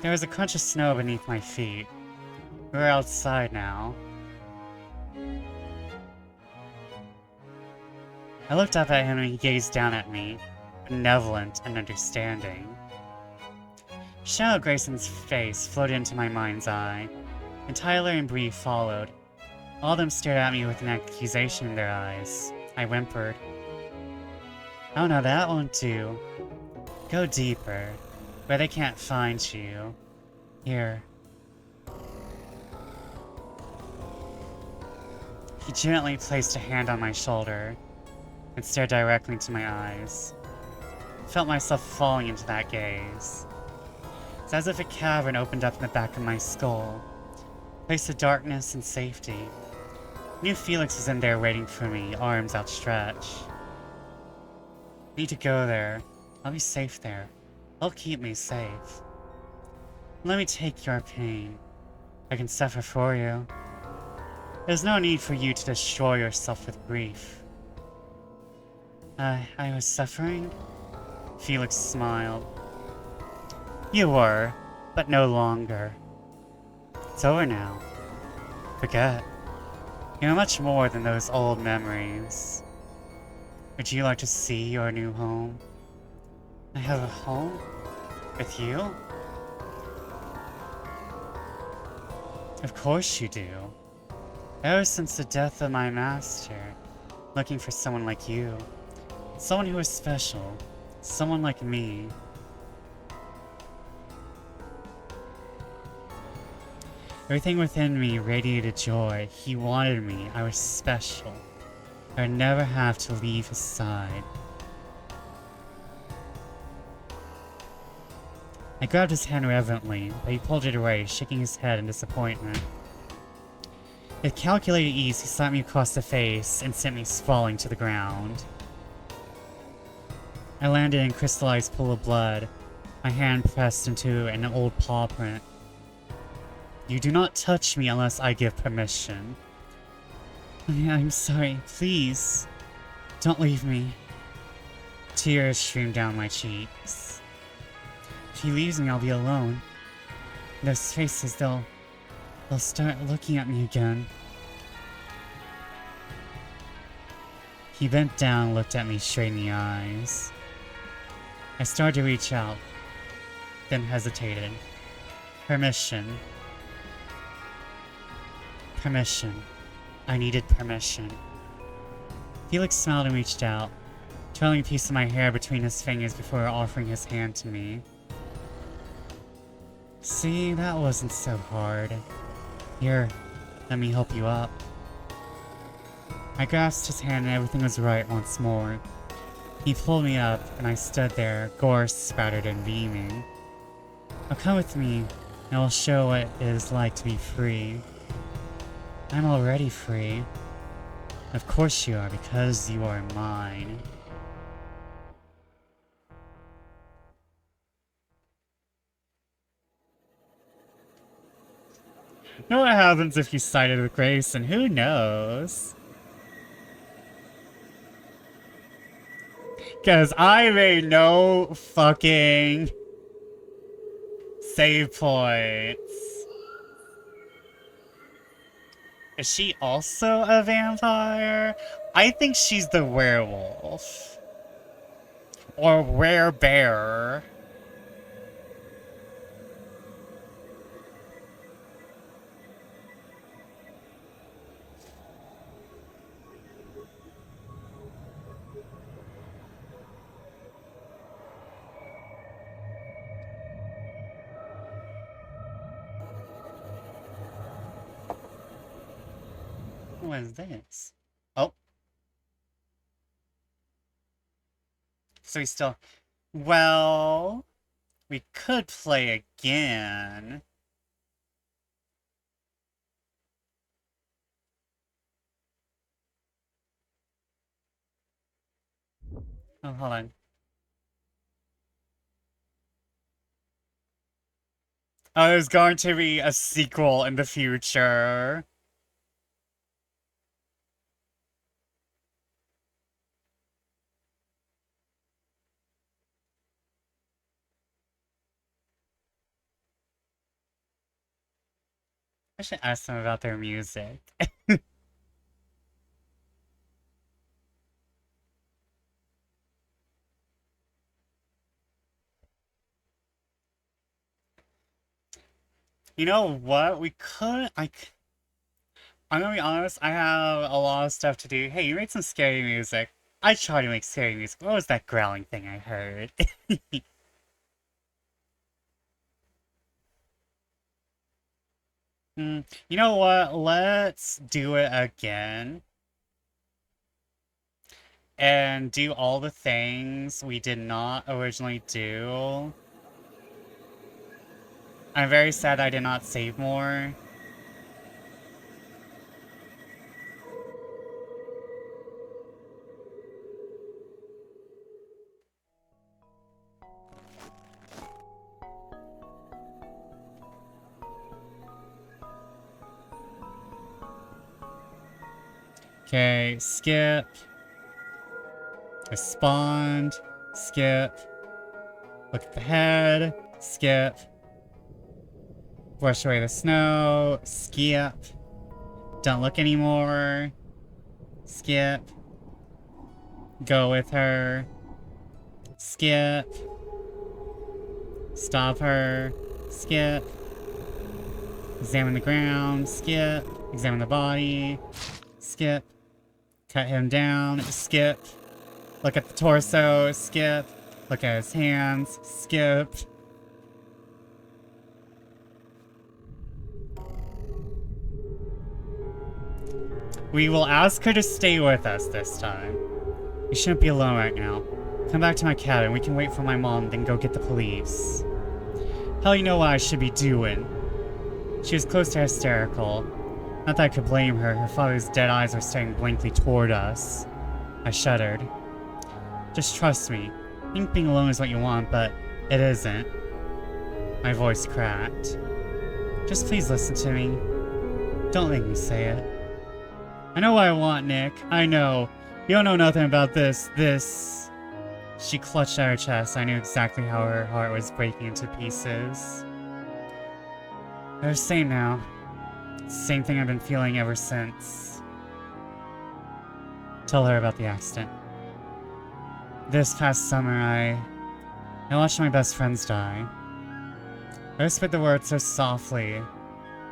There was a crunch of snow beneath my feet. We were outside now. I looked up at him and he gazed down at me, benevolent and understanding. Shadow Grayson's face floated into my mind's eye, and Tyler and Bree followed. All of them stared at me with an accusation in their eyes. I whimpered. Oh no, that won't do. Go deeper, where they can't find you. Here. He gently placed a hand on my shoulder and stared directly into my eyes. I felt myself falling into that gaze. It's as if a cavern opened up in the back of my skull, a place of darkness and safety. I knew Felix was in there waiting for me, arms outstretched. I need to go there. I'll be safe there. Help keep me safe. Let me take your pain. I can suffer for you. There's no need for you to destroy yourself with grief. I was suffering? Felix smiled. You were, but no longer. It's over now. Forget. You're much more than those old memories. Would you like to see your new home? I have a home? With you? Of course you do. Ever since the death of my master, looking for someone like you. Someone who is special. Someone like me. Everything within me radiated joy. He wanted me. I was special. I would never have to leave his side. I grabbed his hand reverently, but he pulled it away, shaking his head in disappointment. With calculated ease, he slapped me across the face and sent me sprawling to the ground. I landed in a crystallized pool of blood, my hand pressed into an old paw print. You do not touch me unless I give permission. I'm sorry, please. Don't leave me. Tears streamed down my cheeks. If he leaves me, I'll be alone. Those faces, they'll start looking at me again. He bent down and looked at me straight in the eyes. I started to reach out, then hesitated. Permission. Permission. I needed permission. Felix smiled and reached out, twirling a piece of my hair between his fingers before offering his hand to me. See, that wasn't so hard. Here, let me help you up. I grasped his hand and everything was right once more. He pulled me up and I stood there, gore spattered and beaming. Now come with me and I'll show what it is like to be free. I'm already free. Of course you are, because you are mine. Know what happens if you sided with Grayson? Who knows? Because I made no fucking save points. Is she also a vampire? I think she's the werewolf. Or werebearer. What is this? Oh. So he's still... Well... We could play again. Oh, hold on. Oh, there's going to be a sequel in the future. I should ask them about their music. You know what? We could... I'm gonna be honest, I have a lot of stuff to do. Hey, you made some scary music. I try to make scary music. What was that growling thing I heard? You know what? Let's do it again. And do all the things we did not originally do. I'm very sad I did not save more. Okay, skip. Respond. Skip. Look at the head. Skip. Brush away the snow. Skip. Don't look anymore. Skip. Go with her. Skip. Stop her. Skip. Examine the ground. Skip. Examine the body. Skip. Cut him down. Skip. Look at the torso. Skip. Look at his hands. Skip. We will ask her to stay with us this time. You shouldn't be alone right now. Come back to my cabin. We can wait for my mom, then go get the police. Hell, you know what I should be doing. She was close to hysterical. Not that I could blame her. Her father's dead eyes were staring blankly toward us. I shuddered. Just trust me. I think being alone is what you want, but it isn't. My voice cracked. Just please listen to me. Don't make me say it. I know what I want, Nick. I know. You don't know nothing about this. She clutched at her chest. I knew exactly how her heart was breaking into pieces. They're the same now. Same thing I've been feeling ever since. Tell her about the accident. This past summer, I watched my best friends die. I whispered the words so softly,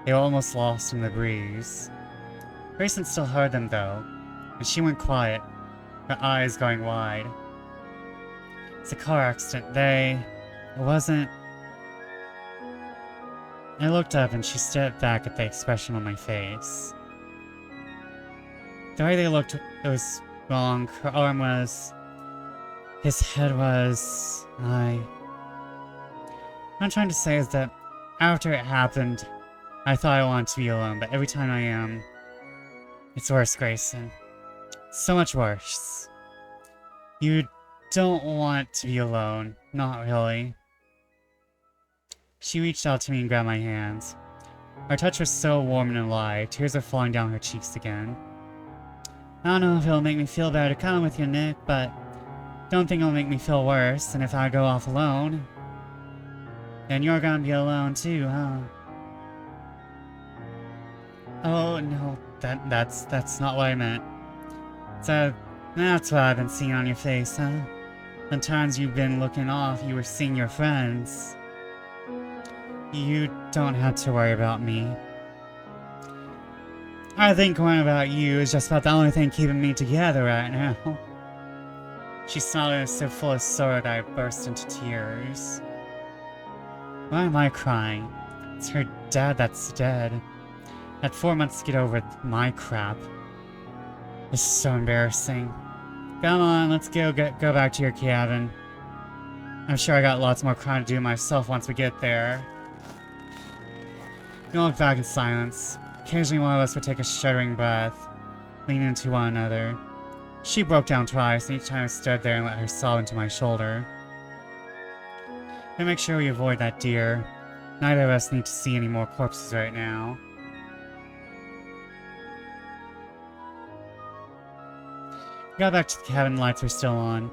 they were almost lost in the breeze. Grayson still heard them though, and she went quiet, her eyes going wide. It's a car accident. It wasn't... I looked up and she stared back at the expression on my face. The way they looked, it was wrong. Her arm was... His head was... What I'm trying to say is that after it happened, I thought I wanted to be alone, but every time I am... It's worse, Grayson. So much worse. You don't want to be alone. Not really. She reached out to me and grabbed my hands. Our touch was so warm and alive, tears were falling down her cheeks again. I don't know if it'll make me feel better to come with you, Nick, but don't think it'll make me feel worse than if I go off alone. Then you're gonna be alone too, huh? Oh, no, that's not what I meant. So, that's what I've been seeing on your face, huh? The times you've been looking off, you were seeing your friends. You don't have to worry about me. I think worrying about you is just about the only thing keeping me together right now. She smiled and was so full of sorrow that I burst into tears. Why am I crying? It's her dad that's dead. Had 4 months to get over my crap. This is so embarrassing. Come on, let's go back to your cabin. I'm sure I got lots more crying to do myself once we get there. We all look back in silence. Occasionally one of us would take a shuddering breath, leaning into one another. She broke down twice, and each time I stood there and let her sob into my shoulder. And make sure we avoid that, dear. Neither of us need to see any more corpses right now. We got back to the cabin, the lights were still on.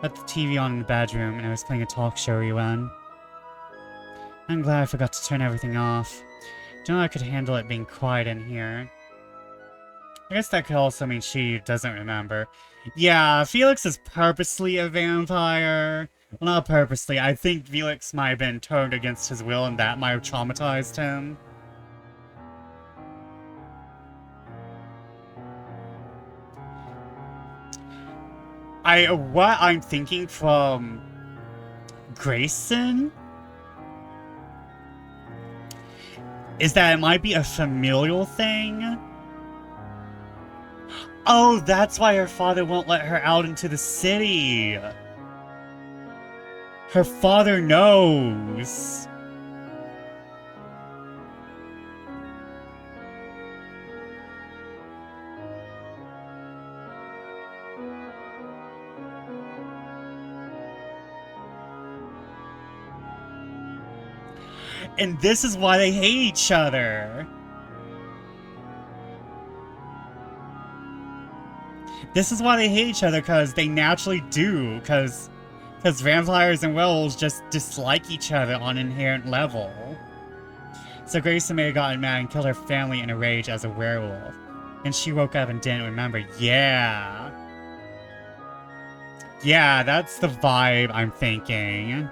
Left the TV on in the bedroom, and I was playing a talk show rerun. I'm glad I forgot to turn everything off. Don't know I could handle it being quiet in here. I guess that could also mean she doesn't remember. Yeah, Felix is purposely a vampire. Well, not purposely. I think Felix might have been turned against his will, and that might have traumatized him. What I'm thinking from Grayson is that it might be a familial thing. Oh, that's why her father won't let her out into the city. Her father knows. And this is why they hate each other. This is why they hate each other, because they naturally do, because vampires and werewolves just dislike each other on an inherent level. So Grayson may have gotten mad and killed her family in a rage as a werewolf. And she woke up and didn't remember. Yeah. Yeah, that's the vibe I'm thinking.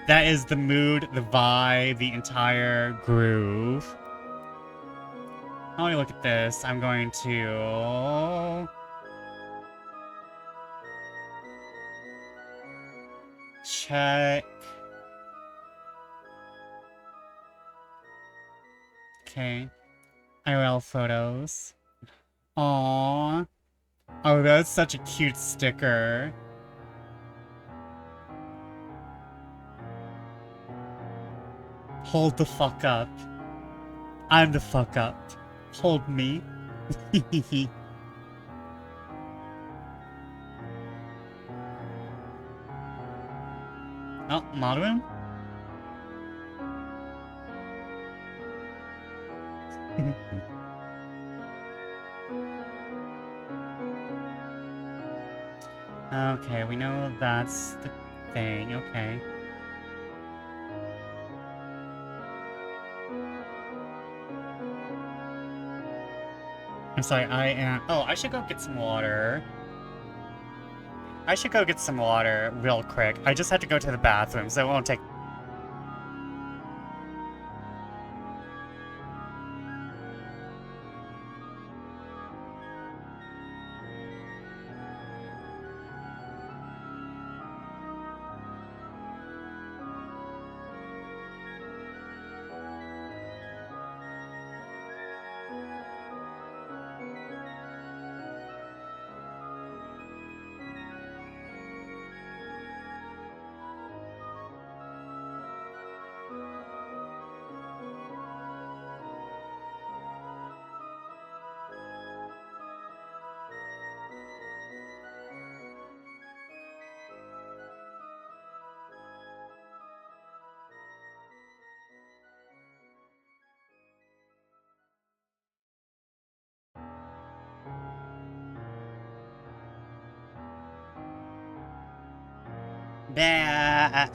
That is the mood, the vibe, the entire groove. How do we look at this? I'm going to... check... Okay. IRL photos. Aww. Oh, that's such a cute sticker. Hold the fuck up. I'm the fuck up. Hold me. Oh, Maru? Okay, we know that's the thing. Okay. I'm sorry, I am... Oh, I should go get some water. I should go get some water real quick. I just had to go to the bathroom, so it won't take... Back.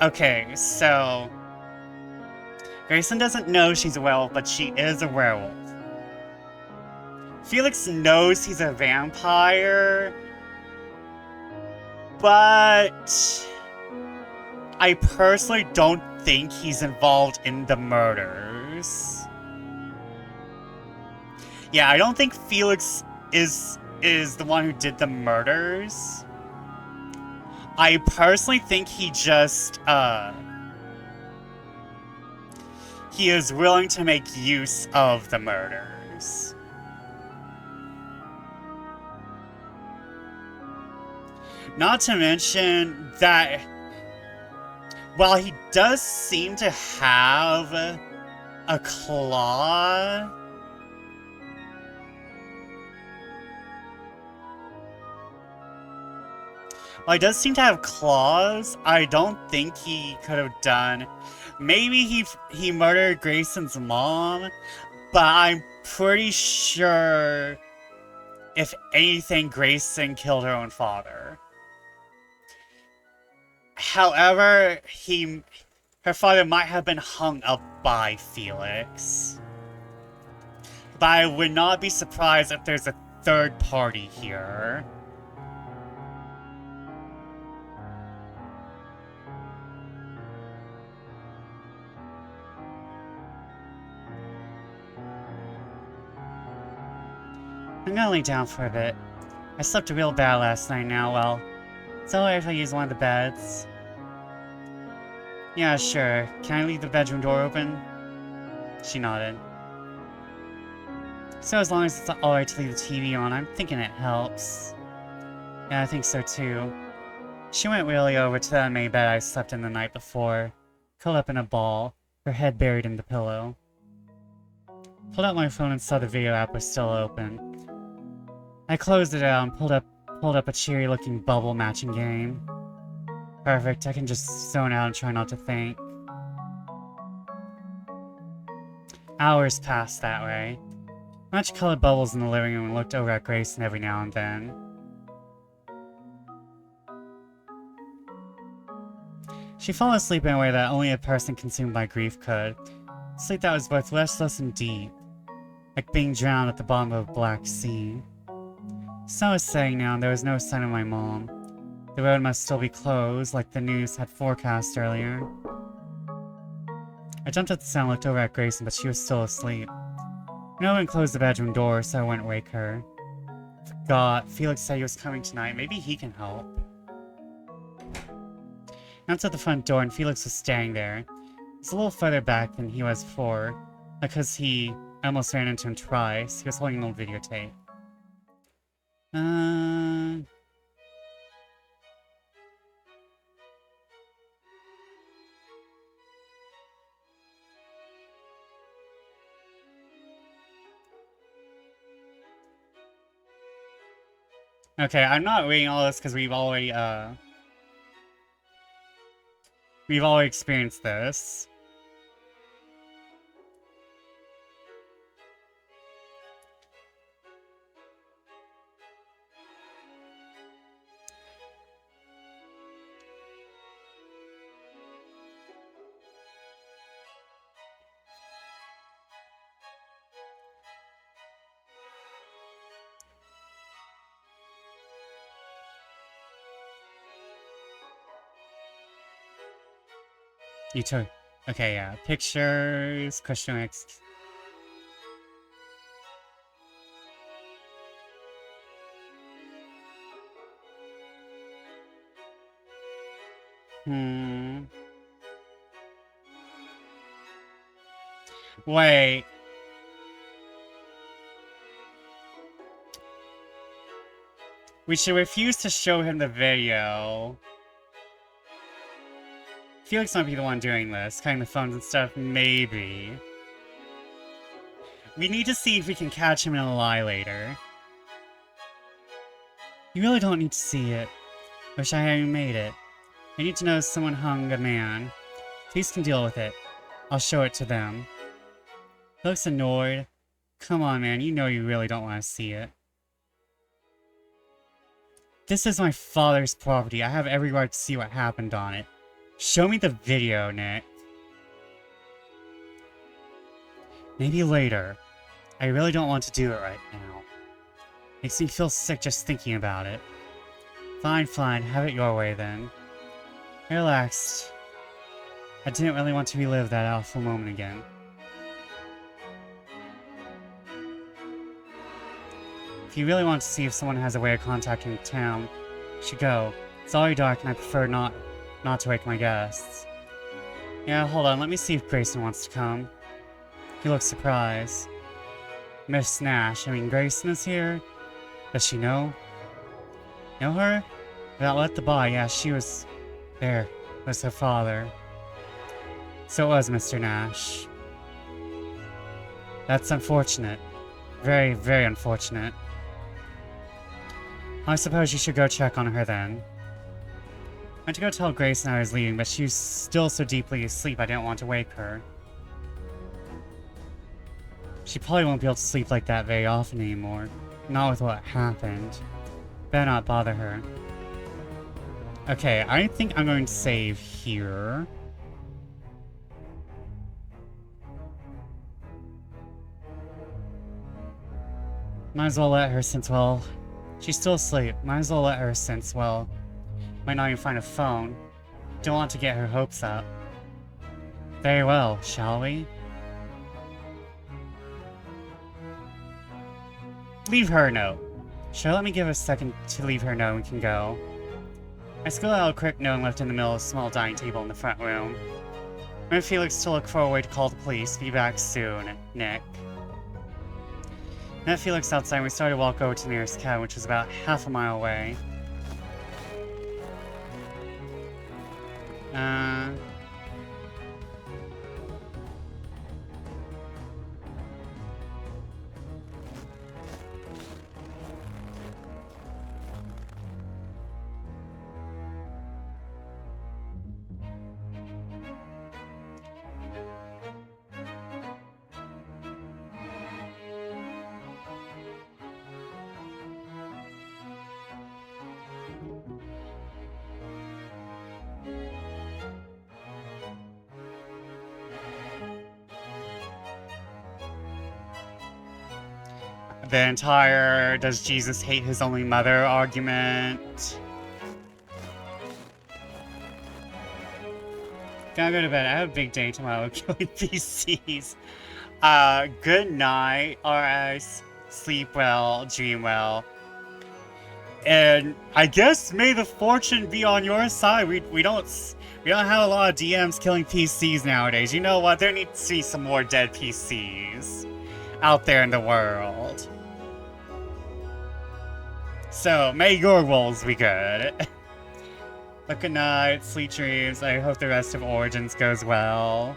Okay, so Grayson doesn't know she's a werewolf, but she is a werewolf. Felix knows he's a vampire, but I personally don't think he's involved in the murders. Yeah, I don't think Felix is the one who did the murders. I personally think he just, he is willing to make use of the murders. Not to mention that while he does seem to have a claw, while he does seem to have claws, I don't think he could have done. Maybe he murdered Grayson's mom, but I'm pretty sure, if anything, Grayson killed her own father. However, her father might have been hung up by Felix. But I would not be surprised if there's a third party here. I'm gonna lay down for a bit. I slept real bad last night now, well, it's alright if I use one of the beds. Yeah, sure. Can I leave the bedroom door open? She nodded. So as long as it's alright to leave the TV on, I'm thinking it helps. Yeah, I think so too. She went really over to that main bed I slept in the night before, curled up in a ball, her head buried in the pillow. Pulled out my phone and saw the video app was still open. I closed it out and pulled up a cheery-looking bubble-matching game. Perfect, I can just zone out and try not to think. Hours passed that way. I watched colored bubbles in the living room and looked over at Grayson every now and then. She fell asleep in a way that only a person consumed by grief could. Sleep that was both restless and deep, like being drowned at the bottom of a black sea. Sun was setting now and there was no sign of my mom. The road must still be closed, like the news had forecast earlier. I jumped at the sound and looked over at Grayson, but she was still asleep. No one closed the bedroom door, so I wouldn't wake her. Forgot, Felix said he was coming tonight. Maybe he can help. I knocked at the front door and Felix was standing there. He's a little further back than he was before, because I almost ran into him twice. He was holding an old videotape. Okay, I'm not reading all this because we've already experienced this. You took... Okay, yeah. Pictures, question marks. Wait. We should refuse to show him the video. Felix might be the one doing this, cutting the phones and stuff, maybe. We need to see if we can catch him in a lie later. You really don't need to see it. Wish I hadn't made it. I need to know someone hung a man. Police can deal with it. I'll show it to them. Felix annoyed. Come on, man, you know you really don't want to see it. This is my father's property. I have every right to see what happened on it. Show me the video, Nick. Maybe later. I really don't want to do it right now. Makes me feel sick just thinking about it. Fine, fine. Have it your way then. Relax. I didn't really want to relive that awful moment again. If you really want to see if someone has a way of contacting the town, you should go. It's already dark and I prefer not to wake my guests. Yeah, hold on, let me see if Grayson wants to come. He looks surprised. Miss Nash, I mean Grayson is here? Does she know? Know her? Without let the bar, yeah, she was... there, was her father. So it was Mr. Nash. That's unfortunate. Very, very unfortunate. I suppose you should go check on her then. I went to go tell Grayson I was leaving, but she was still so deeply asleep I didn't want to wake her. She probably won't be able to sleep like that very often anymore. Not with what happened. Better not bother her. Okay, I think I'm going to save here. Might as well let her since, well, she's still asleep. Might as well let her since, well, might not even find a phone. Don't want to get her hopes up. Very well, shall we? Leave her a note. Sure, let me give a second to leave her a note and we can go. I scribbled out a quick note and left it in the middle of a small dining table in the front room. I went Felix to look for a way to call the police. Be back soon, Nick. Met Felix outside and we started to walk over to the nearest cabin, which was about half a mile away. The entire does Jesus hate his only mother argument. Gotta go to bed. I have a big day tomorrow killing PCs. Good night, or sleep well, dream well. And I guess may the fortune be on your side. We don't have a lot of DMs killing PCs nowadays. You know what? There needs to be some more dead PCs out there in the world. So, may your rolls be good. But good night, sweet dreams. I hope the rest of Origins goes well.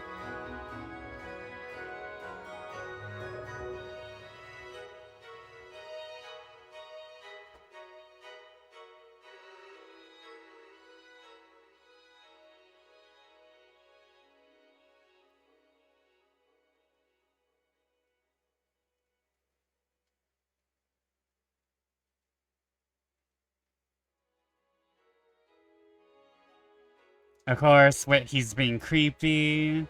Of course, he's being creepy.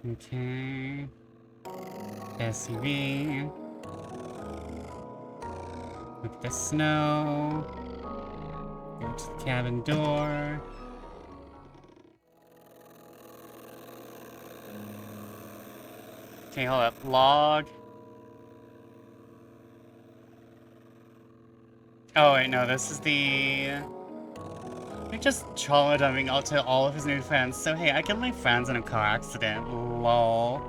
Okay. SUV. Look at the snow. Go to the cabin door. Okay, hold up. Log. Oh wait, no, this is the... just trauma dumping out to all of his new friends. So hey, I killed my friends in a car accident. Lol.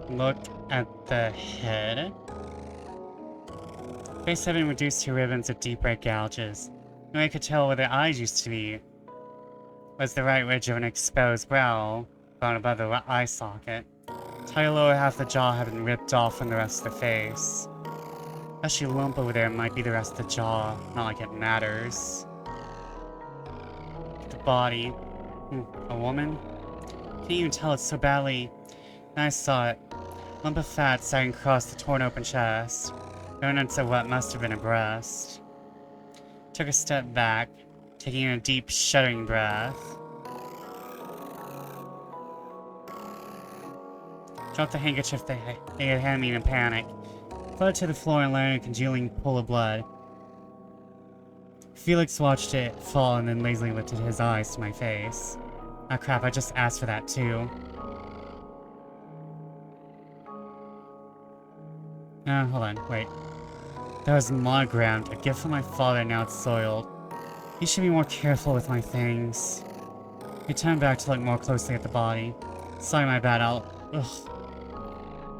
Look at the head. Face had been reduced to ribbons with deep red gouges. No way I could tell where their eyes used to be. Was the right ridge of an exposed brow, bone above the eye socket. Entire lower half of the jaw had been ripped off from the rest of the face. That she lump over there might be the rest of the jaw, not like it matters. The body. A woman? Can't even tell it's so badly. Then I saw it. Lump of fat sagging across the torn open chest. Remnants of what must have been a breast. Took a step back, taking in a deep, shuddering breath. Dropped the handkerchief they had handed me in a panic. Fell to the floor and landed in a congealing pool of blood. Felix watched it fall and then lazily lifted his eyes to my face. Ah crap, I just asked for that too. Hold on, wait. That was monogrammed, a gift from my father, now it's soiled. You should be more careful with my things. He turned back to look more closely at the body. Sorry, my bad,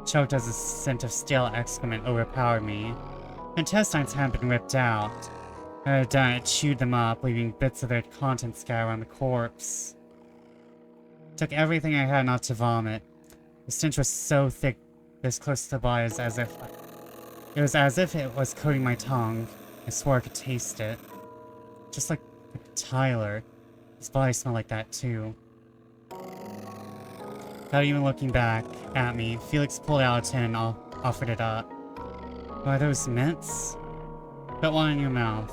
Choked as the scent of stale excrement overpowered me. Intestines hadn't been ripped out. I had done it, chewed them up, leaving bits of their contents scattered around the corpse. Took everything I had not to vomit. The stench was so thick, this close to the body, it was as if it was coating my tongue. I swore I could taste it. Just like Tyler. His body smelled like that too. Without even looking back at me, Felix pulled out a tin and offered it up. Are those mints? Put one in your mouth.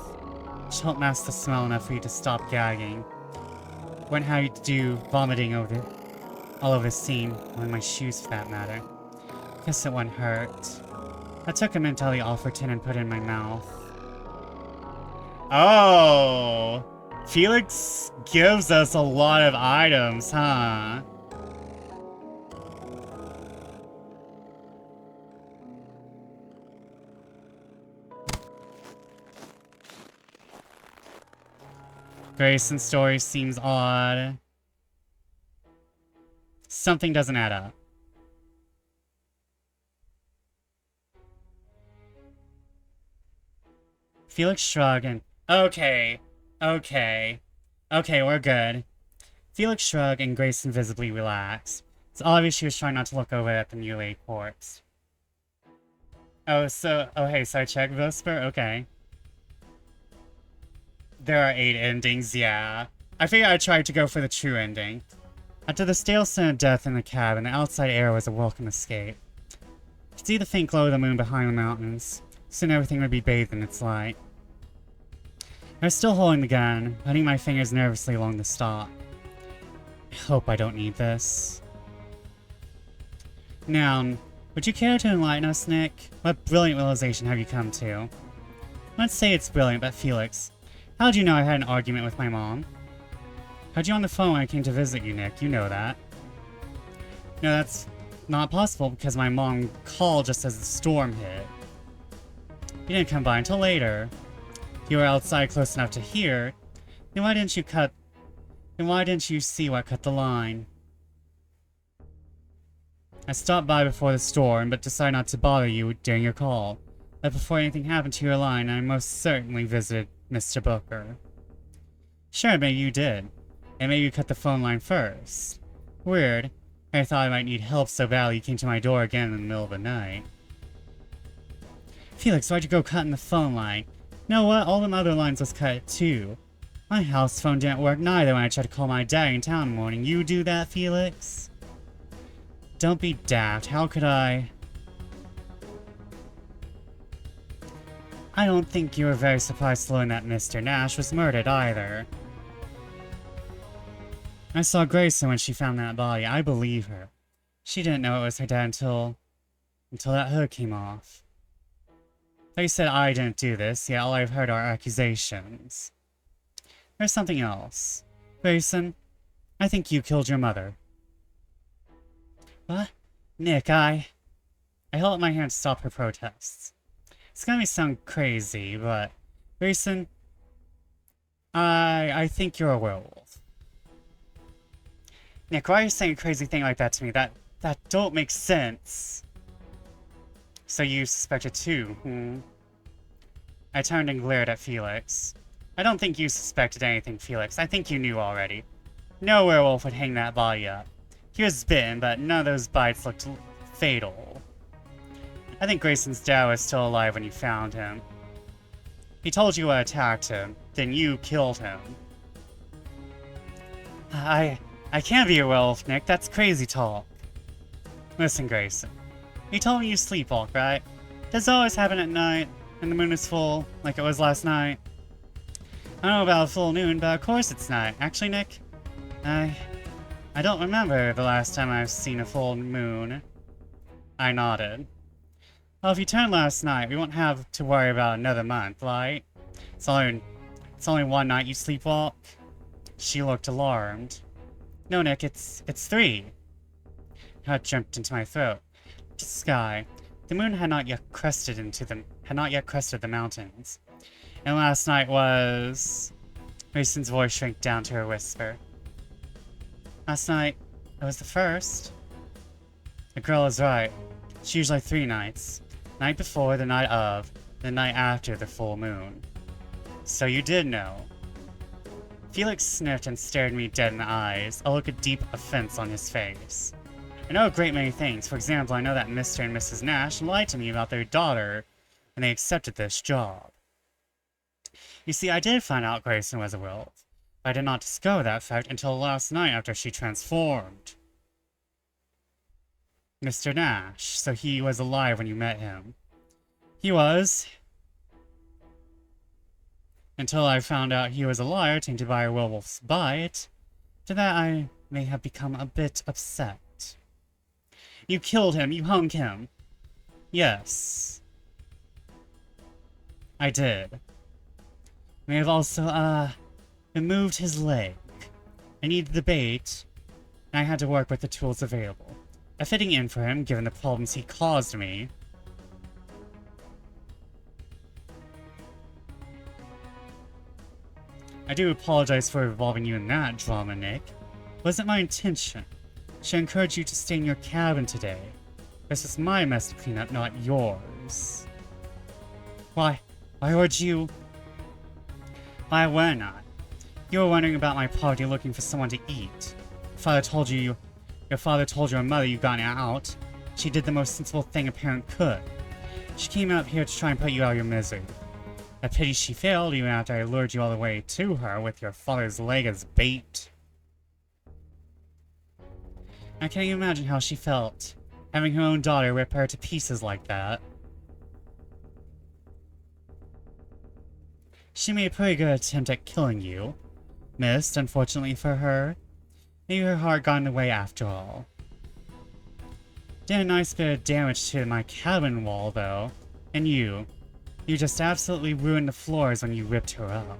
Should help mask the smell enough for you to stop gagging. Wouldn't have you to do vomiting all over the scene, or in my shoes for that matter. Guess it wouldn't hurt. I took a mint until he offered tin and put it in my mouth. Oh! Felix gives us a lot of items, huh? Grayson's story seems odd. Something doesn't add up. Felix shrugged and... Okay, we're good. Felix shrugged and Grayson visibly relaxed. It's obvious she was trying not to look over at the mutilated corpse. Oh, hey, so I checked Vesper? Okay. There are 8 endings, yeah. I figured I'd try to go for the true ending. After the stale scent of death in the cabin, the outside air was a welcome escape. I could see the faint glow of the moon behind the mountains. Soon everything would be bathed in its light. I was still holding the gun, running my fingers nervously along the stock. I hope I don't need this. Now, would you care to enlighten us, Nick? What brilliant realization have you come to? Let's say it's brilliant, but Felix, how'd you know I had an argument with my mom? How'd you on the phone when I came to visit you, Nick? You know that. No, that's not possible because my mom called just as the storm hit. You didn't come by until later. If you were outside close enough to hear, then why didn't you see what cut the line? I stopped by before the storm, but decided not to bother you during your call. But before anything happened to your line, I most certainly visited Mr. Booker. Sure, maybe you did. And maybe you cut the phone line first. Weird. I thought I might need help so badly you came to my door again in the middle of the night. Felix, why'd you go cutting the phone line? You know what? All them other lines was cut too. My house phone didn't work neither when I tried to call my dad in town in the morning. You do that, Felix? Don't be daft. How could I? I don't think you were very surprised to learn that Mr. Nash was murdered either. I saw Grayson when she found that body. I believe her. She didn't know it was her dad until that hood came off. They said I didn't do this, yet all I've heard are accusations. There's something else. Grayson, I think you killed your mother. What? Nick, I held up my hand to stop her protests. It's gonna sound crazy, but... Grayson, I think you're a werewolf. Nick, why are you saying a crazy thing like that to me? That don't make sense. So you suspect it too, I turned and glared at Felix. I don't think you suspected anything, Felix. I think you knew already. No werewolf would hang that body up. He was bitten, but none of those bites looked fatal. I think Grayson's dad was still alive when you found him. He told you what attacked him, then you killed him. I can't be a werewolf, Nick. That's crazy talk. Listen, Grayson. You told me you sleepwalk, right? Does it always happen at night, when the moon is full, like it was last night? I don't know about a full moon, but of course it's night. Actually, Nick, I don't remember the last time I've seen a full moon. I nodded. Well, if you turned last night, we won't have to worry about another month, right? It's only one night you sleepwalk. She looked alarmed. No, Nick, it's 3. Heart jumped into my throat. To the sky. The moon had not yet crested the mountains. And last night was... Mason's voice shrank down to a whisper. Last night, it was the first. The girl is right. It's usually 3 nights. Night before, the night of, the night after the full moon. So you did know. Felix sniffed and stared me dead in the eyes, a look of deep offense on his face. I know a great many things. For example, I know that Mr. and Mrs. Nash lied to me about their daughter when they accepted this job. You see, I did find out Grayson was a werewolf, but I did not discover that fact until last night after she transformed. Mr. Nash, so he was alive when you met him. He was. Until I found out he was a liar tainted by a werewolf's bite. To that I may have become a bit upset. You killed him, you hung him. Yes. I did. We have also, removed his leg. I needed the bait, and I had to work with the tools available. A fitting end for him, given the problems he caused me. I do apologize for involving you in that drama, Nick. Wasn't my intention. Should encourage you to stay in your cabin today. This is my mess to clean up, not yours. Why would you? Why would not? You were wondering about my poverty, looking for someone to eat. Your father told your mother you'd gotten out. She did the most sensible thing a parent could. She came out here to try and put you out of your misery. A pity she failed even after I lured you all the way to her with your father's leg as bait. I can't even imagine how she felt, having her own daughter rip her to pieces like that. She made a pretty good attempt at killing you. Missed, unfortunately for her. Maybe her heart got in the way after all. Did a nice bit of damage to my cabin wall, though. And you just absolutely ruined the floors when you ripped her up.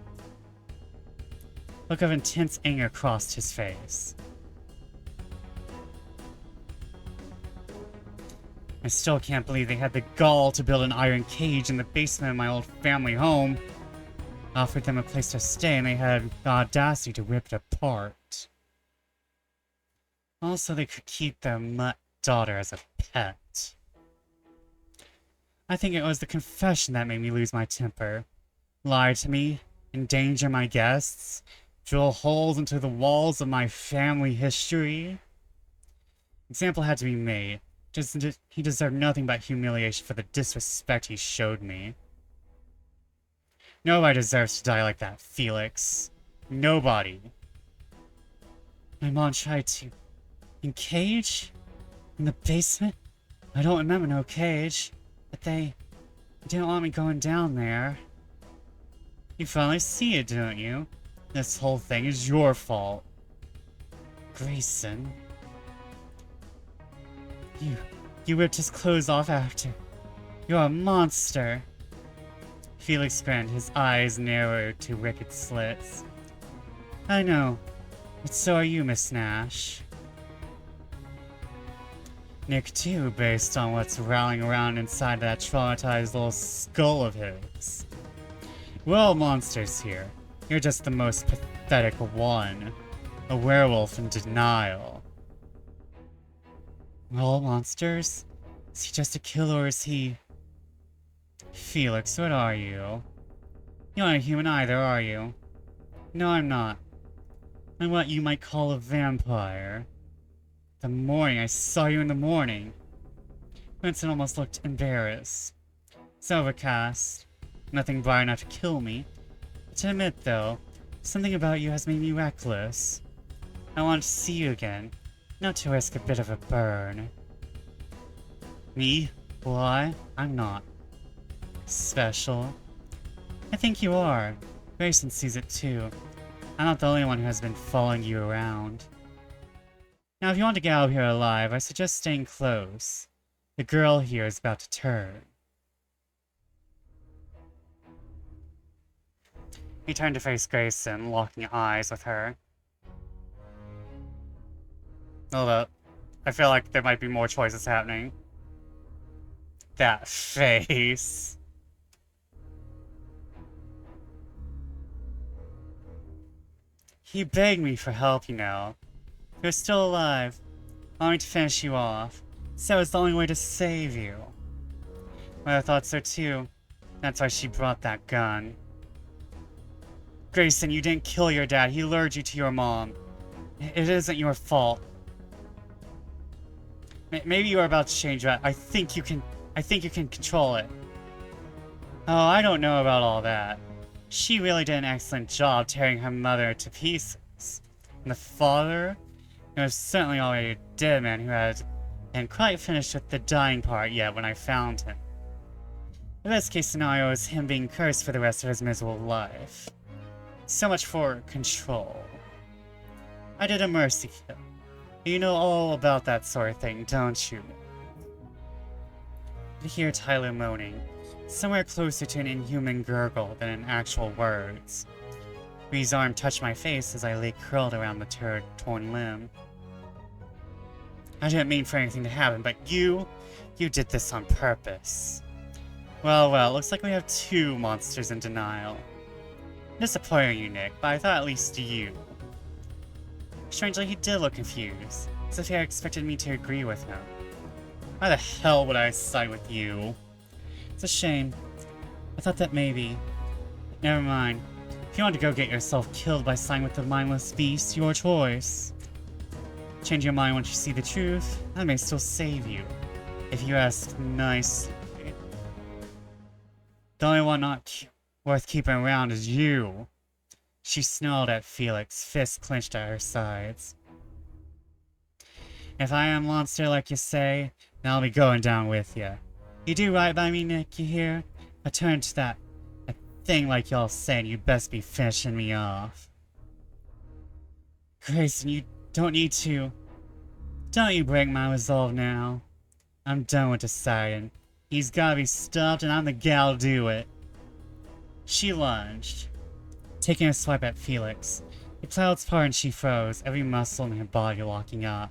Look of intense anger crossed his face. I still can't believe they had the gall to build an iron cage in the basement of my old family home. Offered them a place to stay and they had the audacity to rip it apart. Also, they could keep their mutt daughter as a pet. I think it was the confession that made me lose my temper. Lie to me, endanger my guests, drill holes into the walls of my family history. Example had to be made. He deserved nothing but humiliation for the disrespect he showed me. Nobody deserves to die like that, Felix. Nobody. My mom tried to... In cage? In the basement? I don't remember no cage. But they didn't want me going down there. You finally see it, don't you? This whole thing is your fault. Grayson. You ripped his clothes off after. You're a monster. Felix grinned, his eyes narrowed to wicked slits. I know, but so are you, Miss Nash. Nick too, based on what's rattling around inside that traumatized little skull of his. We're all monsters here. You're just the most pathetic one. A werewolf in denial. We're all monsters? Is he just a killer or is he... Felix, what are you? You're not a human either, are you? No, I'm not. I'm what you might call a vampire. The morning I saw you in the morning. Vincent almost looked embarrassed. It's overcast. Nothing bright enough to kill me. But to admit, though, something about you has made me reckless. I want to see you again, not to risk a bit of a burn. Me? Why? I'm not special. I think you are. Grayson sees it too. I'm not the only one who has been following you around. Now, if you want to get out of here alive, I suggest staying close. The girl here is about to turn. He turned to face Grayson, locking eyes with her. Hold up. I feel like there might be more choices happening. That face. He begged me for help, you know. You're still alive. Allow me to finish you off. So it's the only way to save you. Well, I thought so too. That's why she brought that gun. Grayson, you didn't kill your dad. He lured you to your mom. It isn't your fault. Maybe you are about to change that. I think you can control it. Oh, I don't know about all that. She really did an excellent job tearing her mother to pieces. And the father? He was certainly already a dead man who hadn't quite finished with the dying part yet when I found him. The best case scenario is him being cursed for the rest of his miserable life. So much for control. I did a mercy kill. You know all about that sort of thing, don't you? I hear Tyler moaning, somewhere closer to an inhuman gurgle than in actual words. Ree's arm touched my face as I lay curled around the torn limb. I didn't mean for anything to happen, but you did this on purpose. Well, looks like we have two monsters in denial. Disappointing you, Nick, but I thought at least you. Strangely, he did look confused, as if he had expected me to agree with him. Why the hell would I side with you? It's a shame. I thought that maybe... Never mind. If you want to go get yourself killed by siding with the mindless beast, your choice. Change your mind once you see the truth, I may still save you. If you ask nicely. The only one not worth keeping around is you. She snarled at Felix, fists clenched at her sides. If I am a monster like you say, then I'll be going down with you. You do right by me, Nick, you hear? I turn to that thing like y'all saying you'd best be finishing me off. Grayson, you don't need to. Don't you break my resolve now. I'm done with deciding. He's gotta be stopped and I'm the gal to do it. She lunged, taking a swipe at Felix. The clouds parted and she froze, every muscle in her body locking up.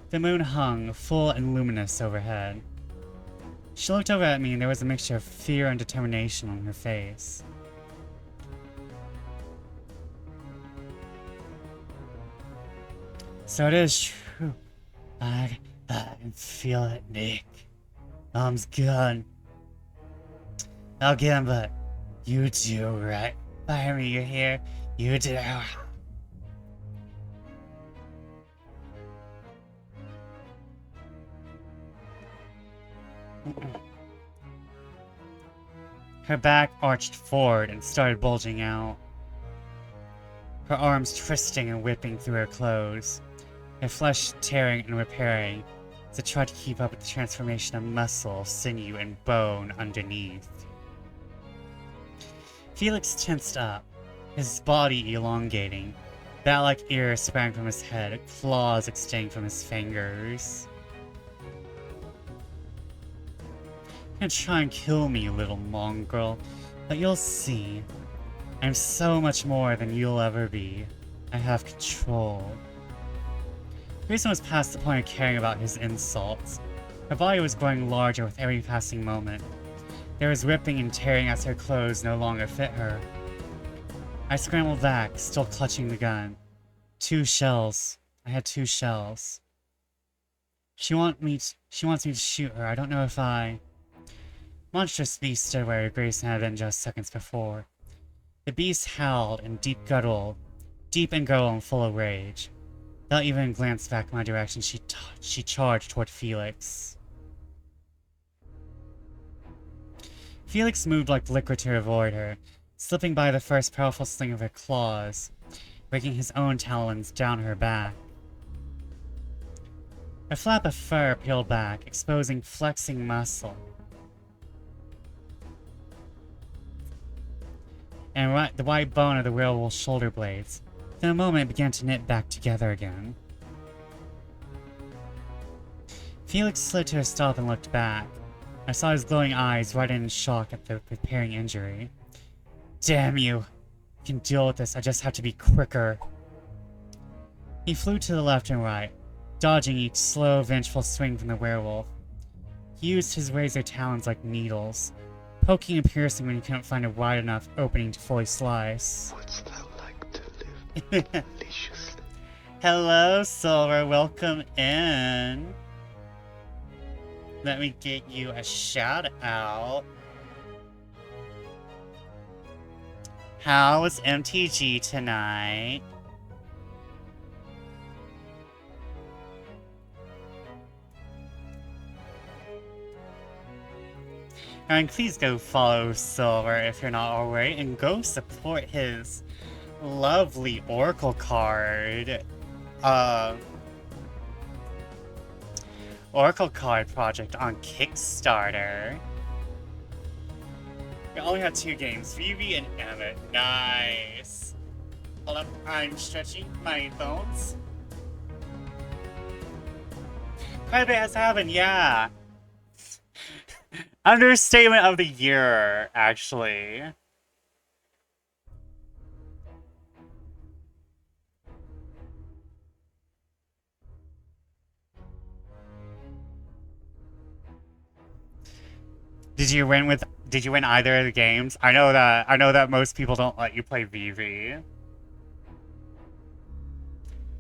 The moon hung, full and luminous overhead. She looked over at me and there was a mixture of fear and determination on her face. So it is true. I can feel it, Nick. Mom's gone. I'll get him, but you do right by me, you hear? You do. Her back arched forward and started bulging out. Her arms twisting and whipping through her clothes. Her flesh tearing and repairing as it tried to keep up with the transformation of muscle, sinew, and bone underneath. Felix tensed up, his body elongating. Bat-like ears sprang from his head, claws extending from his fingers. You're gonna try and kill me, you little mongrel, but you'll see. I'm so much more than you'll ever be. I have control. Grayson was past the point of caring about his insults. Her body was growing larger with every passing moment. There was ripping and tearing as her clothes no longer fit her. I scrambled back, still clutching the gun. 2 shells. I had 2 shells. She wants me to shoot her. I don't know if I... Monstrous beast stood where Grayson had been just seconds before. The beast howled in deep and guttural and full of rage. Without even a glance back in my direction, she charged toward Felix. Felix moved like liquid to avoid her, slipping by the first powerful sling of her claws, breaking his own talons down her back. A flap of fur peeled back, exposing flexing muscle. And the white bone of the werewolf's shoulder blades. In a moment, it began to knit back together again. Felix slid to a stop and looked back. I saw his glowing eyes right in shock at the preparing injury. Damn you! I can deal with this, I just have to be quicker. He flew to the left and right, dodging each slow, vengeful swing from the werewolf. He used his razor talons like needles, poking and piercing when he couldn't find a wide enough opening to fully slice. Wouldst thou like to live deliciously? Hello, Silver. Welcome in. Let me get you a shout out. How was MTG tonight? And please go follow Silver if you're not already, and go support his lovely Oracle card. Oracle card project on Kickstarter. We only have 2 games, Vivi and Emmett. Nice. Hold up, I'm stretching my bones. Quite a bit has happened, yeah. Understatement of the year, actually. Did you win either of the games? I know that most people don't let you play VV.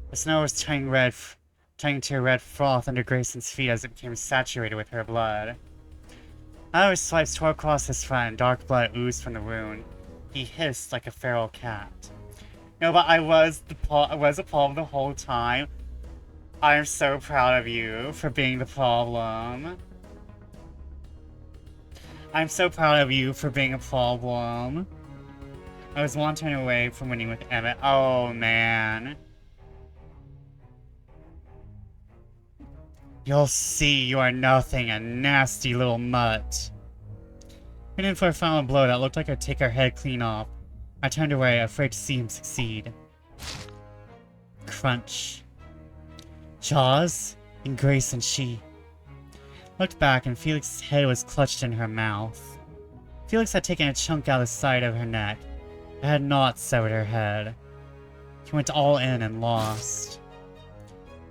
The snow was turning to a red froth under Grayson's feet as it became saturated with her blood. Another slice tore across his front and dark blood oozed from the wound. He hissed like a feral cat. No, but I was a problem the whole time. I'm so proud of you for being the problem. I'm so proud of you for being a problem. I was one turn away from winning with Emmett. Oh, man. You'll see you are nothing, a nasty little mutt. Went in for a final blow that looked like it'd take her head clean off. I turned away, afraid to see him succeed. Crunch. Jaws, and Grace and she. Looked back and Felix's head was clutched in her mouth. Felix had taken a chunk out of the side of her neck, but had not severed her head. He went all in and lost.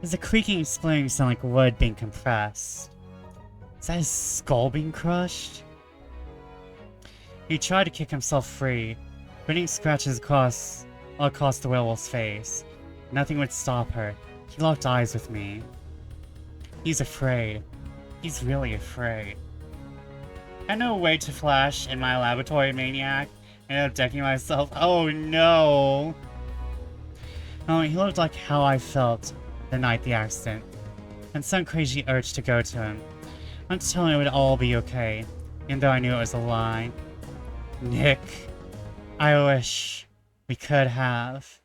There's a creaking and splintering sound like wood being compressed. Is that his skull being crushed? He tried to kick himself free, grinning scratches across the werewolf's face. Nothing would stop her. He locked eyes with me. He's afraid. He's really afraid. I had no way to flash in my laboratory maniac. I ended up decking myself. Oh no! Oh, he looked like how I felt the night the accident, and some crazy urge to go to him. I'm telling him it would all be okay, even though I knew it was a lie. Nick, I wish we could have.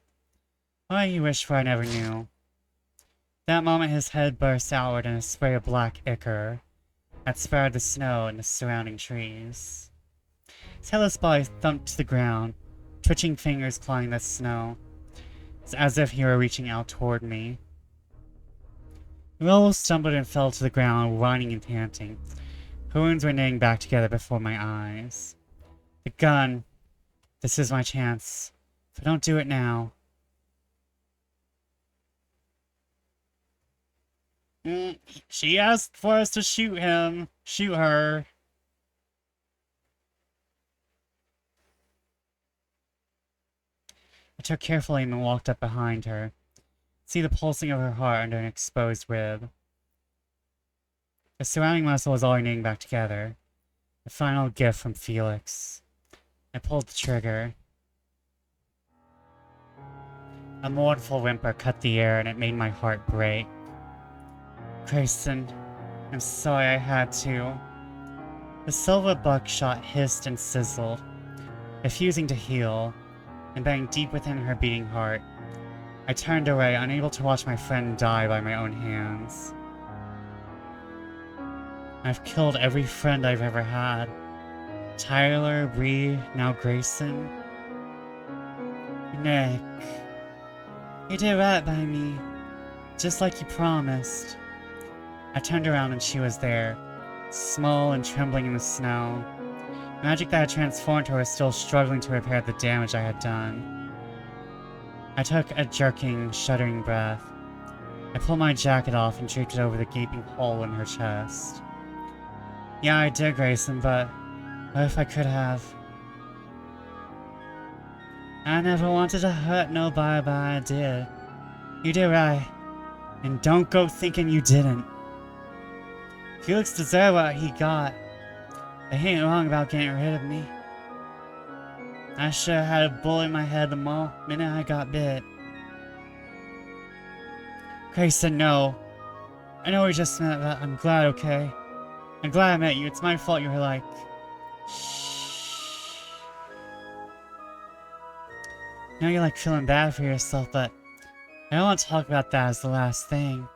Why you wish for I never knew. That moment his head burst outward in a spray of black ichor that spattered the snow and the surrounding trees. His headless body thumped to the ground, twitching fingers clawing the snow. It's as if he were reaching out toward me. The werewolf stumbled and fell to the ground, whining and panting. Her wounds were knitting back together before my eyes. The gun. This is my chance. If I don't do it now... She asked for us to shoot him. Shoot her. I took carefully aim and walked up behind her. See the pulsing of her heart under an exposed rib. The surrounding muscle was all knitting back together. The final gift from Felix. I pulled the trigger. A mournful whimper cut the air and it made my heart break. Grayson, I'm sorry I had to. The silver buckshot hissed and sizzled, refusing to heal, and bang deep within her beating heart. I turned away, unable to watch my friend die by my own hands. I've killed every friend I've ever had. Tyler, Bree, now Grayson. Nick, you did right by me, just like you promised. I turned around and she was there, small and trembling in the snow. The magic that had transformed her was still struggling to repair the damage I had done. I took a jerking, shuddering breath. I pulled my jacket off and draped it over the gaping hole in her chest. Yeah, I did, Grayson, but what if I could have? I never wanted to hurt nobody, but I did. You did right. And don't go thinking you didn't. Felix deserved what he got. But he ain't wrong about getting rid of me. I sure had a bullet in my head the minute I got bit. Grayson, no. I know we just met, but I'm glad, okay? I'm glad I met you. It's my fault you were like... Shh. I know you're like feeling bad for yourself, but I don't want to talk about that as the last thing.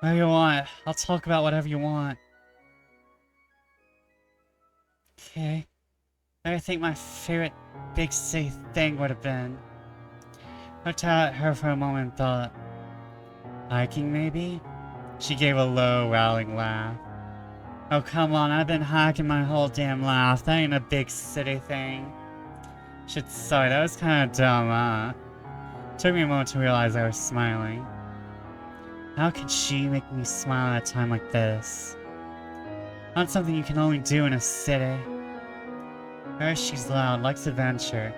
Whatever you want. I'll talk about whatever you want. Okay. I think my favorite big city thing would have been. I looked at her for a moment and thought, hiking maybe? She gave a low, rowling laugh. Oh, come on, I've been hiking my whole damn life. That ain't a big city thing. Shit, sorry, that was kinda dumb, huh? Took me a moment to realize I was smiling. How could she make me smile at a time like this? Not something you can only do in a city. Her, she's loud, likes adventure.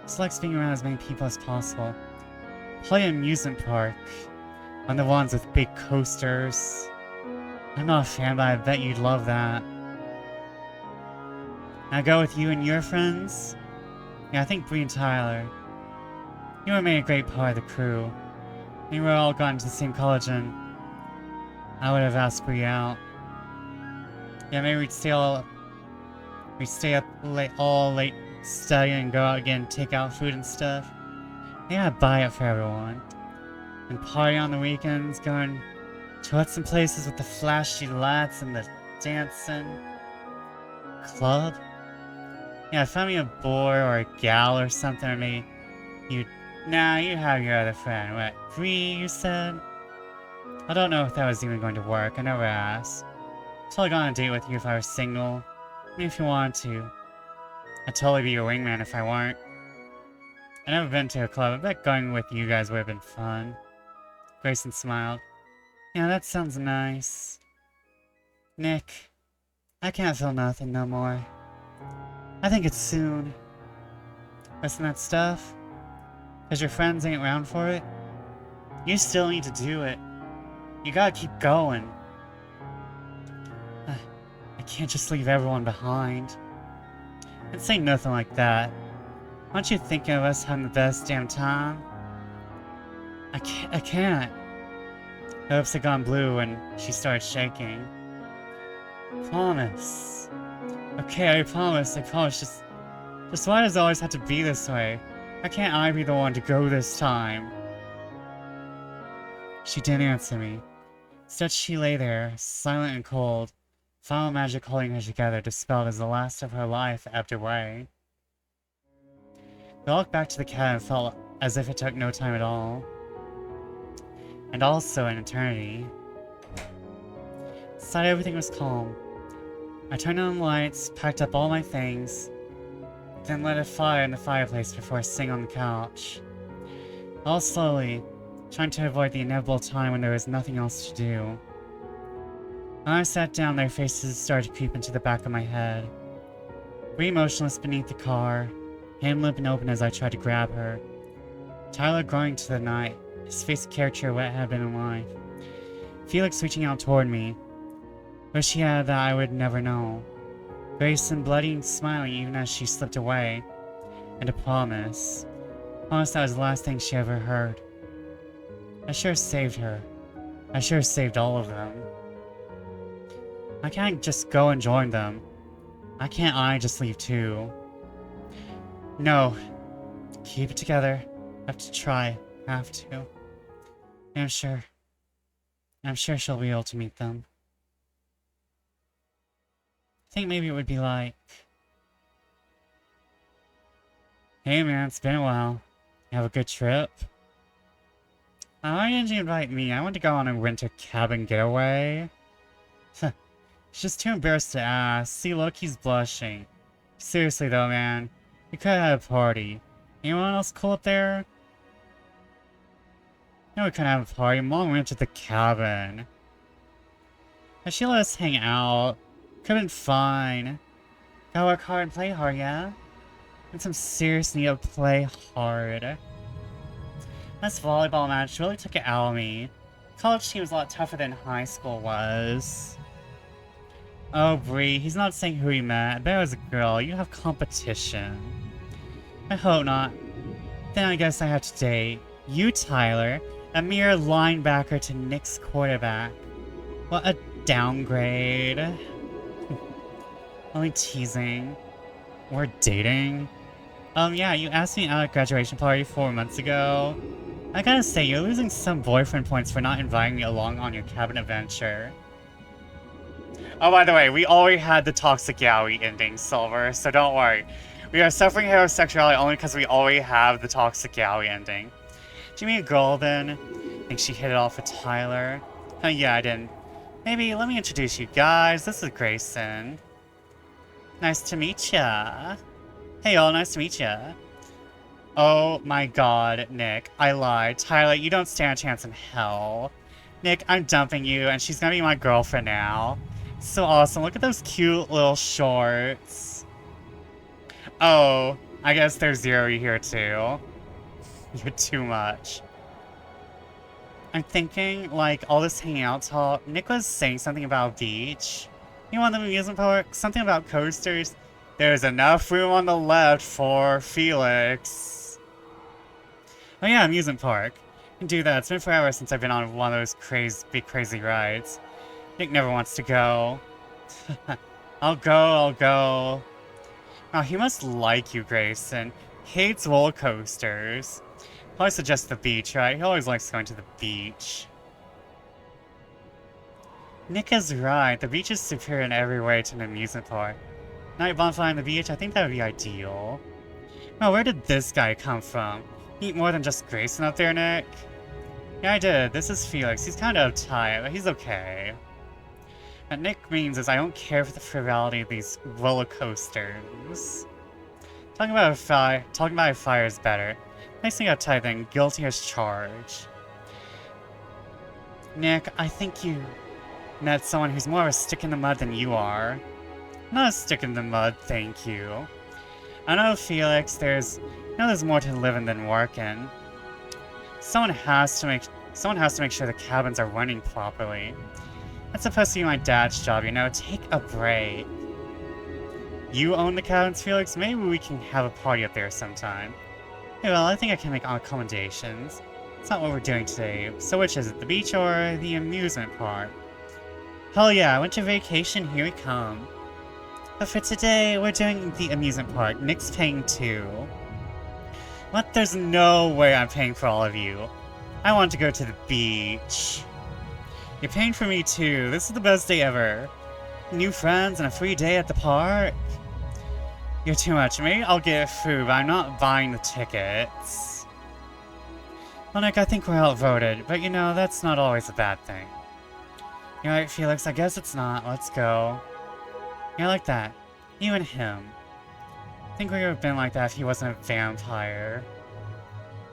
Just likes being around as many people as possible. Play an amusement park. One of the ones with big coasters. I'm not a fan, but I bet you'd love that. Now go with you and your friends? Yeah, I think Bree and Tyler. You would made a great part of the crew. We were all gone to the same college and I would have asked Bree out. Yeah, maybe we'd stay up late, all late studying and go out again, take out food and stuff. Yeah, I'd buy it for everyone. And party on the weekends, going to some places with the flashy lights and the dancing. Club? Yeah, find me a boy or a gal or something, or maybe you'd... Nah, you have your other friend. What, Bree, you said? I don't know if that was even going to work, I never asked. I'd totally go on a date with you if I was single. I mean, if you wanted to. I'd totally be your wingman if I weren't. I've never been to a club, I bet going with you guys would have been fun. Grayson smiled. Yeah, that sounds nice. Nick, I can't feel nothing no more. I think it's soon. Listen that stuff? Cause your friends ain't around for it? You still need to do it. You gotta keep going. I can't just leave everyone behind. And say nothing like that. Aren't you thinking of us having the best damn time? I can't. Her lips had gone blue and she started shaking. Promise. Okay, I promise. Just why does it always have to be this way? Why can't I be the one to go this time? She didn't answer me. Instead, she lay there, silent and cold, final magic holding her together, dispelled as the last of her life ebbed away. I walked back to the cabin and felt as if it took no time at all. And also an eternity. Inside, everything was calm. I turned on the lights, packed up all my things, then lit a fire in the fireplace before sitting on the couch. All slowly, trying to avoid the inevitable time when there was nothing else to do. When I sat down, their faces started to creep into the back of my head. Bree motionless beneath the car, hand limp and open as I tried to grab her. Tyler growing to the night, his face a caricature of what had been in life. Felix reaching out toward me. Wish he had that I would never know. Grayson bloody and smiling even as she slipped away. And a promise. Honestly, that was the last thing she ever heard. I sure saved her. I sure saved all of them. I can't just go and join them. I can't just leave too. No. Keep it together. Have to try. Have to. I'm sure. I'm sure she'll be able to meet them. I think maybe it would be like... Hey man, it's been a while. You have a good trip? Why didn't you invite me? I want to go on a winter cabin getaway. She's just too embarrassed to ask. See, look, he's blushing. Seriously though, man. We could have a party. Anyone else cool up there? No, we couldn't have a party. Mom went to the cabin. If she let us hang out, could've been fine. Gotta work hard and play hard, yeah? And some serious need to play hard. This volleyball match really took it out of me. College team was a lot tougher than high school was. Oh, Bree, he's not saying who he met. I bet it was a girl. You have competition. I hope not. Then I guess I have to date you, Tyler, a mere linebacker to Nick's quarterback. What a downgrade. Only teasing. We're dating. Yeah, you asked me out at graduation party 4 months ago. I gotta say, you're losing some boyfriend points for not inviting me along on your cabin adventure. Oh, by the way, we already had the toxic Yaoi ending, Silver, so don't worry. We are suffering heterosexuality only because we already have the toxic Yaoi ending. Did you meet a girl then? Think she hit it off with Tyler? Oh yeah, I didn't. Maybe let me introduce you guys. This is Grayson. Nice to meet ya. Hey y'all, nice to meet ya. Oh my god, Nick, I lied. Tyler, you don't stand a chance in hell. Nick, I'm dumping you, and she's gonna be my girlfriend now. So awesome, look at those cute little shorts. Oh, I guess there's Zero here too. You're too much. I'm thinking, like, all this hanging out talk, Nick was saying something about a beach. You want the amusement park? Something about coasters? There's enough room on the left for Felix. Oh yeah, amusement park. I can do that. It's been forever since I've been on one of those big crazy rides. Nick never wants to go. I'll go. Oh, he must like you, Grayson. Hates roller coasters. Probably suggests the beach, right? He always likes going to the beach. Nick is right. The beach is superior in every way to an amusement park. Night bonfire on the beach, I think that would be ideal. Well, where did this guy come from? Eat more than just Grayson up there, Nick? Yeah, I did. This is Felix. He's kind of uptight, but he's okay. What Nick means is I don't care for the frivolity of these roller coasters. Talking about a fire is better. Makes me uptight than guilty as charged. Nick, I think you met someone who's more of a stick in the mud than you are. Not a stick in the mud, thank you. I know, Felix, there's more to living than working. Someone has to make sure the cabins are running properly. That's supposed to be my dad's job, you know? Take a break. You own the cabins, Felix? Maybe we can have a party up there sometime. Hey, well, I think I can make accommodations. It's not what we're doing today. So which is it, the beach or the amusement park? Hell yeah, I went to vacation, here we come. But for today, we're doing the amusement park. Nick's paying too. What? There's no way I'm paying for all of you. I want to go to the beach. You're paying for me too. This is the best day ever. New friends and a free day at the park. You're too much. Maybe I'll get food, but I'm not buying the tickets. Well, Nick, I think we're outvoted, but you know, that's not always a bad thing. You're right, Felix, I guess it's not. Let's go. You're like that. You and him. I think we would have been like that if he wasn't a vampire.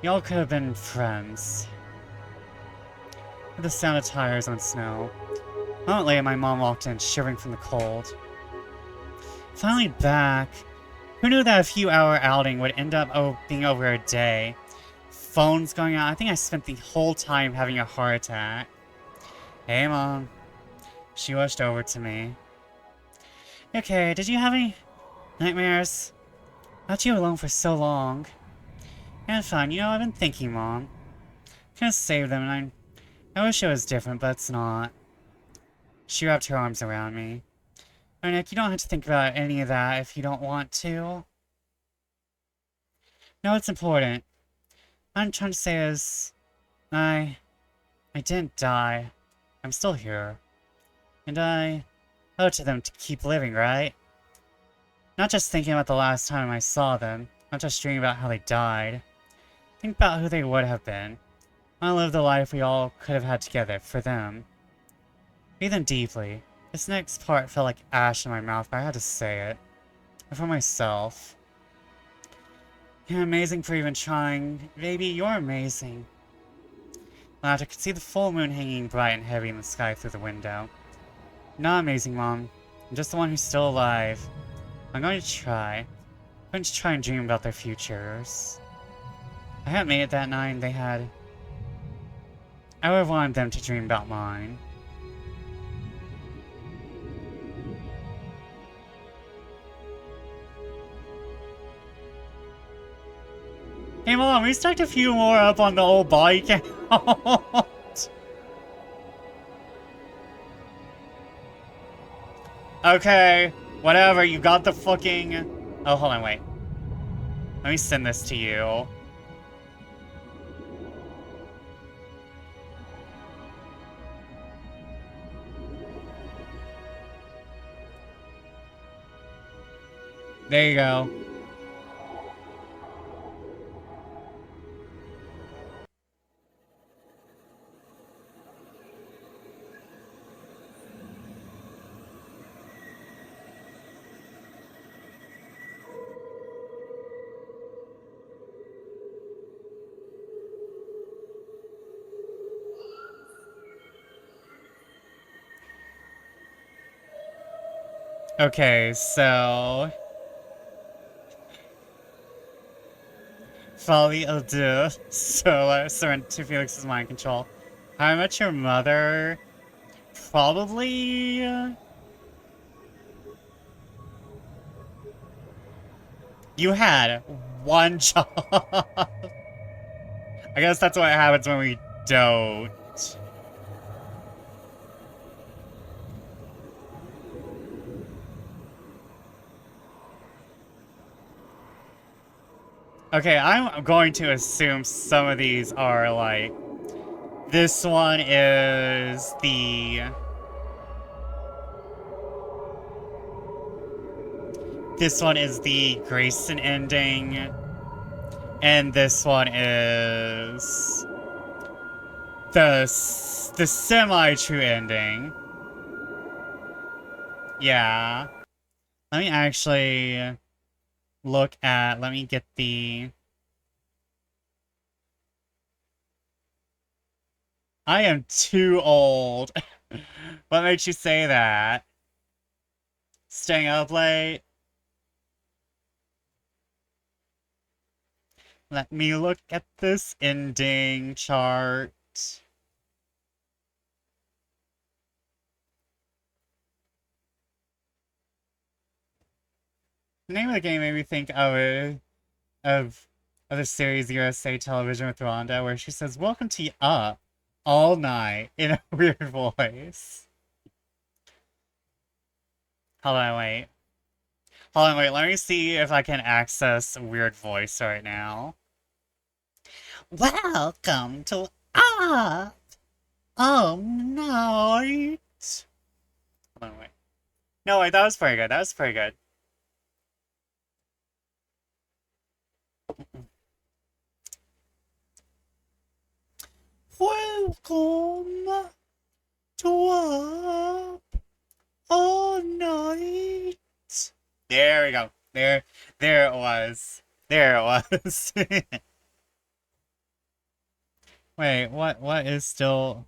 Y'all could have been friends. With the sound of tires on snow. A moment later, my mom walked in, shivering from the cold. Finally back. Who knew that a few-hour outing would end up being over a day? Phones going out. I think I spent the whole time having a heart attack. Hey, Mom. She rushed over to me. Okay, did you have any nightmares? Not you alone for so long. And fine, you know, I've been thinking, Mom. Could have saved them, and I wish it was different, but it's not. She wrapped her arms around me. Oh, Nick, you don't have to think about any of that if you don't want to. No, it's important. What I'm trying to say is, I didn't die. I'm still here. And I owe it to them to keep living, right? Not just thinking about the last time I saw them. Not just dreaming about how they died. Think about who they would have been. I live the life we all could have had together, for them. Be them deeply. This next part felt like ash in my mouth, but I had to say it. And for myself. You're amazing for even trying. Baby, you're amazing. Laughed. I could see the full moon hanging bright and heavy in the sky through the window. Not amazing, Mom. I'm just the one who's still alive. I'm going to try. I'm going to try and dream about their futures. I hadn't made it that night, and they had. I would have wanted them to dream about mine. Hey, Mom, we stacked a few more up on the old body count. Okay, whatever, you got the fucking... Oh, hold on, wait. Let me send this to you. There you go. Okay, so... Folly au deux. So, surrender to Felix's mind control. How I Met Your Mother... Probably... You had one job. I guess that's what happens when we don't. Okay, I'm going to assume some of these are like... This one is the... This one is the Grayson ending. And this one is... The semi-true ending. Yeah. Let me actually look at... Let me get the... I am too old. What makes you say that? Staying up late? Let me look at this ending chart. The name of the game made me think of the series USA Television with Rhonda, where she says, "Welcome to Up all night" in a weird voice. Hold on, wait. Hold on, wait. Let me see if I can access weird voice right now. Welcome to Up all night. Hold on, wait. No, wait. That was pretty good. That was pretty good. Welcome to Up all night. There we go. There it was. There it was. Wait, what is still...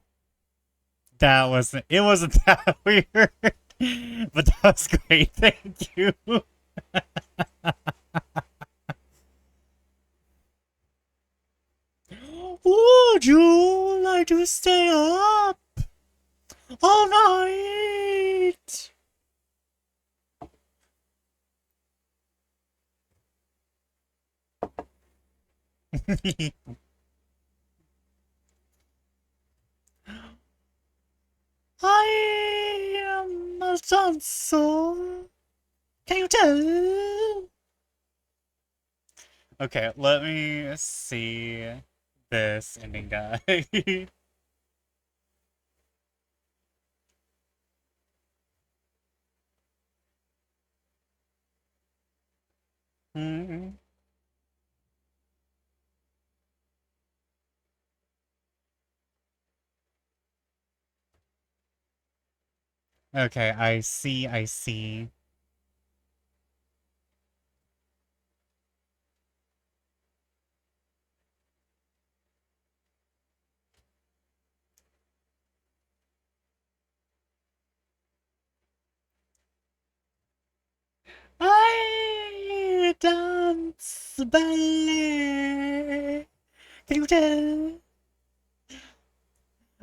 That wasn't... It wasn't that weird. But that was great, thank you. Would you like to stay up all night? I am a dancer. Can you tell? Okay, let me see this ending guy. Hmm. Okay, I see, I see. I dance ballet. Can you tell?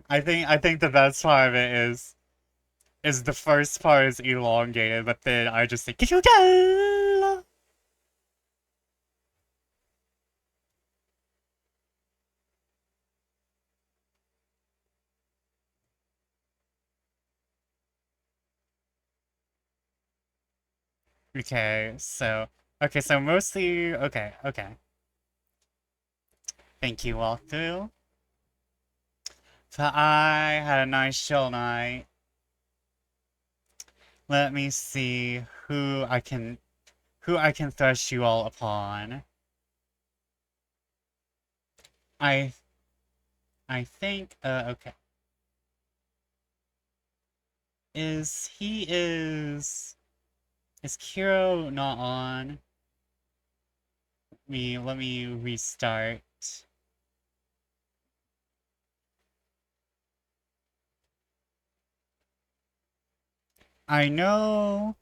I think the best part of it is the first part is elongated, but then I just say, can you tell? Okay, so mostly okay. Thank you, walkthrough. But I had a nice chill night. Let me see who I can thresh you all upon. I I think okay. Is Kiro not on? Let me restart. I know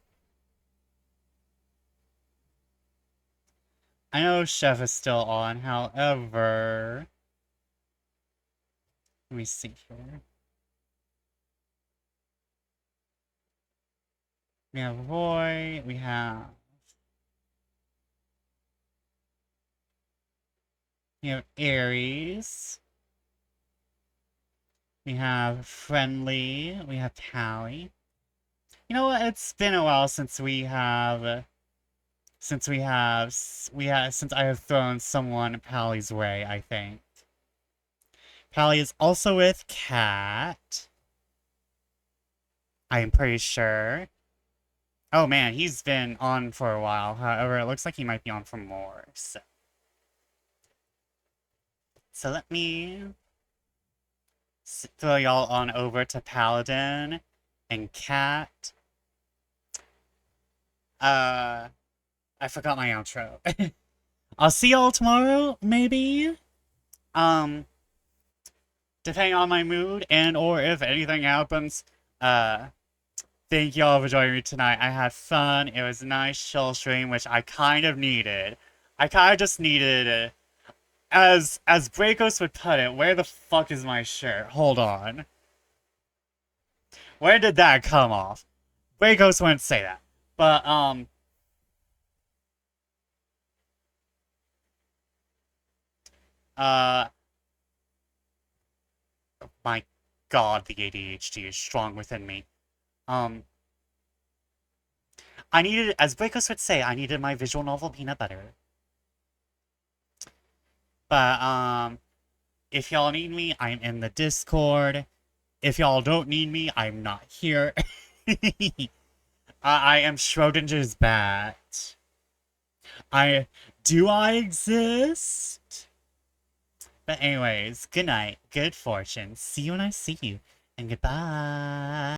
Chef is still on, however, let me see here. We have Roy, we have Aries, we have Friendly, we have Tally. You know what? It's been a while since I have thrown someone Pally's way, I think. Pally is also with Cat. I am pretty sure. Oh man, he's been on for a while. However, it looks like he might be on for more. So let me throw y'all on over to Paladin and Cat. I forgot my outro. I'll see y'all tomorrow, maybe. Um, depending on my mood and or if anything happens. Uh, thank y'all for joining me tonight. I had fun. It was a nice chill stream, which I kind of needed. I kind of just needed, as Brakos would put it, where the fuck is my shirt? Hold on. Where did that come off? Brakos wouldn't say that. But, uh, my god, the ADHD is strong within me. Um, I needed, as Brakos would say, I needed my visual novel peanut butter. But, if y'all need me, I'm in the Discord. If y'all don't need me, I'm not here. I am Schrodinger's bat. Do I exist? But anyways, good night, good fortune. See you when I see you, and goodbye.